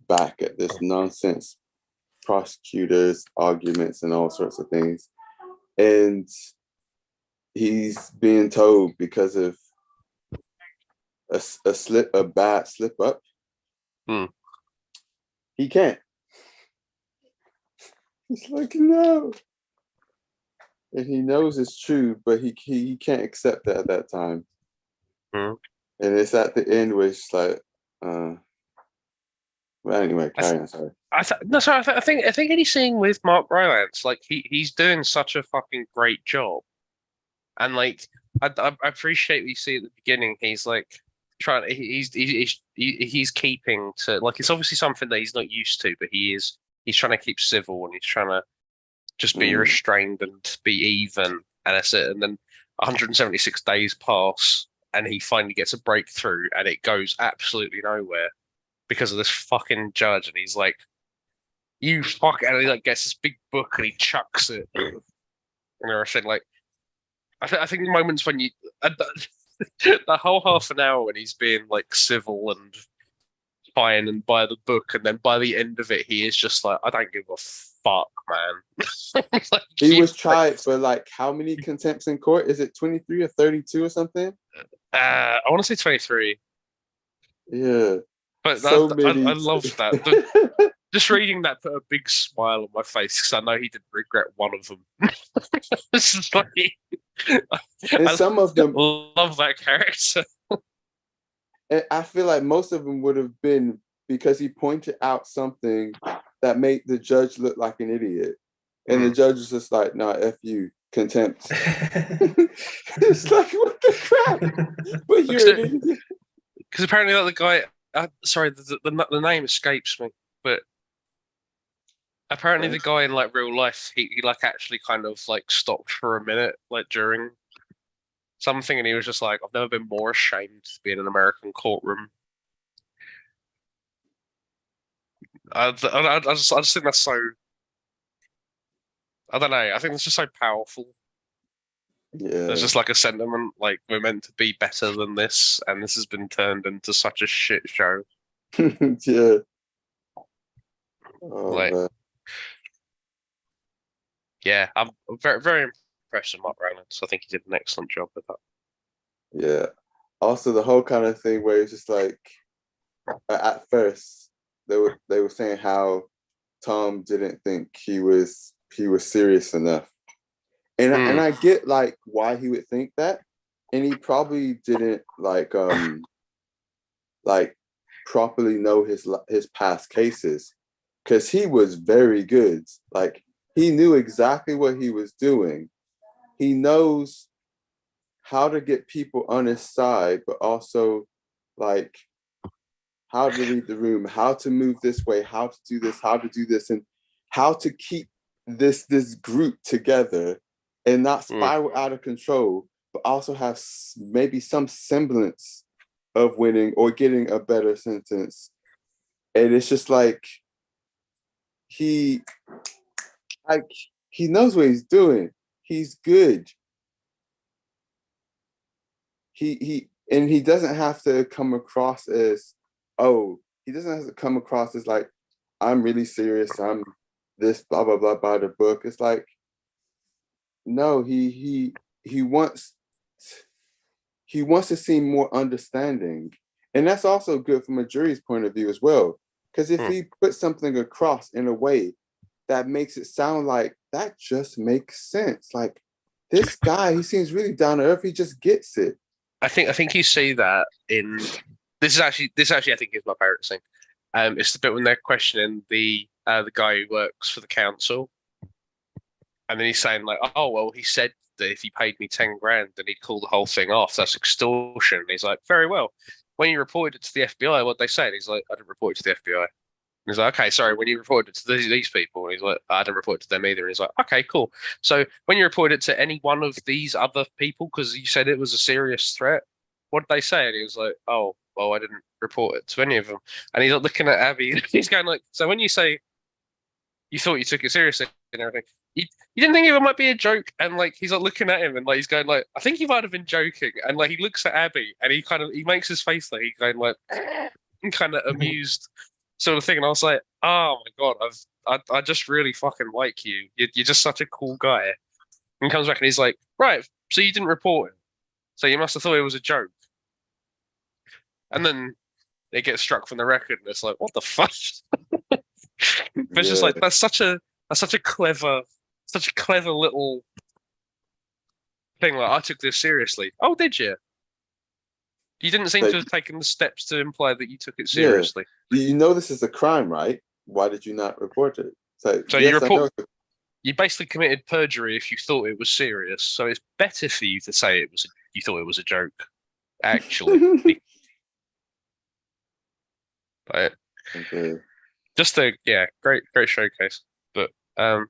back at this nonsense prosecutors, arguments, and all sorts of things. And he's being told because of a bad slip up, he can't. It's like, no. And he knows it's true, but he can't accept that at that time. And it's at the end where it's like, well, anyway, carry on. Sorry. I think anything with Mark Rylance, like he's doing such a fucking great job, and like I appreciate what you see at the beginning. He's like he's keeping to, like, it's obviously something that he's not used to, but he's trying to keep civil, and he's trying to just be restrained and be even, and that's it. And then 176 days pass, and he finally gets a breakthrough, and it goes absolutely nowhere because of this fucking judge. And he's like, "You fuck," and he like gets this big book and he chucks it, and everything. Like, I think the moments when you the whole half an hour when he's being like civil and fine and by the book, and then by the end of it, he is just like, "I don't give a fuck, man." Like, he was tried for like how many contempts in court? Is it 23 or 32 or something? I want to say 23. Yeah, but so I love that. Just reading that put a big smile on my face because I know he didn't regret one of them. It's just like, and some of them love that character. And I feel like most of them would have been because he pointed out something that made the judge look like an idiot. And the judge was just like, "Nah, F you, contempt." It's like, what the crap? But you're an idiot. Because apparently like, the guy, sorry, the name escapes me, but apparently the guy in like real life, he like actually kind of like stopped for a minute, like during something, and he was just like, "I've never been more ashamed to be in an American courtroom." I just think that's so, I don't know, I think it's just so powerful. Yeah, There's just like a sentiment like, we're meant to be better than this, and this has been turned into such a shit show. Yeah. Oh, like, man. Yeah, I'm very, very impressed with Mark Rylance. I think he did an excellent job with that. Yeah. Also, the whole kind of thing where it's just like, at first they were saying how Tom didn't think he was serious enough, and I get like why he would think that, and he probably didn't like properly know his past cases, because he was very good. Like, he knew exactly what he was doing. He knows how to get people on his side, but also like how to read the room, how to move this way, how to do this, and how to keep this group together and not spiral out of control, but also have maybe some semblance of winning or getting a better sentence. And it's just like he knows what he's doing. He's good. He doesn't have to come across as, like, "I'm really serious, I'm this blah blah blah by the book." It's like, no, he wants to seem more understanding. And that's also good from a jury's point of view as well. Because if he puts something across in a way that makes it sound like that just makes sense. Like, this guy, he seems really down to earth, he just gets it. I think you see that in this actually I think is my favorite scene. It's the bit when they're questioning the guy who works for the council, and then he's saying like, "Oh well, he said that if he paid me 10 grand, then he'd call the whole thing off. That's extortion." And he's like, "Very well. When you reported it to the FBI, what'd they say?" And he's like, "I didn't report it to the FBI." And he's like, "Okay, sorry. When you reported it to these people," and he's like, "I didn't report it to them either." And he's like, "Okay, cool. So when you reported it to any one of these other people, because you said it was a serious threat, what did they say?" And he was like, "Oh, well, I didn't report it to any of them." And he's like looking at Abby, and he's going like, "So when you say you thought you took it seriously and everything, you didn't think it might be a joke?" And like he's like looking at him, and like he's going like, "I think you might have been joking." And like he looks at Abby, and he makes his face like he's going like, kind of amused sort of thing. And I was like, "Oh my god, I just really fucking like you. You're just such a cool guy." And he comes back and he's like, "Right, so you didn't report it, so you must have thought it was a joke." And then it gets struck from the record, and it's like, what the fuck? But it's just like that's such a clever little thing. Like I took this seriously. Oh, did you? You didn't seem to have taken the steps to imply that you took it seriously. You know this is a crime, right? Why did you not report it? So you report. You basically committed perjury if you thought it was serious. So it's better for you to say you thought it was a joke, actually. But just a great showcase. But I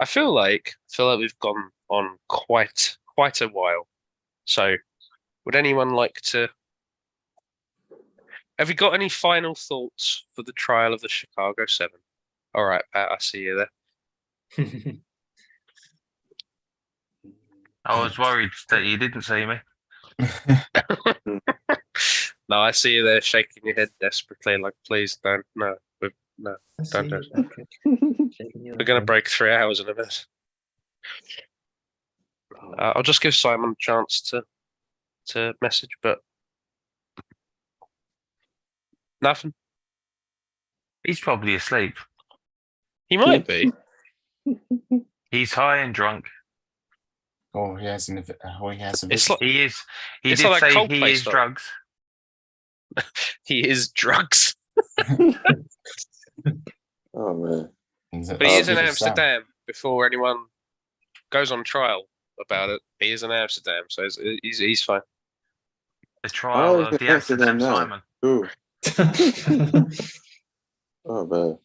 feel like we've gone on quite a while. So would anyone like to? Have you got any final thoughts for the trial of the Chicago 7? All right, Pat, I see you there. I was worried that you didn't see me. No, I see you there shaking your head desperately, like, please don't. No, don't do it. Okay. We're going to break 3 hours in a minute. I'll just give Simon a chance to message, but nothing. He's probably asleep. He might be. He's high and drunk. Oh, he has an. Oh, he has a. It's like, He is. He it's did like say Coldplay he is style. drugs. He is drugs. Oh man. But he is in Amsterdam before anyone goes on trial about it. He is in Amsterdam, so he's fine. The trial of the Amsterdam Simon. Ooh. Oh man.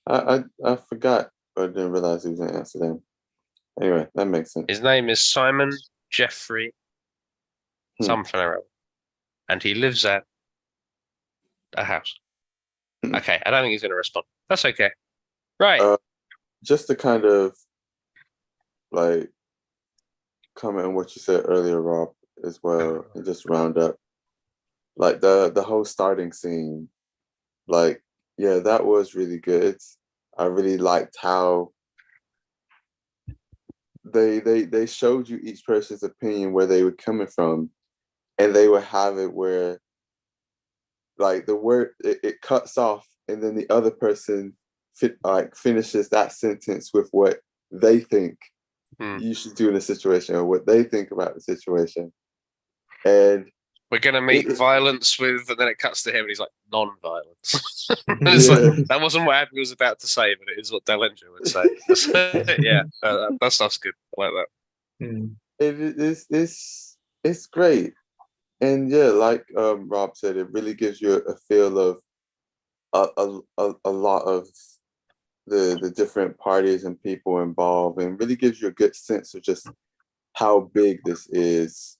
I forgot, but I didn't realize he was in Amsterdam. Anyway, that makes sense. His name is Simon Jeffrey something or other, and he lives at a house. Okay, I don't think he's going to respond. That's okay. Right. Just to kind of like comment on what you said earlier, Rob, as well, and just round up. Like the whole starting scene, like, yeah, that was really good. I really liked how they showed you each person's opinion, where they were coming from, and they would have it where like the word it cuts off, and then the other person finishes that sentence with what they think you should do in a situation, or what they think about the situation. And we're gonna meet violence with, and then it cuts to him, and he's like, non-violence. Like, that wasn't what Abby was about to say, but it is what Dellinger would say. That stuff's good. I like that. It's great, and yeah, like Rob said, it really gives you a feel of a lot of the different parties and people involved, and really gives you a good sense of just how big this is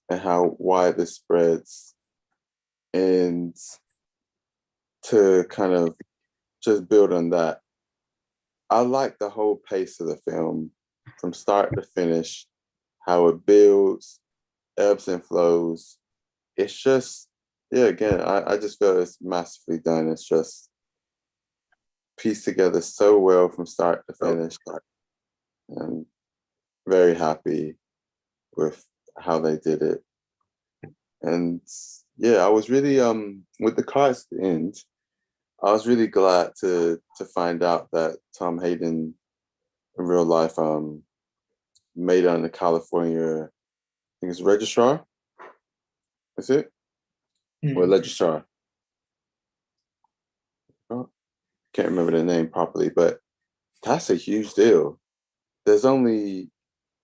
and how wide this spreads. And to kind of just build on that, I like the whole pace of the film from start to finish, how it builds, ebbs and flows. It's just, yeah, again, I just feel it's massively done. It's just pieced together so well from start to finish. I'm very happy with how they did it. And yeah, I was really with the cards at the end, I was really glad to find out that Tom Hayden in real life made it on the California, I think it's registrar. Is it? or legislar. Oh, can't remember the name properly, but that's a huge deal. There's only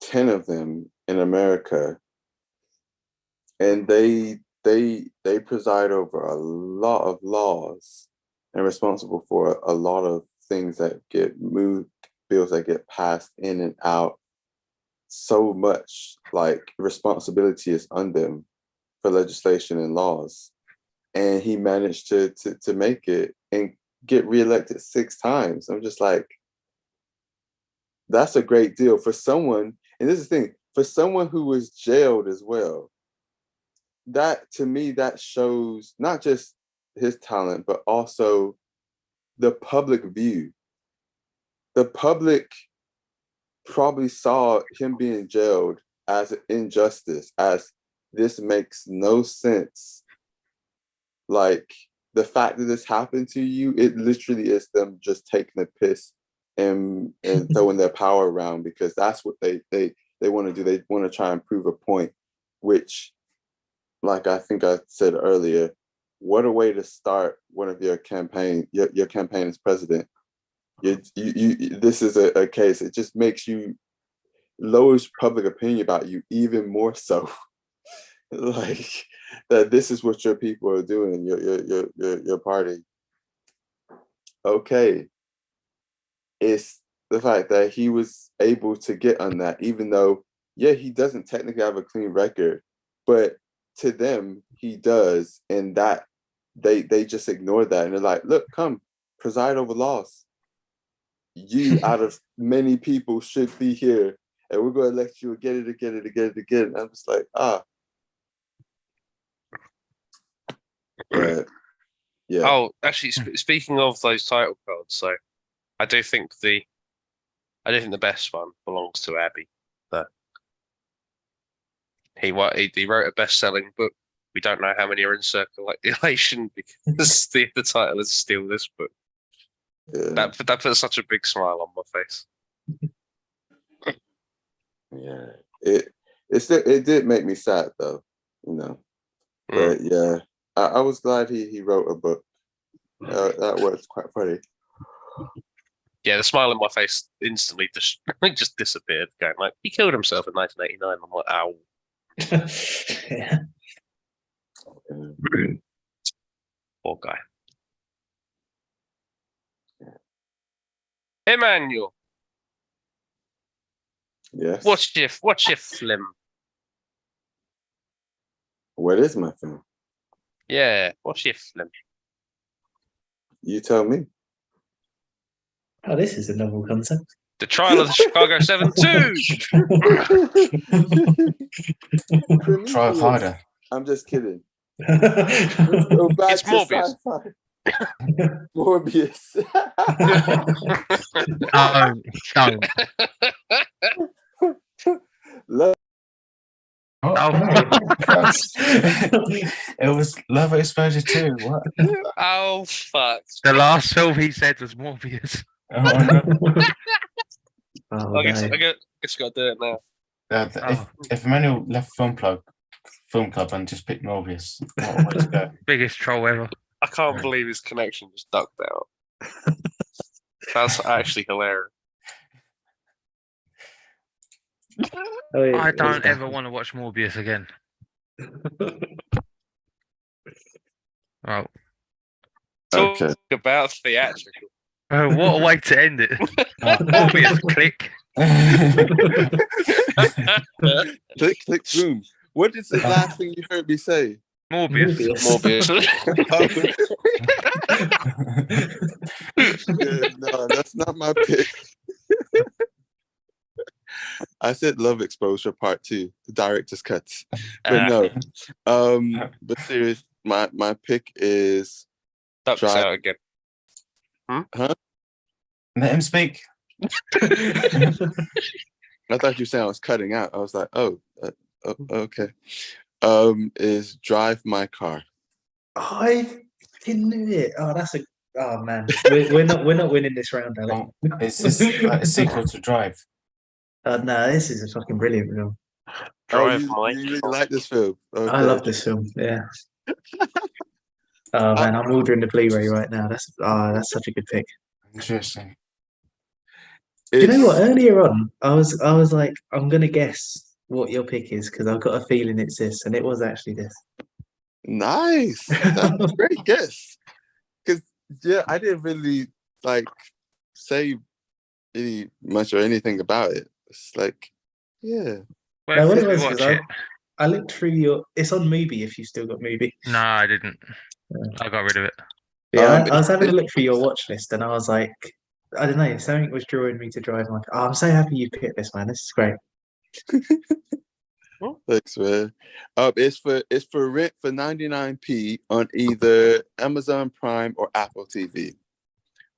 10 of them in America, and they preside over a lot of laws and responsible for a lot of things that get moved, bills that get passed in and out. So much like responsibility is on them for legislation and laws, and he managed to make it and get reelected 6 times. I'm just like, that's a great deal for someone. And this is the thing, for someone who was jailed as well. That, to me, that shows not just his talent, but also the public view. The public probably saw him being jailed as an injustice, as this makes no sense. Like, the fact that this happened to you, it literally is them just taking a piss and throwing their power around, because that's what they want to do. They want to try and prove a point, which, like I think I said earlier, what a way to start one of your campaign as president. This is a case. It just makes you lowers public opinion about you even more so. Like that, this is what your people are doing. Your party. Okay, it's the fact that he was able to get on that, even though, yeah, he doesn't technically have a clean record, but to them he does, and that they just ignore that, and they're like, look, come preside over laws. You out of many people should be here, and we're going to elect you again and again and again and again. And I'm just like, but yeah. Oh, actually, speaking of those title cards, so I do think the best one belongs to Abby. But he wrote a best-selling book. We don't know how many are in circulation because the title is still this book. Yeah. That puts such a big smile on my face. Yeah, it did make me sad though, you know. But yeah, I was glad he wrote a book. That was quite funny. Yeah, the smile on my face instantly just disappeared. Going like, he killed himself in 1989. I'm like, ow. Yeah. Poor guy. Emmanuel, Yes. what's your flim? What is my film? Yeah, what's your flim? You tell me. Oh, this is a novel concept. The Trial of the Chicago 7-2. Try harder. I'm just kidding. Let's go back It's to Morbius. sci-fi. Morbius. Don't. Love. It was Love Exposure 2. What? Oh fuck! The last film he said was Morbius. Oh, no. Oh, I guess no. I guess you got to do it now. If Emmanuel left Film Club and just picked Morbius, what a way to go. Biggest troll ever. I can't believe his connection just ducked out. That's actually hilarious. Oh, yeah, I don't it's ever back. want to watch Morbius again. Right. Talk Okay. about theatrical. What a way to end it. Morbius, click. Click, click, boom. What is the last thing you heard me say? Morbius. Yeah, no, that's not my pick. I said Love Exposure Part 2, the director's cuts. But no. But serious, my pick is Ducks Drive. out again. Let him speak. I thought you were saying I was cutting out. I was like, okay. Is Drive My Car. I knew it. Oh man, we're not winning this round, Alex. Is this like a sequel to Drive? No, this is a fucking brilliant film. Drive you My really Car. like this film? I love this film. Yeah. Oh man, I'm ordering the Blu-ray right now. That's such a good pick. Interesting. Do you know what? It's Earlier on, I was like, I'm gonna guess what your pick is because I've got a feeling it's this, and it was actually this. nice. That's a great guess. Cause yeah, I didn't really like say any much or anything about it. It's like, yeah. Where No, what did it we was watch because it? I looked through your. It's on Mubi if you still got Mubi. No, I didn't. I got rid of it. Yeah, I was It's, having a it's look through your watch list, and I was like, I don't know, something was drawing me to drive my car. Oh, I'm so happy you picked this, man. This is great. thanks, man. It's for rent for 99p on either Amazon Prime or Apple TV.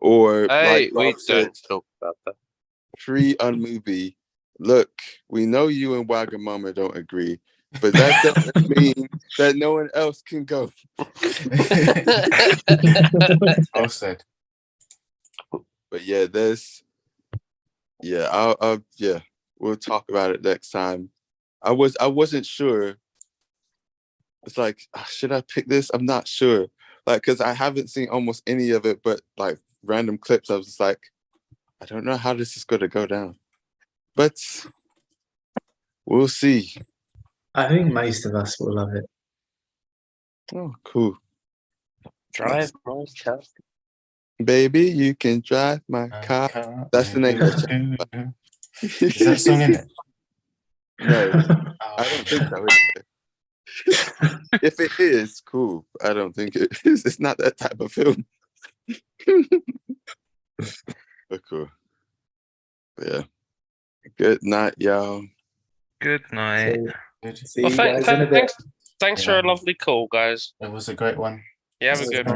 Or Hey, like we Rob said, don't talk about that. free on Mubi. Look, we know you and Wagamama don't agree, but that doesn't mean that no one else can go. Well said. But yeah, we'll talk about it next time. I wasn't sure. It's like, should I pick this? I'm not sure. Like, cause I haven't seen almost any of it, but like random clips. I was just like, I don't know how this is going to go down, but we'll see. I think most of us will love it. Oh, cool. Drive my car. Baby, you can drive my car. That's the name of the song. Is that song in it? No, Oh, I don't think so. If it is, cool. I don't think it is. It's not that type of film. But cool. But yeah. Good night, y'all. Good night. Good. See Well, you guys in a bit. thanks for a Yeah. lovely call, guys. It was a great one. You have a good one.